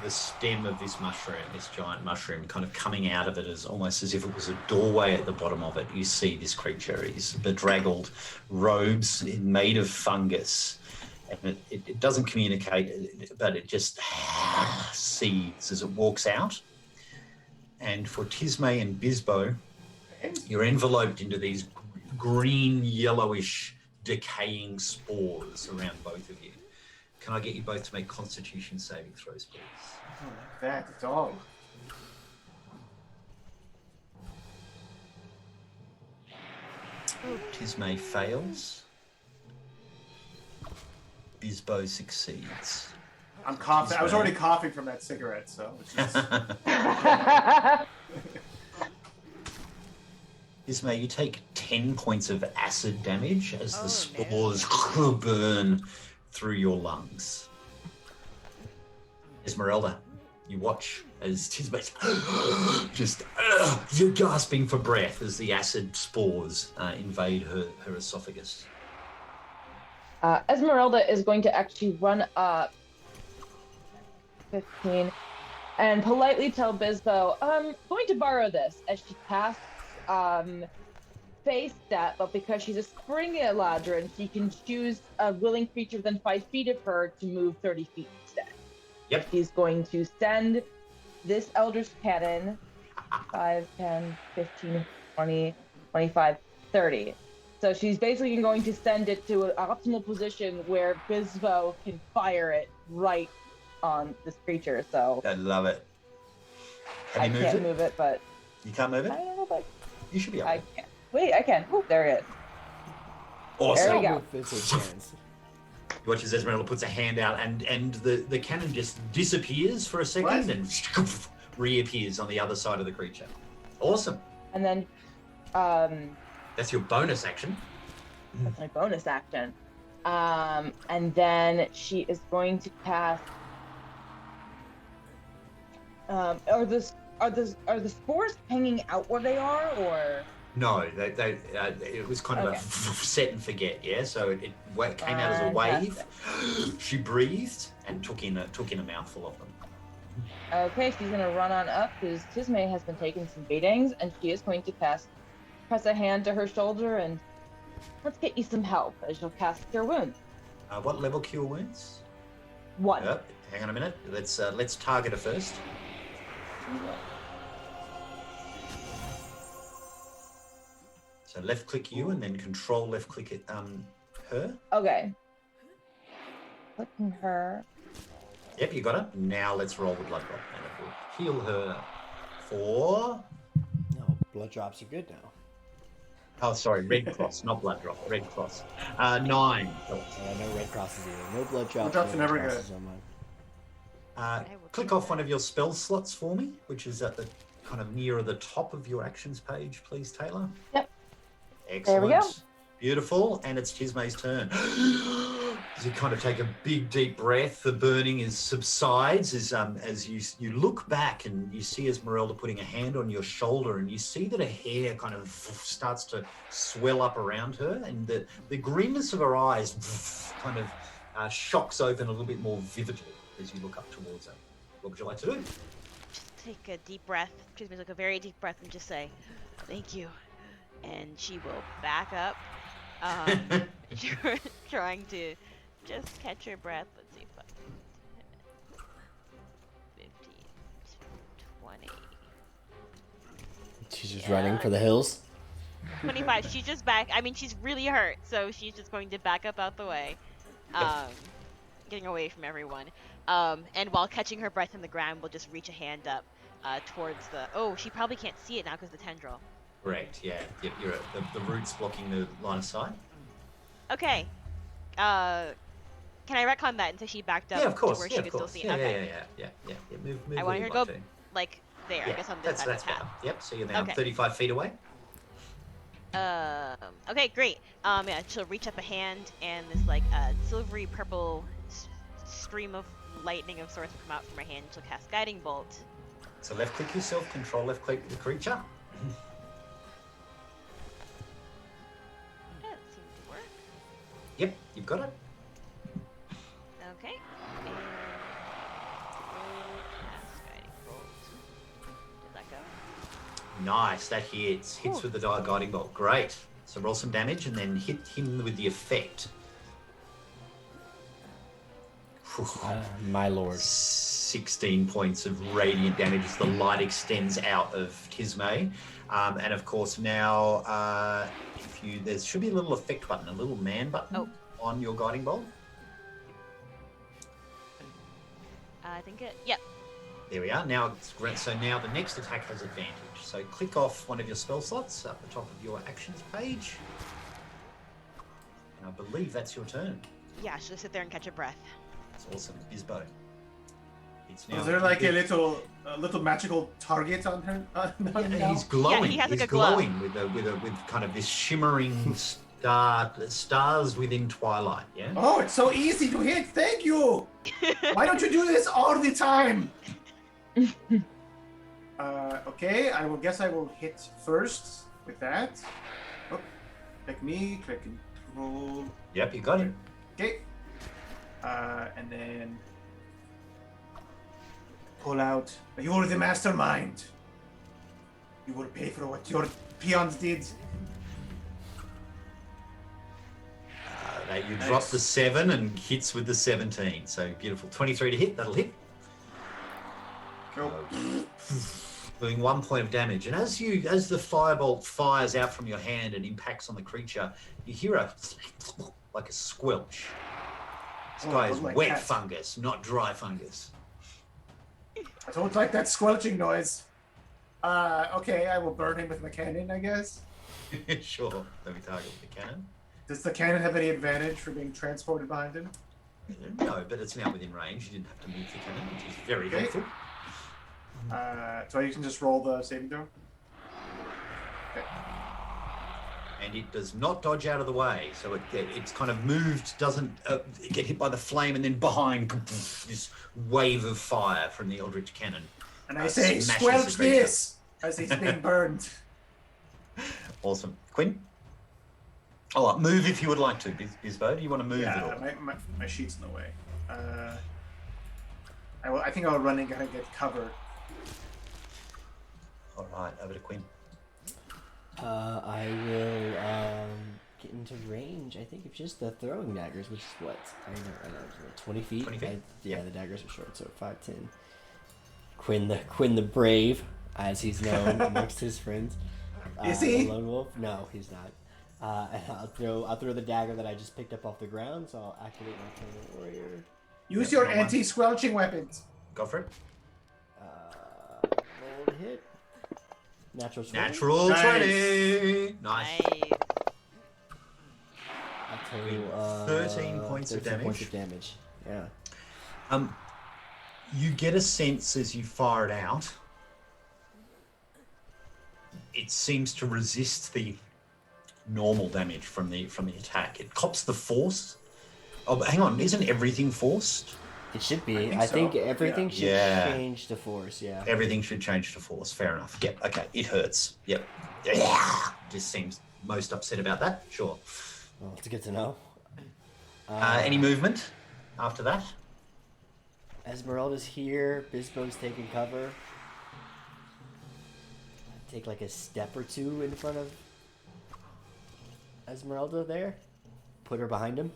the stem of this mushroom, this giant mushroom, kind of coming out of it as almost as if it was a doorway at the bottom of it, you see this creature. He's bedraggled robes made of fungus. And it doesn't communicate, but it just seethes as it walks out. And for Tismay and Bisbo, you're enveloped into these green, yellowish, decaying spores around both of you. Can I get you both to make Constitution saving throws, please? I don't like that at all. Tismay fails. Bisbo succeeds. I'm coughing. I was already coughing from that cigarette, so it's just... Tismay, you take 10 points of acid damage as the spores burn through your lungs. Esmeralda, you watch as Tismay's just you're gasping for breath as the acid spores invade her esophagus. Esmeralda is going to actually run up 15 and politely tell Bisbo, going to borrow this, as she casts Face Step, but because she's a springy Eladrin, she can choose a willing creature within 5 feet of her to move 30 feet instead. Yep. She's going to send this Eldritch Cannon 5, 10, 15, 20, 25, 30. So she's basically going to send it to an optimal position where Bisbo can fire it right on this creature. So I love it. Have I you moved can't it? move it, but You can't move I it? don't know, but You should be able I to. can. Wait, I can. Oh, there it is. Awesome. There we go. With Vincent's hands. You watch as Esmeralda puts a hand out and the cannon just disappears for a second What? and reappears on the other side of the creature. Awesome. And then That's your bonus action. that's my bonus action. And then she is going to cast. Are the spores hanging out where they are, or? No, it was kind of Okay. a set and forget, yeah. So it came out as a wave. She breathed and took in a mouthful of them. Okay, she's gonna run on up because Tismay has been taking some beatings, and she is going to press a hand to her shoulder and let's get you some help as she'll cast Cure Wounds. What level cure wounds? 1. Hang on a minute. Let's target her first. So left click you and then control left click it her. Okay. Clicking her. Yep, you got it. Now let's roll the blood drop and it will heal her for. No, blood drops are good now. Oh, sorry, red cross, not blood drop. Red cross. 9. No red crosses either. No blood drops. drops are no red never crosses on mine. Click off one of your spell slots for me, which is at the kind of nearer the top of your actions page, please, Taylor. Yep. Excellent. There we go. Beautiful. And it's Tismay's turn. As you kind of take a big, deep breath, the burning subsides as you look back and you see Esmeralda putting a hand on your shoulder and you see that her hair kind of starts to swell up around her and the greenness of her eyes kind of shocks open a little bit more vividly as you look up towards her. What would you like to do? Just take a deep breath. Excuse me, like a very deep breath, and just say, "Thank you." And she will back up, trying to just catch her breath. Let's see, 5, 10, 15, 20. She's just running for the hills. 25. She's just back. I mean, she's really hurt, so she's just going to back up out the way, getting away from everyone. And while catching her breath in the ground, we'll just reach a hand up towards the. Oh, she probably can't see it now because the tendril. Correct, yeah. Yep, you're the roots blocking the line of sight. Okay. Can I retcon that until she backed up Yeah, of course. to where Yeah, she of could still course. see? Yeah, Okay. yeah. Move I where want you'd her to like go like there. Yeah, I guess on this that's side of the better. path. Yep, so you're now Okay. 35 feet away. Okay, great. Yeah, she'll reach up a hand and this like silvery purple stream of lightning of sorts will come out from her hand. She'll cast Guiding Bolt. So left click yourself, control left click the creature. That seems to work. Yep, you've got it. Okay. And cast Guiding Bolt. Did that go? Nice, that hits. Hits with the guiding bolt. Great. So roll some damage and then hit him with the effect. My lord. 16 points of radiant damage as the light extends out of Tismay. And of course now, there should be a little effect button, a little man button on your guiding bolt. I think it. Yep. There we are. Now, so now the next attack has advantage. So click off one of your spell slots up the top of your actions page. And I believe that's your turn. Yeah, she'll sit there and catch a breath. It's awesome. Bisbo. It's now. Is there like a little magical target on her? Yeah, he's glowing. Yeah, he has like he's a glow. glowing with kind of this shimmering stars within twilight. Yeah. Oh, it's so easy to hit. Thank you. Why don't you do this all the time? Okay, guess I will hit first with that. Oh, click me, click control. Yep, you got it. Okay. And then pull out. You're the mastermind. You will pay for what your peons did. You Nice. drop the 7 and hits with the 17. So beautiful. 23 to hit. That'll hit. Cool. Doing 1 point of damage. And as the firebolt fires out from your hand and impacts on the creature, you hear a squelch. This guy is like wet that. fungus, not dry fungus. I don't like that squelching noise. Okay, I will burn him with my cannon, I guess. Sure. Let me target with the cannon. Does the cannon have any advantage for being transported behind him? No, but it's now within range. You didn't have to move the cannon, which is very Okay. helpful. So you can just roll the saving throw? Okay. And it does not dodge out of the way. So it's kind of moved, doesn't get hit by the flame, and then behind this wave of fire from the Eldritch Cannon. And I say, smashes squelch the creature. this! As he's being burned. Awesome. Quinn? Oh, move if you would like to, Bisbo. Do you want to move at all? Yeah, my sheet's in the way. I think I'll run and get cover. All right, over to Quinn. I will get into range. I think of just the throwing daggers, which is what? I don't know, 20 feet? 20 feet? Yeah, the daggers are short, so 5, 10. Quinn the Brave, as he's known amongst his friends. Is he? The lone wolf? No, he's not. And I'll throw the dagger that I just picked up off the ground, so I'll activate my Eternal Warrior. Use Yeah, your come on. anti-squelching weapons. Go for it. Roll to hit. Natural 20. Natural Nice. 20. Nice. Nice. A total 13 points of 13 points damage. of damage. Yeah. You get a sense as you fire it out, it seems to resist the normal damage from the attack. It cops the force. Oh, but hang on, isn't everything forced? It should be. I think I think so. everything should Yeah. change to force, yeah. Everything should change to force. Fair enough. Yep. Okay. It hurts. Yep. Yeah. Just seems most upset about that. Sure. Well, it's good to know. Any movement after that? Esmeralda's here. Bisbo's taking cover. Take like a step or two in front of Esmeralda there. Put her behind him.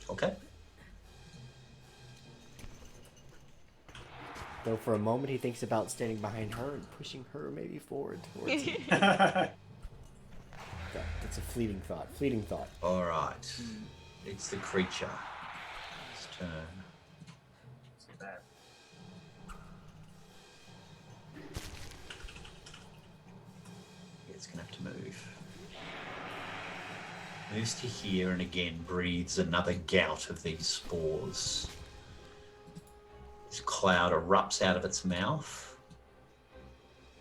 Okay. Though for a moment he thinks about standing behind her and pushing her maybe forward towards him. That's a fleeting thought. Fleeting thought. All right. It's the creature. Its turn. It's gonna have to move. Moves to here and again breathes another gout of these spores. This cloud erupts out of its mouth.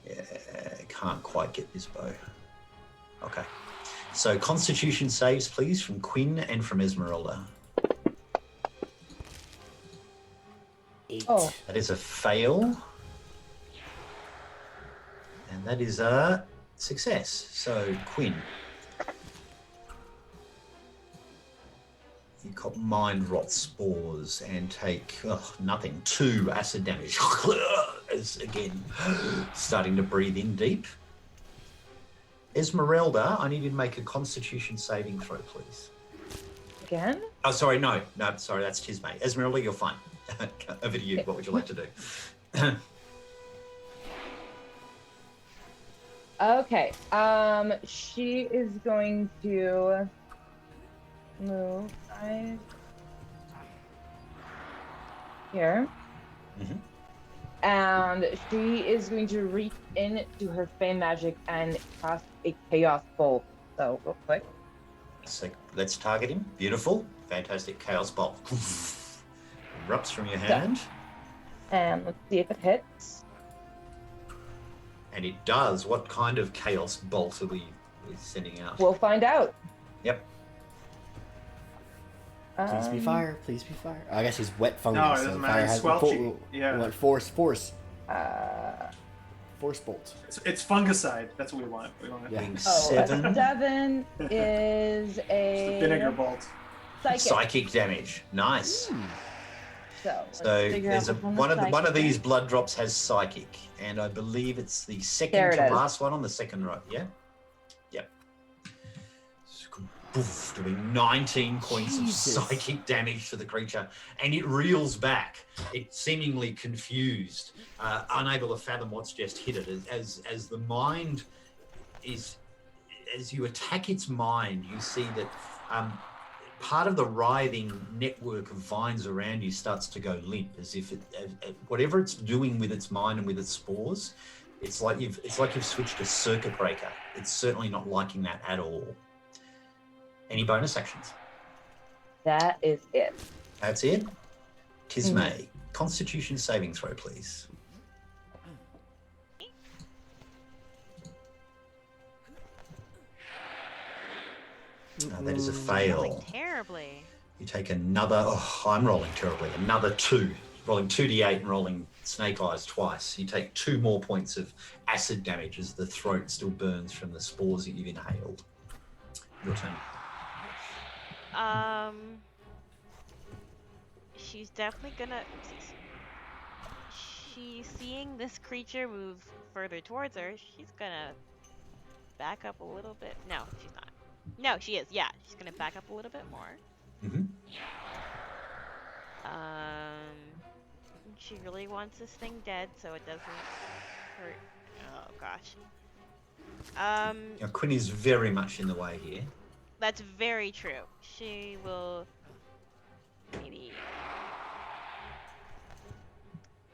Yeah, can't quite get this bow. Okay. So Constitution saves, please, from Quinn and from Esmeralda. 8. Oh. That is a fail. And that is a success. So, Quinn. You got mind rot spores and take nothing. 2 acid damage. As again, starting to breathe in deep. Esmeralda, I need you to make a Constitution saving throw, please. Again? Oh, sorry, no, sorry, that's Tismay. Esmeralda, you're fine. Over to you. What would you like to do? Okay. She is going to move right here. Mhm. And she is going to reach into her Fey magic and cast a Chaos Bolt. So, real quick. So let's target him. Beautiful. Fantastic. Chaos Bolt. Erupts from your hand. And let's see if it hits. And it does. What kind of Chaos Bolt are we sending out? We'll find out. Yep. Please be fire. Please be fire. I guess he's wet fungus. No, it so doesn't fire matter. It's has squelchy. Yeah. We want force. Uh, Force bolt. It's fungicide. That's what we want. We want Yeah. Being oh, 7. a 7 is the vinegar bolt. psychic. Psychic damage. Nice. So, let's So figure there's out which one of psychic these is. blood drops has psychic, and I believe it's the second There it to is. last one on the second row. Yeah. Yep. Poof, doing 19 points Jesus. of psychic damage to the creature, and it reels back. It's seemingly confused, unable to fathom what's just hit it. As the mind is, as you attack its mind, you see that part of the writhing network of vines around you starts to go limp, as if whatever it's doing with its mind and with its spores, it's like you've switched a circuit breaker. It's certainly not liking that at all. Any bonus actions? That is it. That's it. Tismay, Constitution saving throw, please. That is a Rolling fail. terribly. You take another. Oh, I'm rolling terribly. Another 2. Rolling 2d8 and rolling snake eyes twice. You take 2 more points of acid damage as the throat still burns from the spores that you've inhaled. Your turn. She's definitely gonna. Oopsies. She's seeing this creature move further towards her. She's gonna back up a little bit. No, she's not. No, she is. Yeah, she's gonna back up a little bit more. Mm-hmm. She really wants this thing dead, so it doesn't hurt. Oh gosh. Now, Quinn is very much in the way here. That's very true. She will maybe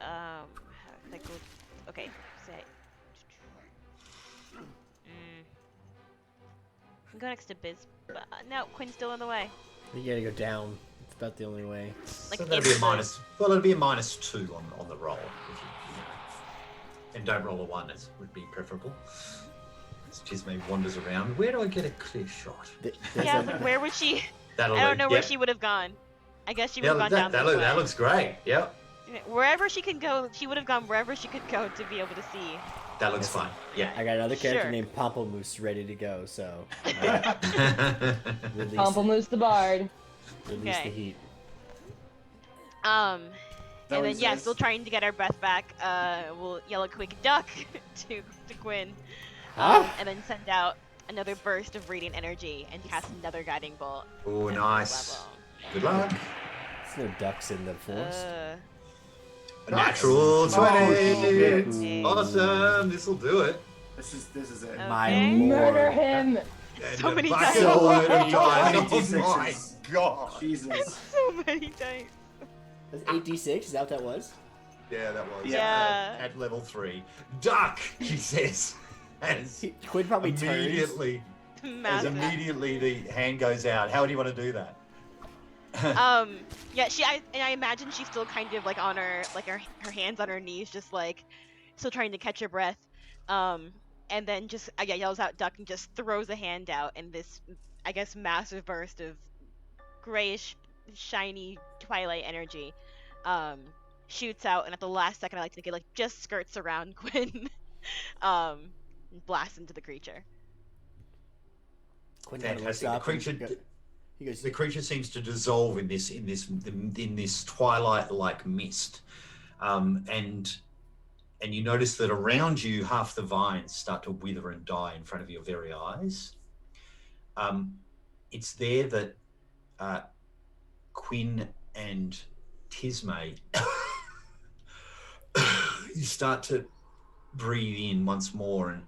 that goes okay, say I'm going next to Biz. No, Quinn's still in the way. You gotta go down. It's about the only way. Like, So that'll be a it's the- minus. Well, it'll be a -2 on the roll. And don't roll a 1. It would be preferable. Tismay wanders around. Where do I get a clear shot? There's Yeah, I was a- like, where would she? That'll I don't look- know where yep. she would have gone. I guess she would Yeah, have gone down that, this way. that looks great. Yep. Wherever she could go, she would have gone wherever she could go to be able to see. That looks fine. Yeah. I got another character Sure. named Pomplamoose ready to go, so release, Pamplemousse the Bard. release Okay. the heat. That And what then he yeah, says? still trying to get our breath back. We'll yell a quick duck to Quinn, Ah! and then send out another burst of radiant energy and cast another guiding bolt. Oh, at nice. level. Good luck. There's no ducks in the forest. A natural Nice. 20. Oh, shit. Awesome. This will do it. This is it. My Okay. lord. Murder him. And So a many bucket dice. load of So dice. many Oh my D6s. god. Jesus. So many dice. That's 8d6, is that what that was? Yeah, that was. Yeah. At level 3. Duck, he says. As Quinn probably turns. immediately, as Massive. immediately the hand goes out. How would you want to do that? Yeah, I imagine she's still kind of like on her hands on her knees, just like still trying to catch her breath. And then just yells out duck and just throws a hand out, and this I guess massive burst of grayish, shiny twilight energy shoots out, and at the last second I like to think it like just skirts around Quinn, and blasts into the creature. Quinn kinda looks Fantastic. The up and creature, he goes, the creature seems to dissolve in this twilight-like mist, and you notice that around you, half the vines start to wither and die in front of your very eyes. It's there that Quinn and Tismay, you start to breathe in once more, and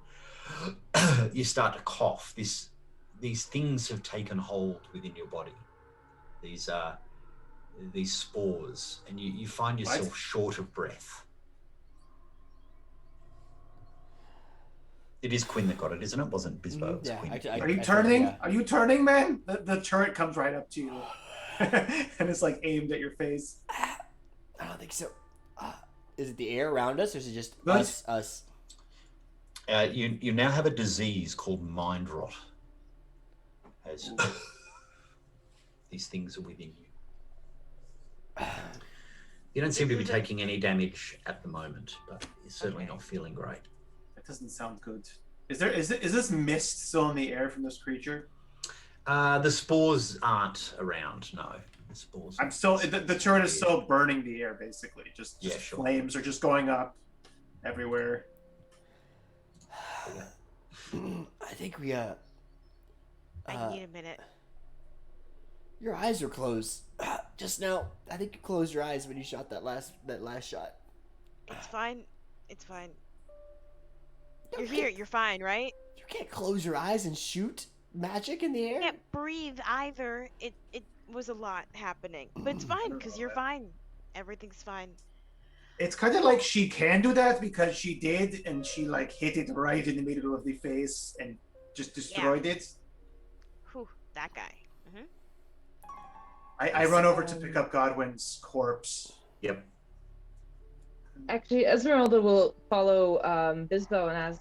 you start to cough. These things have taken hold within your body. These these spores, and you find yourself short of breath. It is Quinn that got it, isn't it? It wasn't Bisbo. It's Yeah, Quinn. Are you turning? Are you turning, man? The turret comes right up to you, and it's like aimed at your face. I don't think so. Is it the air around us, or is it just Us. us? You now have a disease called mind rot. As these things are within you. You don't seem to be taking any damage at the moment, but you're certainly not feeling great. That doesn't sound good. Is this mist still in the air from this creature? The spores aren't around, no. The spores. I'm still. The turret is still burning the air, basically. Just sure. Flames are just going up everywhere. I think we I need a minute. Your eyes are closed just now. I think you closed your eyes when you shot that last shot. It's fine. It's fine. You're here. You're fine, right? You can't close your eyes and shoot magic in the air. I can't breathe either. It was a lot happening, but it's fine because you're fine. Everything's fine. It's kind of like she can do that because she did, and she like hit it right in the middle of the face and just destroyed it. Whew, that guy. I run over to pick up Godwin's corpse. Yep. Actually, Esmeralda will follow Bisbo and ask,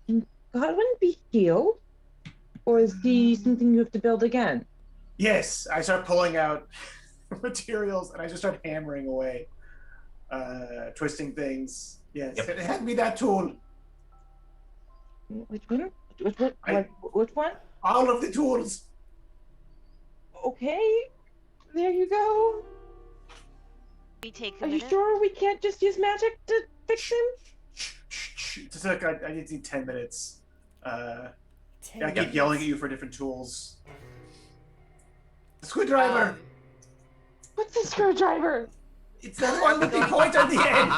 can Godwin be healed? Or is he something you have to build again? Yes, I start pulling out materials and I just start hammering away, twisting things. Yes, Yep. hand me that tool. Which one? Which one? All of the tools. Okay, there you go. We take a Are you minute. sure we can't just use magic to fix him? Just like I need 10 minutes. I 10 keep yelling at you for different tools. The screwdriver. What's the screwdriver? It's that one with the point at the end.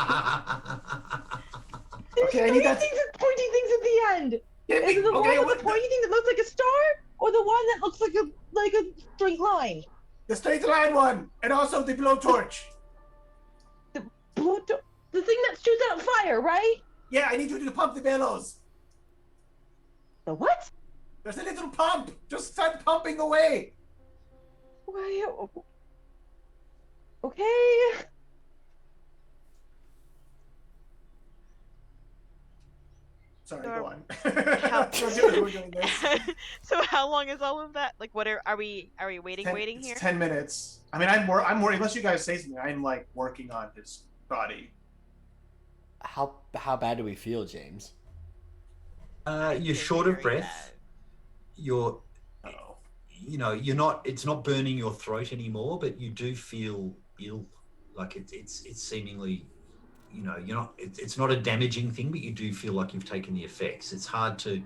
Okay, I need that. Pointy things at the end. Give Is me, it the okay, one with the pointy thing that looks like a star, or the one that looks like a straight line? the straight line one, and also the blowtorch. The thing that shoots out fire, right? Yeah, I need you to pump the bellows. The what? There's a little pump. Just start pumping away. Why? Okay. Sorry, So go on. how- We're doing this. So how long is all of that? Like, what are we waiting It's here? 10 minutes. I mean, I'm worried. Unless you guys say something, I'm like working on his body. How bad do we feel, James? You're short of breath. You're, Uh-oh. you're not. It's not burning your throat anymore, but you do feel ill. Like it's seemingly, you're not. It's not a damaging thing, but you do feel like you've taken the effects. It's hard to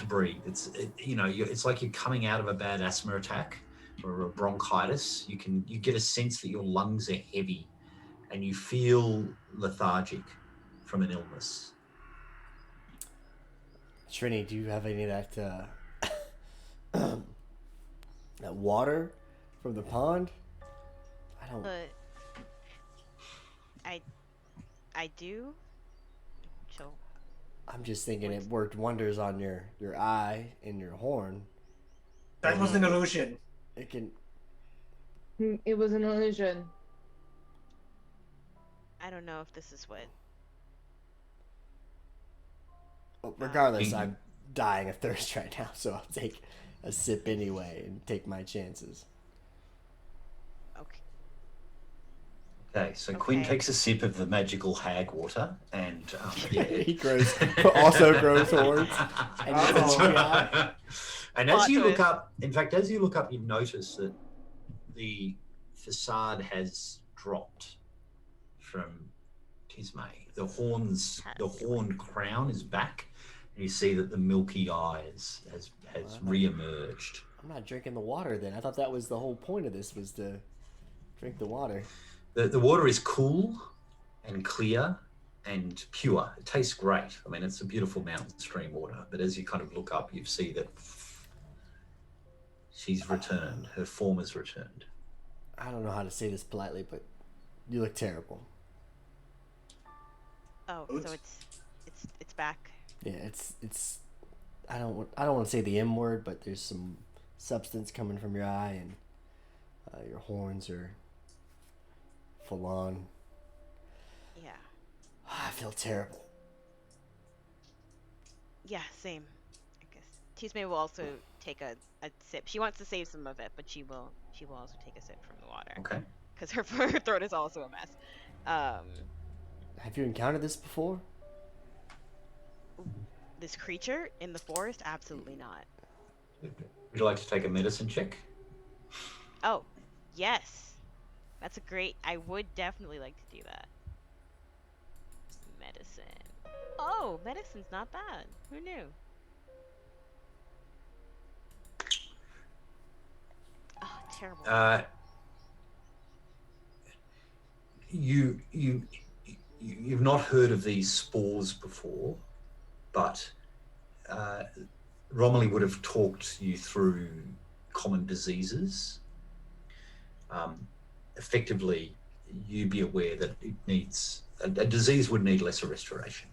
breathe. It's like you're coming out of a bad asthma attack or a bronchitis. You get a sense that your lungs are heavy, and you feel lethargic from an illness. Trini, do you have any of that that water from the pond? I don't. But I do. So I'm just thinking it worked wonders on your eye and your horn. That was an illusion. It can. It was an illusion. I don't know if this is what. Well, regardless, Mhm. I'm dying of thirst right now, so I'll take a sip anyway and take my chances. Okay. Okay, so Quinn Okay. takes a sip of the magical hag water, and He grows, also grows horns. And That's oh, right. And as Plot you look twist. up, in fact, as you look up, you notice that the facade has dropped from Tismay. The horned crown is back, and you see that the milky eye has re-emerged. I'm not drinking the water then. I thought that was the whole point of this, was to drink the water. The water is cool and clear and pure. It tastes great. I mean, it's a beautiful mountain stream water. But as you kind of look up, you see that she's returned. Her form has returned. I don't know how to say this politely, but you look terrible. Oh, Oops. so it's back. Yeah, it's. I don't want to say the M word, but there's some substance coming from your eye, and your horns are full on. Yeah. I feel terrible. Yeah, same. I guess Tisme will also take a sip. She wants to save some of it, but she will also take a sip from the water. Okay. Because her throat is also a mess. Have you encountered this before? This creature in the forest? Absolutely not. Would you like to take a medicine check? Oh, yes. That's a great... I would definitely like to do that. Medicine. Oh, medicine's not bad. Who knew? Oh, terrible. You've not heard of these spores before, but Romilly would have talked you through common diseases. Effectively, you be aware that it needs a disease would need lesser restoration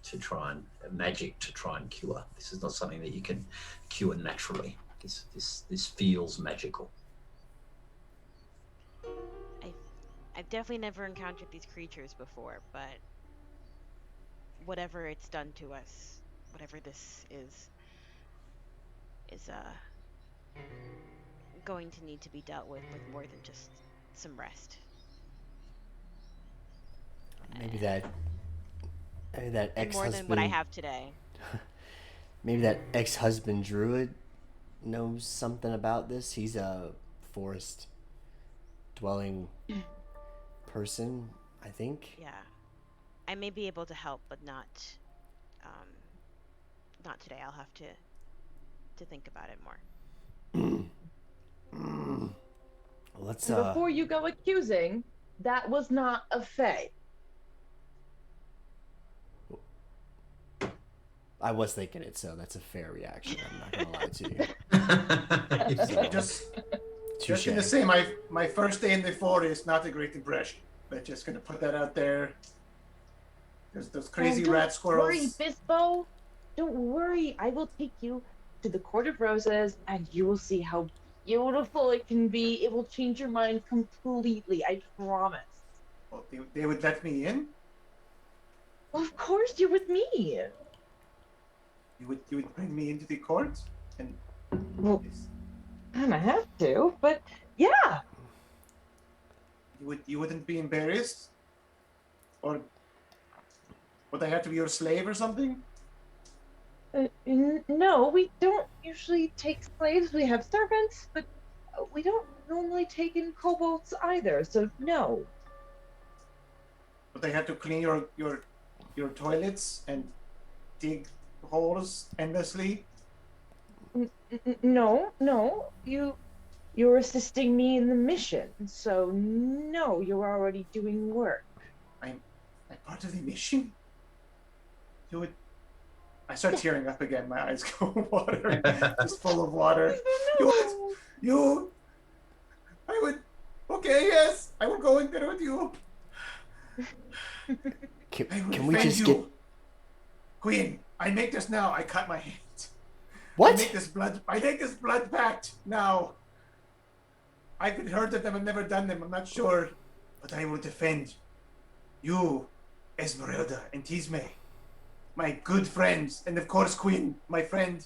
to try and magic to try and cure. This is not something that you can cure naturally. This feels magical. I've definitely never encountered these creatures before, but whatever it's done to us, whatever this is going to need to be dealt with more than just some rest. Maybe that And more than what I have today. Maybe that ex-husband druid knows something about this. He's a forest dwelling person, I think. Yeah. I may be able to help, but not today. I'll have to think about it more. Let's Before you go accusing, that was not a Fey. I was thinking it, so that's a fair reaction. I'm not gonna lie to you. Just gonna say my first day in the forest, not a great impression. But just gonna put that out there. There's those crazy rat squirrels. Don't worry, Bispo. Don't worry. I will take you to the Court of Roses, and you will see how beautiful it can be. It will change your mind completely. I promise. Well, they would let me in. Well, of course, you're with me. You would bring me into the court, and Well, I might have to, but yeah. you wouldn't be embarrassed, or would I have to be your slave or something? No, we don't usually take slaves. We have servants, but we don't normally take in kobolds either. So no. Would I have to clean your toilets and dig holes endlessly? No. You're assisting me in the mission. So no, you're already doing work. I'm part of the mission. I start tearing up again. My eyes go water, just full of water. No. I would. Okay, yes, I will go in there with you. Can we just get Queen? I make this now. I cut my hand. what? I make this blood pact now. I could heard of them. I've never done them. I'm not sure, but I will defend you, Esmeralda and Tisme, my good friends, and of course Queen, my friend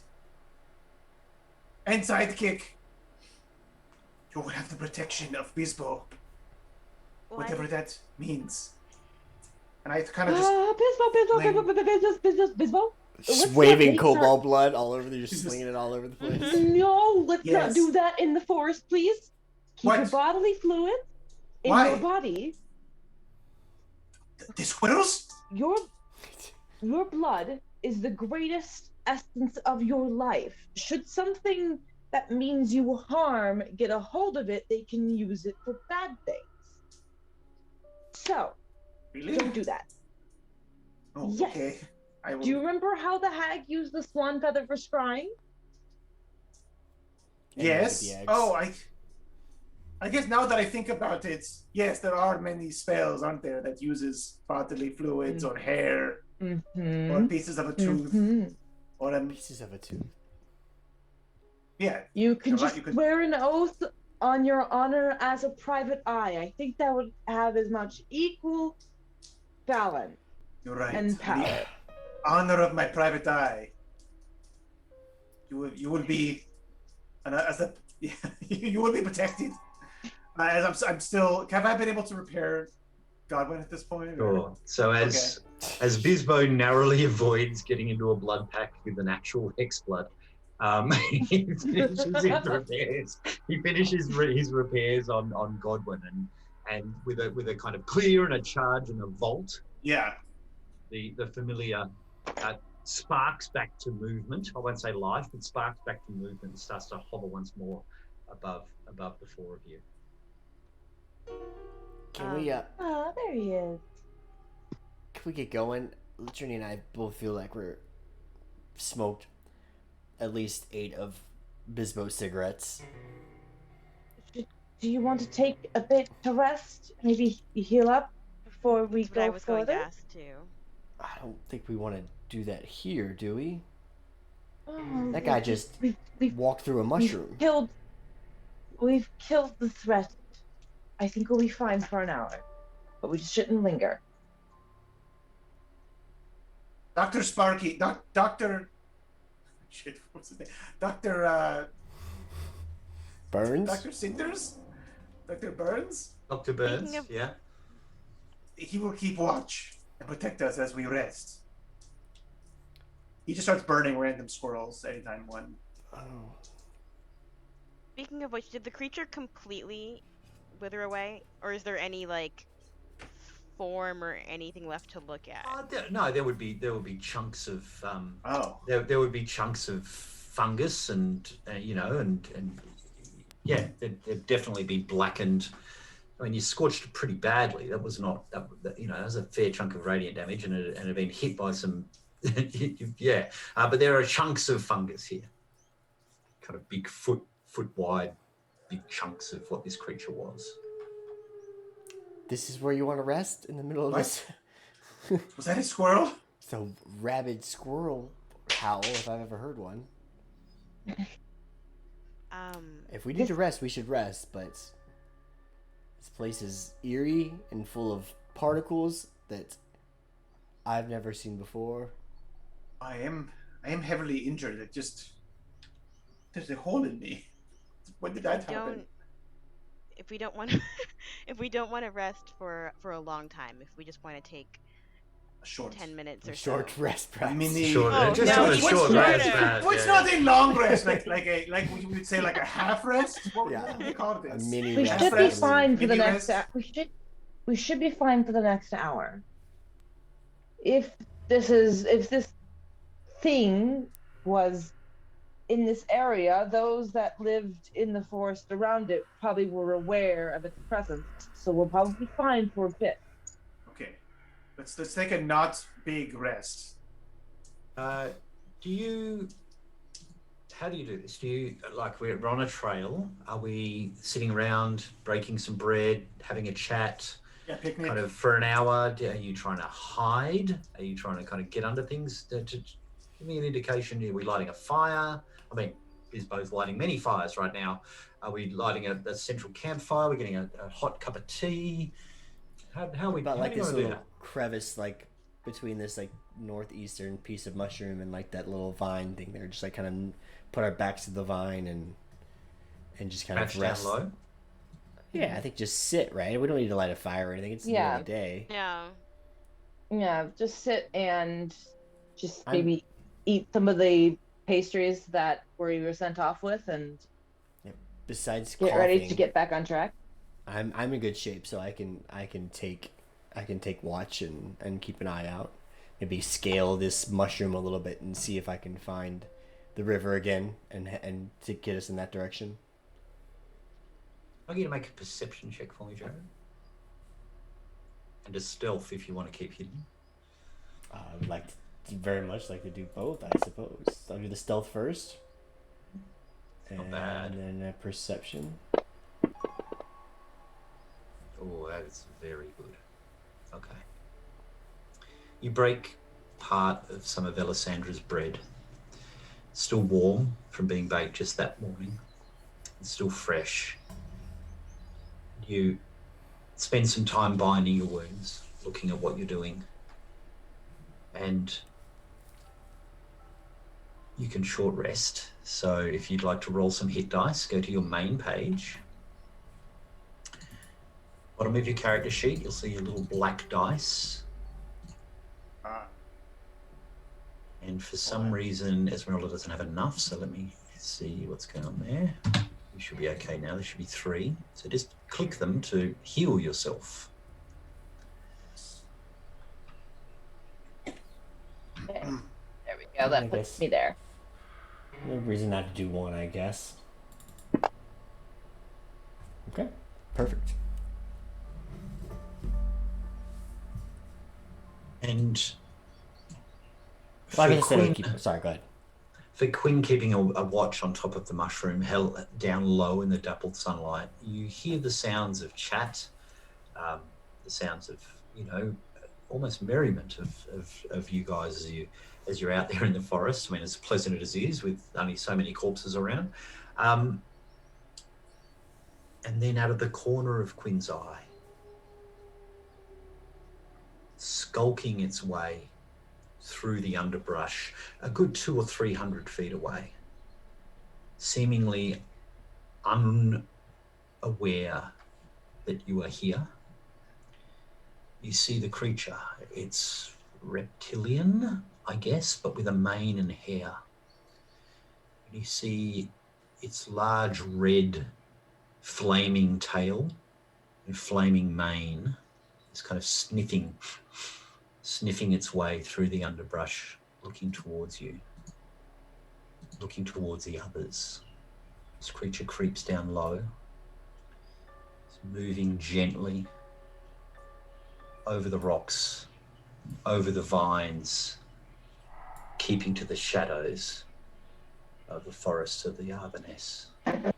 and sidekick. You will have the protection of Bispo, whatever that means. And I kind of just Bispo. Just waving cobalt blood all over. You're just slinging it all over the place. No, let's not do that in the forest, please. Keep your bodily fluids in your body. The squirrels? Your blood is the greatest essence of your life. Should something that means you harm get a hold of it, they can use it for bad things. So, Really? don't do that. Oh, Yes. okay. I will. Do you remember how the hag used the swan feather for scrying? Yes. And Oh, I guess now that I think about it, yes, there are many spells, aren't there, that uses bodily fluids or hair or pieces of a tooth or Pieces of a tooth. yeah. You can You're right, just you could- swear an oath on your honor as a private eye. I think that would have as much equal balance You're right. and power. Honor of my private eye. You will be, you will be protected. As I'm still. Have I been able to repair Godwin at this point? Sure. So as Bisbo narrowly avoids getting into a blood pact with an actual hex blood, he finishes his repairs. He finishes his repairs on Godwin, and with a kind of clear and a charge and a vault. Yeah. The familiar sparks back to movement. I won't say life, but sparks back to movement and starts to hover once more above the four of you. Can we Oh, there he is. can we get going? Trini and I both feel like we're smoked at least 8 of Bisbo cigarettes. Do you want to take a bit to rest? Maybe heal up before we That's what I go was going to further? ask too. I don't think we want to do that here, do we? Oh, That guy just we've walked through a mushroom. We've killed the threat. I think we'll be fine for an hour, but we just shouldn't linger. Dr. Sparky, Dr. Shit, what's his name? Dr. Burns? Dr. Cinders? Dr. Burns? Dr. Burns, Speaking of- yeah. He will keep watch and protect us as we rest. He just starts burning random squirrels anytime one. Oh. Speaking of which, did the creature completely wither away, or is there any like form or anything left to look at? No, there would be chunks of Oh. there would be chunks of fungus and and yeah, there'd definitely be blackened. I mean, you scorched it pretty badly. That was not that was a fair chunk of radiant damage, and it had been hit by some yeah. But there are chunks of fungus here, kind of big foot wide, big chunks of what this creature was. This is where you want to rest in the middle of this. Was that a squirrel? So rabid squirrel howl, if I've ever heard one. If we need to rest, we should rest, but this place is eerie and full of particles that I've never seen before. I am heavily injured. There's a hole in me. When did that happen? If we don't want to, if we don't want to rest for a long time, if we just want to take A short. 10 minutes or Short so. rest, perhaps. Mini. Short, Oh, just no, a it's short shorter. rest, man. What's not a long rest? Like we would say like a half rest? What Yeah. would we call A this? mini We rest. should be rest. fine for the Mini next. rest. We should be fine for the next hour. If this thing was in this area, those that lived in the forest around it probably were aware of its presence. So we'll probably be fine for a bit. Okay. Let's take a not big rest. How do you do this? Do you, like, we're on a trail, are we sitting around breaking some bread, having a chat, Yeah, picnic. kind of for an hour? Are you trying to hide? Are you trying to kind of get under things? To give me an indication. Are we lighting a fire? I mean, Bisbo's lighting many fires right now. Are we lighting a central campfire? We're getting a hot cup of tea. How are we About how like do you this wanna do little that? crevice, like between this like northeastern piece of mushroom and like that little vine thing there. Just like kind of put our backs to the vine and just kind Crouch of down rest. low? Yeah, I think just sit, right? We don't need to light a fire or anything. It's the middle of the day. Yeah. Yeah, just sit and just I'm- maybe eat some of the pastries that we were sent off with and Besides get coughing, ready to get back on track. I'm in good shape, so I can take watch and keep an eye out. Maybe scale this mushroom a little bit and see if I can find the river again and to get us in that direction. I'll get you to make a perception check for me, Jared. And a stealth if you want to keep hidden. I would like to, very much like to do both, I suppose. I'll do the stealth first. Not bad. And then a perception. Oh, that is very good. Okay. You break part of some of Elisandra's bread. Still warm from being baked just that morning. It's still fresh. You spend some time binding your wounds, looking at what you're doing. And you can short rest. So if you'd like to roll some hit dice, go to your main page. Bottom of your character sheet, you'll see a little black dice. And for some reason, Esmeralda doesn't have enough, so let me see what's going on there. You should be okay now. There should be 3. So just click them to heal yourself. Okay. There we go. That puts me there. No reason not to do 1, I guess. Okay, perfect. And Well, I for mean, Quinn, sorry, go ahead. for Quinn keeping a watch on top of the mushroom, held down low in the dappled sunlight, you hear the sounds of chat, the sounds of, you know, almost merriment of you guys as you're out there in the forest. I mean, as pleasant as it is with only so many corpses around. And then out of the corner of Quinn's eye, skulking its way through the underbrush, a good 200 or 300 feet away, seemingly unaware that you are here, you see the creature. It's reptilian, I guess, but with a mane and hair. You see its large red flaming tail and flaming mane is kind of sniffing its way through the underbrush, looking towards you, looking towards the others. This creature creeps down low. It's moving gently over the rocks, over the vines, keeping to the shadows of the forests of the Arvaness. And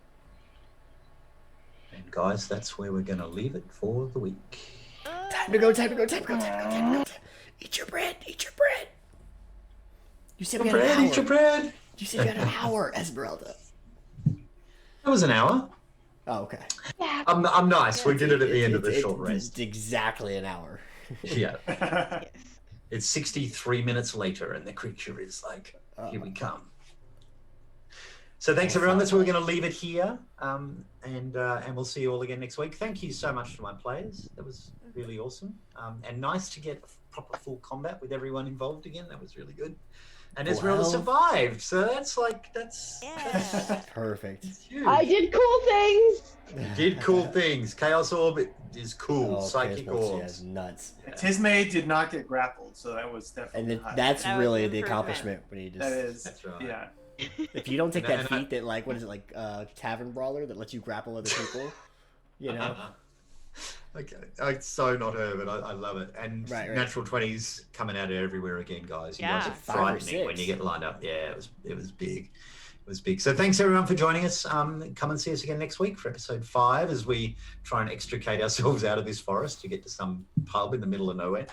guys, that's where we're going to leave it for the week. Time to go. Eat your bread. You said we had an hour. Eat your bread. You said you had an hour, Esmeralda. That was an hour. Oh, okay. Yeah. I'm nice. We did it at the end of the short rest. It's exactly an hour. Yeah. Yes. It's 63 minutes later, and the creature is like, here we come. So thanks, everyone. That's where we're going to leave it here. And we'll see you all again next week. Thank you so much to my players. That was really awesome. And nice to get proper full combat with everyone involved again. That was really good. And Esmeralda survived. So that's Perfect. huge. I did cool things. You did cool things. Chaos Orb is cool. Psychic Orb. Is nuts. Tismay did not get grappled, so that was definitely. And high. that's That was really an the improvement. accomplishment when you just. That is. That's right. Yeah. If you don't take that And feat that like what is it like tavern brawler that lets you grapple other people, you know. Okay, it's so not her, but I love it. And Right. natural 20s coming out of everywhere again, guys. You guys Yeah. are 5 or frightening when 6. you get lined up. Yeah, it was big. It was big. So thanks everyone for joining us. Come and see us again next week for episode 5 as we try and extricate ourselves out of this forest to get to some pub in the middle of nowhere.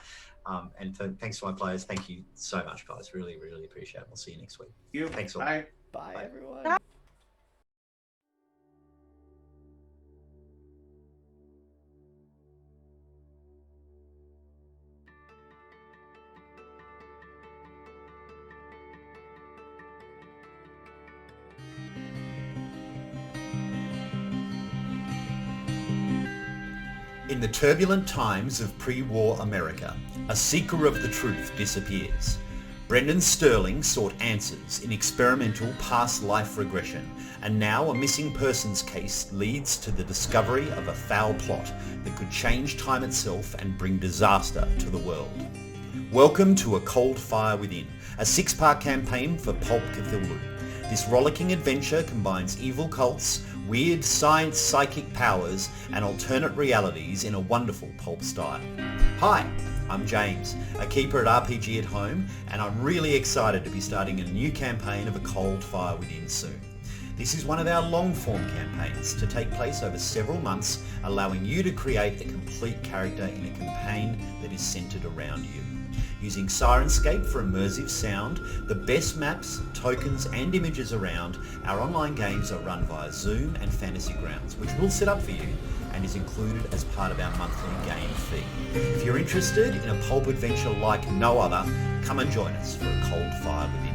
And thanks to my players. Thank you so much, guys. Really, really appreciate it. We'll see you next week. Thanks all. Bye. Bye, everyone. In the turbulent times of pre-war America, a seeker of the truth disappears. Brendan Sterling sought answers in experimental past life regression, and now a missing persons case leads to the discovery of a foul plot that could change time itself and bring disaster to the world. Welcome to A Cold Fire Within, a 6-part campaign for Pulp Cthulhu. This rollicking adventure combines evil cults, weird science psychic powers, and alternate realities in a wonderful pulp style. Hi, I'm James, a keeper at RPGathome, and I'm really excited to be starting a new campaign of A Cold Fire Within soon. This is one of our long-form campaigns to take place over several months, allowing you to create a complete character in a campaign that is centered around you. Using Sirenscape for immersive sound, the best maps, tokens and images around, our online games are run via Zoom and Fantasy Grounds, which we'll set up for you and is included as part of our monthly game fee. If you're interested in a pulp adventure like no other, come and join us for a cold fire with you.